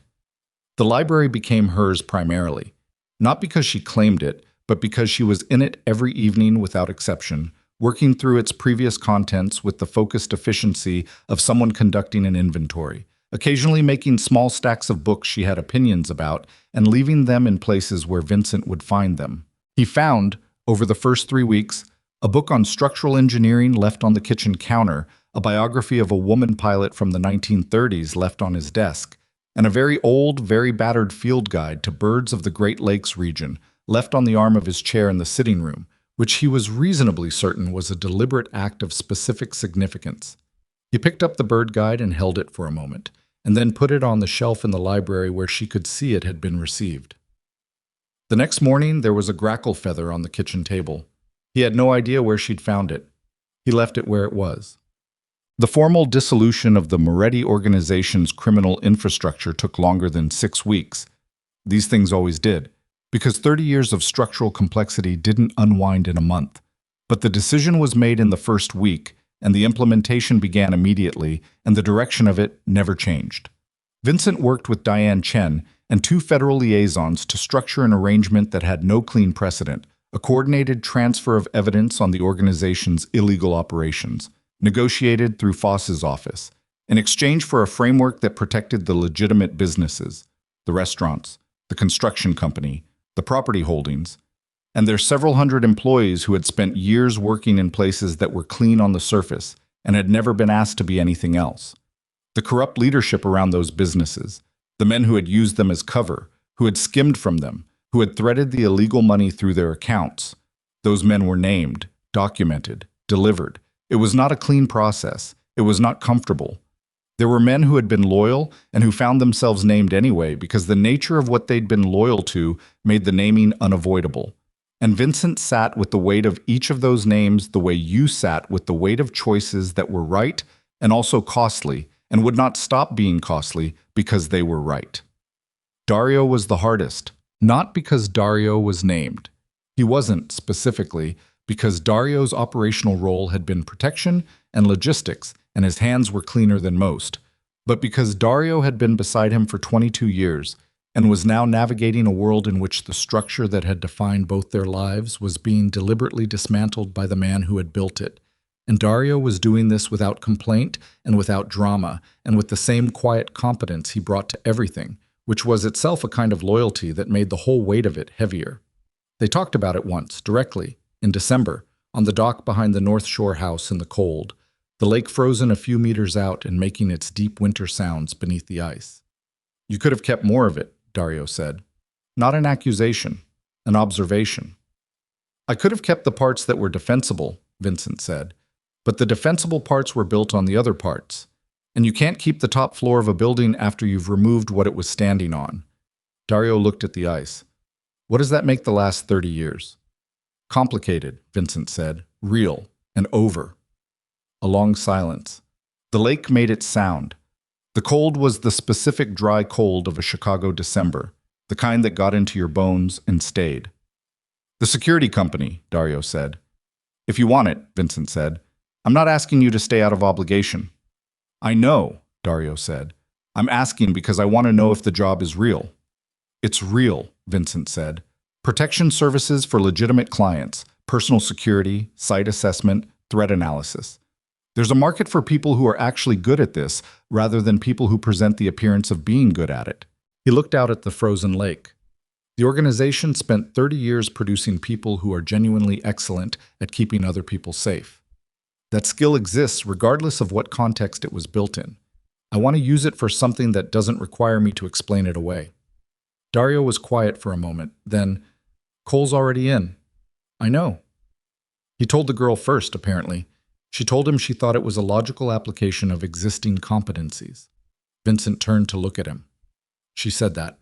The library became hers primarily, not because she claimed it, but because she was in it every evening without exception, working through its previous contents with the focused efficiency of someone conducting an inventory, occasionally making small stacks of books she had opinions about and leaving them in places where Vincent would find them. He found, over the first 3 weeks, a book on structural engineering left on the kitchen counter, a biography of a woman pilot from the 1930s left on his desk, and a very old, very battered field guide to birds of the Great Lakes region left on the arm of his chair in the sitting room, which he was reasonably certain was a deliberate act of specific significance. He picked up the bird guide and held it for a moment, and then put it on the shelf in the library where she could see it had been received. The next morning, there was a grackle feather on the kitchen table. He had no idea where she'd found it. He left it where it was. The formal dissolution of the Moretti organization's criminal infrastructure took longer than 6 weeks. These things always did, because 30 years of structural complexity didn't unwind in a month. But the decision was made in the first week, and the implementation began immediately, and the direction of it never changed. Vincent worked with Diane Chen and 2 federal liaisons to structure an arrangement that had no clean precedent, a coordinated transfer of evidence on the organization's illegal operations, negotiated through Foss's office, in exchange for a framework that protected the legitimate businesses, the restaurants, the construction company, the property holdings, and their several hundred employees who had spent years working in places that were clean on the surface and had never been asked to be anything else. The corrupt leadership around those businesses, the men who had used them as cover, who had skimmed from them, who had threaded the illegal money through their accounts. Those men were named, documented, delivered. It was not a clean process. It was not comfortable. There were men who had been loyal and who found themselves named anyway because the nature of what they'd been loyal to made the naming unavoidable. And Vincent sat with the weight of each of those names the way you sat with the weight of choices that were right and also costly and would not stop being costly because they were right. Dario was the hardest, not because Dario was named. He wasn't, specifically, because Dario's operational role had been protection and logistics, and his hands were cleaner than most, but because Dario had been beside him for 22 years and was now navigating a world in which the structure that had defined both their lives was being deliberately dismantled by the man who had built it. And Dario was doing this without complaint and without drama, and with the same quiet competence he brought to everything, which was itself a kind of loyalty that made the whole weight of it heavier. They talked about it once, directly, in December, on the dock behind the North Shore house in the cold, the lake frozen a few meters out and making its deep winter sounds beneath the ice. "You could have kept more of it," Dario said. "Not an accusation, an observation." "I could have kept the parts that were defensible," Vincent said, "but the defensible parts were built on the other parts. And you can't keep the top floor of a building after you've removed what it was standing on." Dario looked at the ice. "What does that make the last 30 years? "Complicated," Vincent said. "Real. And over." A long silence. The lake made its sound. The cold was the specific dry cold of a Chicago December, the kind that got into your bones and stayed. "The security company," Dario said. "If you want it," Vincent said. "I'm not asking you to stay out of obligation." "I know," Dario said. "I'm asking because I want to know if the job is real." "It's real," Vincent said. "Protection services for legitimate clients, personal security, site assessment, threat analysis. There's a market for people who are actually good at this, rather than people who present the appearance of being good at it. He looked out at the frozen lake. The organization spent 30 years producing people who are genuinely excellent at keeping other people safe. That skill exists regardless of what context it was built in. I want to use it for something that doesn't require me to explain it away. Dario was quiet for a moment. Then, Cole's already in. I know. He told the girl first, apparently. She told him she thought it was a logical application of existing competencies. Vincent turned to look at him. She said that.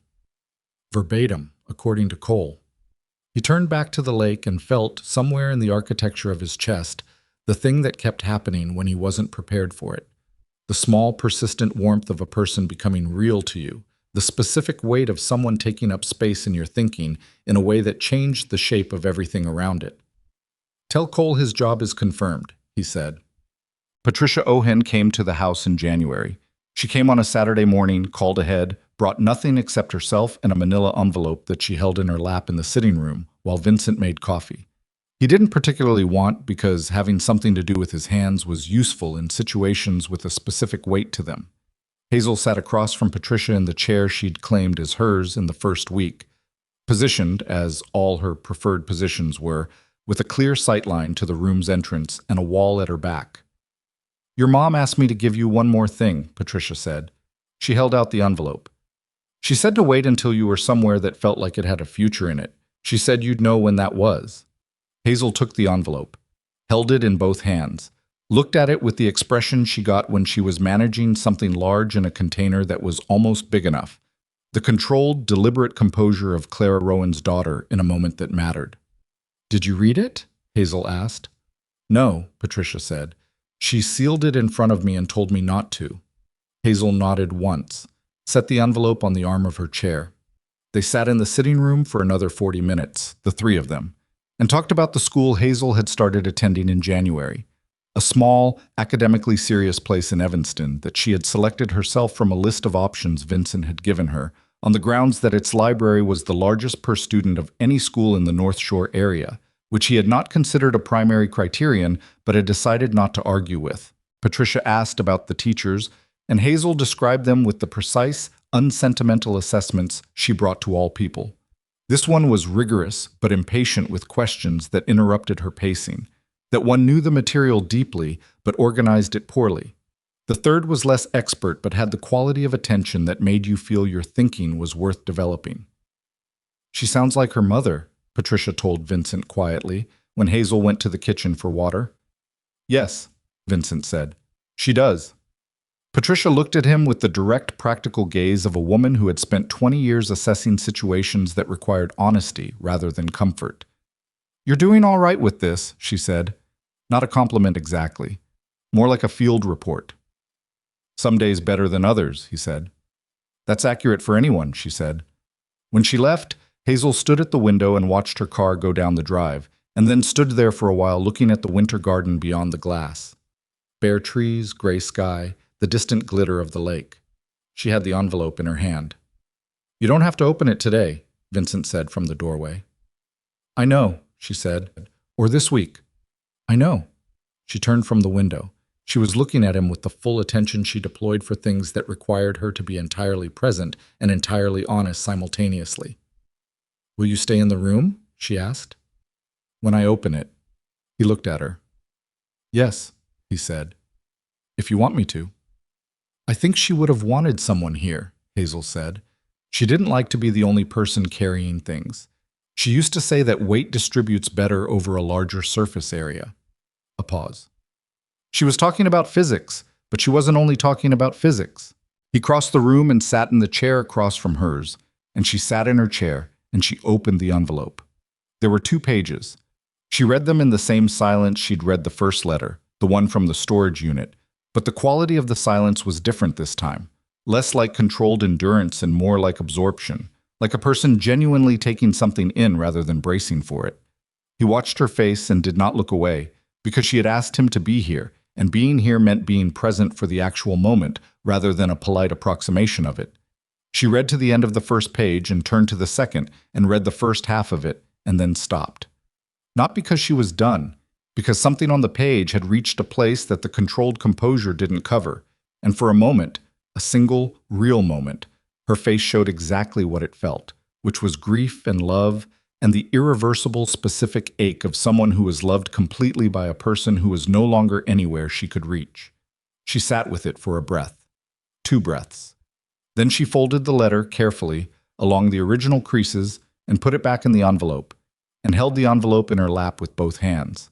Verbatim, according to Cole. He turned back to the lake and felt, somewhere in the architecture of his chest, the thing that kept happening when he wasn't prepared for it. The small, persistent warmth of a person becoming real to you. The specific weight of someone taking up space in your thinking in a way that changed the shape of everything around it. Tell Cole his job is confirmed, he said. Patricia Ohen came to the house in January. She came on a Saturday morning, called ahead, brought nothing except herself and a manila envelope that she held in her lap in the sitting room while Vincent made coffee. He didn't particularly want because having something to do with his hands was useful in situations with a specific weight to them. Hazel sat across from Patricia in the chair she'd claimed as hers in the first week, positioned, as all her preferred positions were, with a clear sightline to the room's entrance and a wall at her back. Your mom asked me to give you one more thing, Patricia said. She held out the envelope. She said to wait until you were somewhere that felt like it had a future in it. She said you'd know when that was. Hazel took the envelope, held it in both hands, looked at it with the expression she got when she was managing something large in a container that was almost big enough, the controlled, deliberate composure of Clara Rowan's daughter in a moment that mattered. Did you read it? Hazel asked. No, Patricia said. She sealed it in front of me and told me not to. Hazel nodded once, set the envelope on the arm of her chair. They sat in the sitting room for another 40 minutes, the three of them, and talked about the school Hazel had started attending in January, a small, academically serious place in Evanston that she had selected herself from a list of options Vincent had given her, on the grounds that its library was the largest per student of any school in the North Shore area, which he had not considered a primary criterion but had decided not to argue with. Patricia asked about the teachers, and Hazel described them with the precise, unsentimental assessments she brought to all people. This one was rigorous but impatient with questions that interrupted her pacing, that one knew the material deeply but organized it poorly. The third was less expert but had the quality of attention that made you feel your thinking was worth developing. She sounds like her mother, Patricia told Vincent quietly when Hazel went to the kitchen for water. Yes, Vincent said. She does. Patricia looked at him with the direct, practical gaze of a woman who had spent 20 years assessing situations that required honesty rather than comfort. You're doing all right with this, she said. Not a compliment exactly. More like a field report. Some days better than others, he said. That's accurate for anyone, she said. When she left, Hazel stood at the window and watched her car go down the drive, and then stood there for a while looking at the winter garden beyond the glass. Bare trees, gray sky, the distant glitter of the lake. She had the envelope in her hand. You don't have to open it today, Vincent said from the doorway. I know, she said. Or this week. I know. She turned from the window. She was looking at him with the full attention she deployed for things that required her to be entirely present and entirely honest simultaneously. Will you stay in the room? She asked. When I open it. He looked at her. Yes, he said. If you want me to. I think she would have wanted someone here, Hazel said. She didn't like to be the only person carrying things. She used to say that weight distributes better over a larger surface area. A pause. She was talking about physics, but she wasn't only talking about physics. He crossed the room and sat in the chair across from hers, and she sat in her chair, and she opened the envelope. There were 2 pages. She read them in the same silence she'd read the first letter, the one from the storage unit, but the quality of the silence was different this time, less like controlled endurance and more like absorption, like a person genuinely taking something in rather than bracing for it. He watched her face and did not look away, because she had asked him to be here, and being here meant being present for the actual moment rather than a polite approximation of it. She read to the end of the first page and turned to the second and read the first half of it and then stopped. Not because she was done, because something on the page had reached a place that the controlled composure didn't cover, and for a moment, a single, real moment, her face showed exactly what it felt, which was grief and love and the irreversible specific ache of someone who was loved completely by a person who was no longer anywhere she could reach. She sat with it for a breath, 2 breaths. Then she folded the letter carefully along the original creases and put it back in the envelope, and held the envelope in her lap with both hands.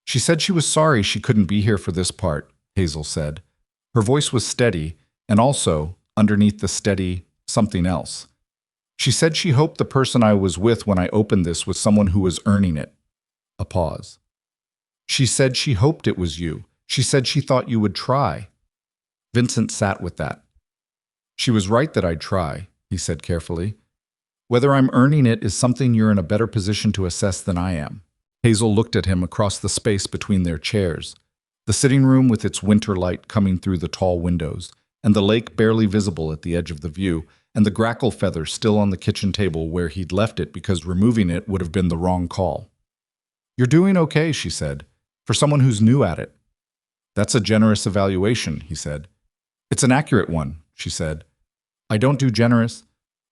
She said she was sorry she couldn't be here for this part, Hazel said. Her voice was steady, and also, underneath the steady, something else. She said she hoped the person I was with when I opened this was someone who was earning it. A pause. She said she hoped it was you. She said she thought you would try. Vincent sat with that. She was right that I'd try, he said carefully. Whether I'm earning it is something you're in a better position to assess than I am. Hazel looked at him across the space between their chairs. The sitting room with its winter light coming through the tall windows, and the lake barely visible at the edge of the view, and the grackle feather still on the kitchen table where he'd left it because removing it would have been the wrong call. You're doing okay, she said, for someone who's new at it. That's a generous evaluation, he said. It's an accurate one, she said. I don't do generous.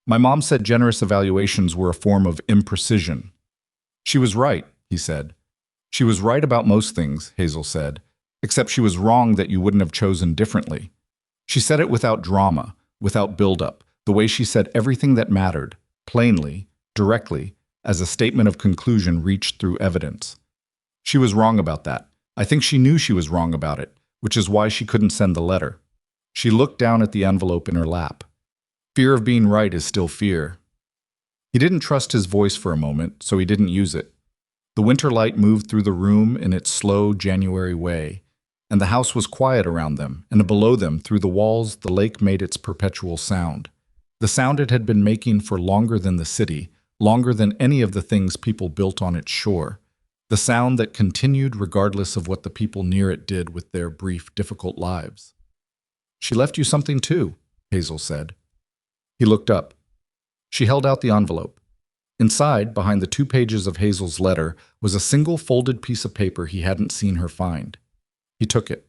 My mom said generous evaluations were a form of imprecision. She was right, he said. She was right about most things, Hazel said, except she was wrong that you wouldn't have chosen differently. She said it without drama, without build-up, the way she said everything that mattered, plainly, directly, as a statement of conclusion reached through evidence. She was wrong about that. I think she knew she was wrong about it, which is why she couldn't send the letter. She looked down at the envelope in her lap. Fear of being right is still fear. He didn't trust his voice for a moment, so he didn't use it. The winter light moved through the room in its slow January way, and the house was quiet around them, and below them, through the walls, the lake made its perpetual sound. The sound it had been making for longer than the city, longer than any of the things people built on its shore. The sound that continued regardless of what the people near it did with their brief, difficult lives. She left you something too, Hazel said. He looked up. She held out the envelope. Inside, behind the 2 pages of Hazel's letter, was a single folded piece of paper he hadn't seen her find. He took it,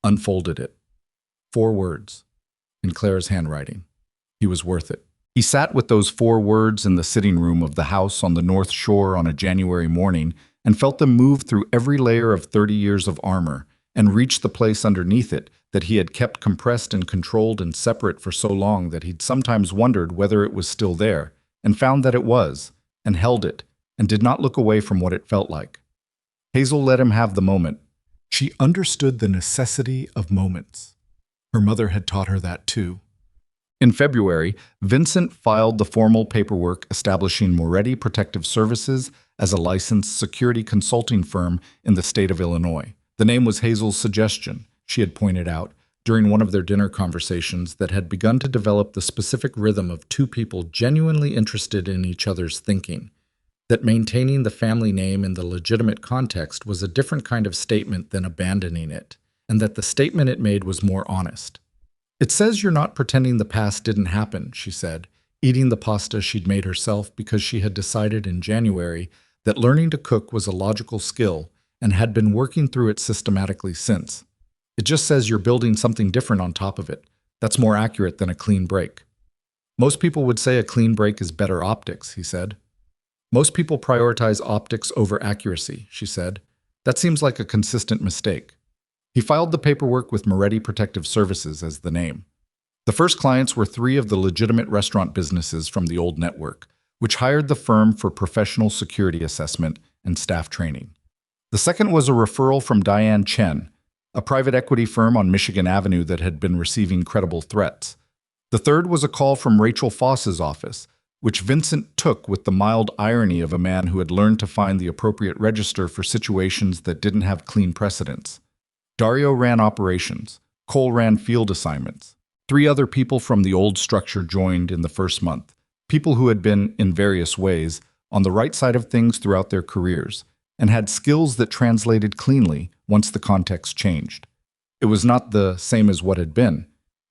unfolded it. 4 words, in Claire's handwriting. He was worth it. He sat with those 4 words in the sitting room of the house on the North Shore on a January morning and felt them move through every layer of 30 years of armor and reach the place underneath it that he had kept compressed and controlled and separate for so long that he'd sometimes wondered whether it was still there, and found that it was, and held it, and did not look away from what it felt like. Hazel let him have the moment. She understood the necessity of moments. Her mother had taught her that too. In February, Vincent filed the formal paperwork establishing Moretti Protective Services as a licensed security consulting firm in the state of Illinois. The name was Hazel's suggestion, she had pointed out, during one of their dinner conversations that had begun to develop the specific rhythm of 2 people genuinely interested in each other's thinking, that maintaining the family name in the legitimate context was a different kind of statement than abandoning it, and that the statement it made was more honest. It says you're not pretending the past didn't happen, she said, eating the pasta she'd made herself because she had decided in January that learning to cook was a logical skill and had been working through it systematically since. It just says you're building something different on top of it. That's more accurate than a clean break. Most people would say a clean break is better optics, he said. Most people prioritize optics over accuracy, she said. That seems like a consistent mistake. He filed the paperwork with Moretti Protective Services as the name. The first clients were 3 of the legitimate restaurant businesses from the old network, which hired the firm for professional security assessment and staff training. The second was a referral from Diane Chen, a private equity firm on Michigan Avenue that had been receiving credible threats. The third was a call from Rachel Foss's office, which Vincent took with the mild irony of a man who had learned to find the appropriate register for situations that didn't have clean precedents. Dario ran operations. Cole ran field assignments. 3 other people from the old structure joined in the first month, people who had been, in various ways, on the right side of things throughout their careers, and had skills that translated cleanly once the context changed. It was not the same as what had been.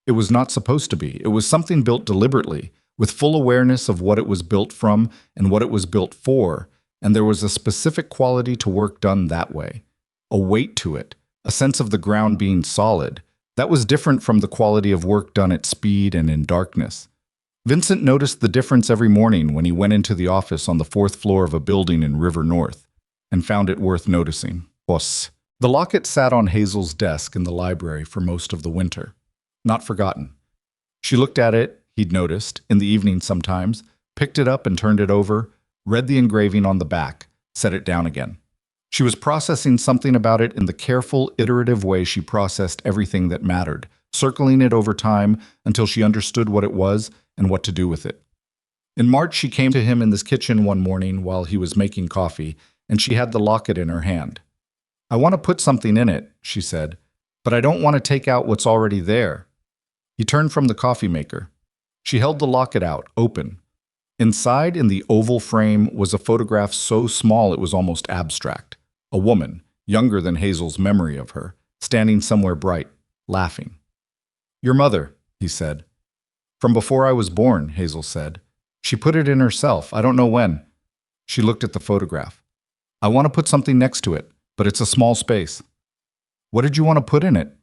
It was not supposed to be. It was something built deliberately, with full awareness of what it was built from and what it was built for, and there was a specific quality to work done that way, a weight to it, a sense of the ground being solid, that was different from the quality of work done at speed and in darkness. Vincent noticed the difference every morning when he went into the office on the fourth floor of a building in River North, and found it worth noticing. Boss. The locket sat on Hazel's desk in the library for most of the winter. Not forgotten. She looked at it, he'd noticed, in the evening sometimes, picked it up and turned it over, read the engraving on the back, set it down again. She was processing something about it in the careful, iterative way she processed everything that mattered, circling it over time until she understood what it was and what to do with it. In March, she came to him in his kitchen one morning while he was making coffee, and she had the locket in her hand. "I want to put something in it," she said, "but I don't want to take out what's already there." He turned from the coffee maker. She held the locket out, open. Inside, in the oval frame, was a photograph so small it was almost abstract. A woman, younger than Hazel's memory of her, standing somewhere bright, laughing. "Your mother," he said. "From before I was born," Hazel said. "She put it in herself, I don't know when." She looked at the photograph. "I want to put something next to it, but it's a small space." "What did you want to put in it?"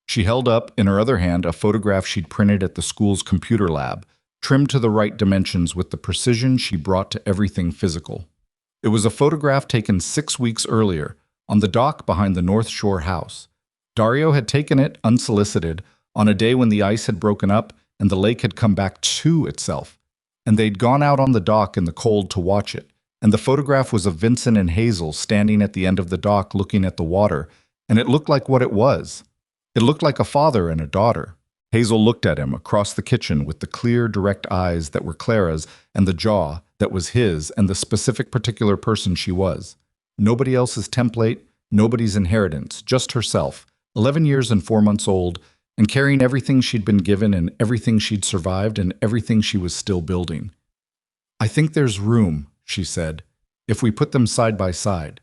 She held up, in her other hand, a photograph she'd printed at the school's computer lab, trimmed to the right dimensions with the precision she brought to everything physical. It was a photograph taken 6 weeks earlier, on the dock behind the North Shore house. Dario had taken it, unsolicited, on a day when the ice had broken up and the lake had come back to itself, and they'd gone out on the dock in the cold to watch it, and the photograph was of Vincent and Hazel standing at the end of the dock looking at the water, and it looked like what it was. It looked like a father and a daughter. Hazel looked at him across the kitchen with the clear, direct eyes that were Clara's and the jaw that was his and the specific particular person she was. Nobody else's template, nobody's inheritance, just herself, 11 years and 4 months old, and carrying everything she'd been given and everything she'd survived and everything she was still building. "I think there's room," she said, "if we put them side by side."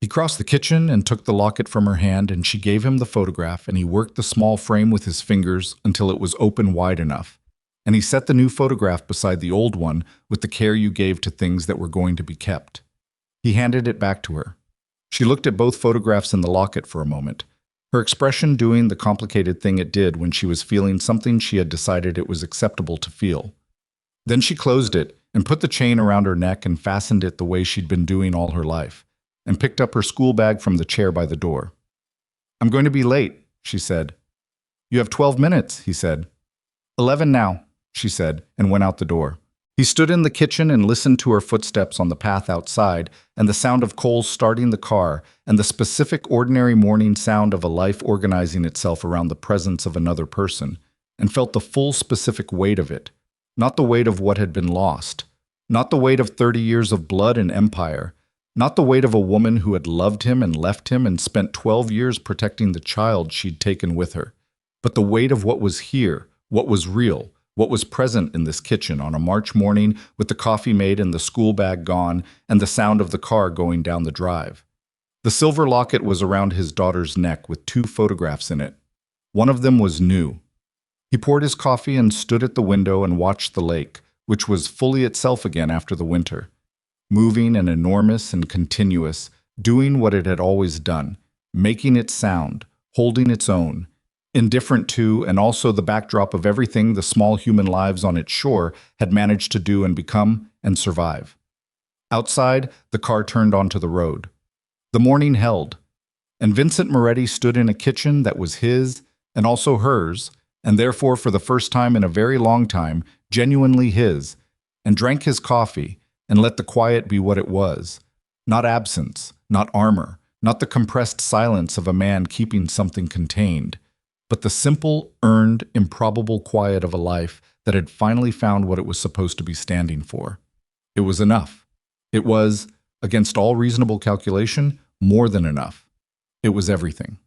He crossed the kitchen and took the locket from her hand, and she gave him the photograph, and he worked the small frame with his fingers until it was open wide enough. And he set the new photograph beside the old one with the care you gave to things that were going to be kept. He handed it back to her. She looked at both photographs in the locket for a moment, her expression doing the complicated thing it did when she was feeling something she had decided it was acceptable to feel. Then she closed it and put the chain around her neck and fastened it the way she'd been doing all her life, and picked up her school bag from the chair by the door. "I'm going to be late," she said. "You have 12 minutes, he said. 11 now, she said, and went out the door. He stood in the kitchen and listened to her footsteps on the path outside, and the sound of Cole starting the car, and the specific ordinary morning sound of a life organizing itself around the presence of another person, and felt the full specific weight of it, not the weight of what had been lost, not the weight of 30 years of blood and empire, not the weight of a woman who had loved him and left him and spent 12 years protecting the child she'd taken with her, but the weight of what was here, what was real, what was present in this kitchen on a March morning with the coffee made and the school bag gone and the sound of the car going down the drive. The silver locket was around his daughter's neck with 2 photographs in it. One of them was new. He poured his coffee and stood at the window and watched the lake, which was fully itself again after the winter, moving and enormous and continuous, doing what it had always done, making its sound, holding its own, indifferent to and also the backdrop of everything the small human lives on its shore had managed to do and become and survive. Outside, the car turned onto the road. The morning held, and Vincent Moretti stood in a kitchen that was his and also hers, and therefore for the first time in a very long time, genuinely his, and drank his coffee and let the quiet be what it was, not absence, not armor, not the compressed silence of a man keeping something contained, but the simple, earned, improbable quiet of a life that had finally found what it was supposed to be standing for. It was enough. It was, against all reasonable calculation, more than enough. It was everything.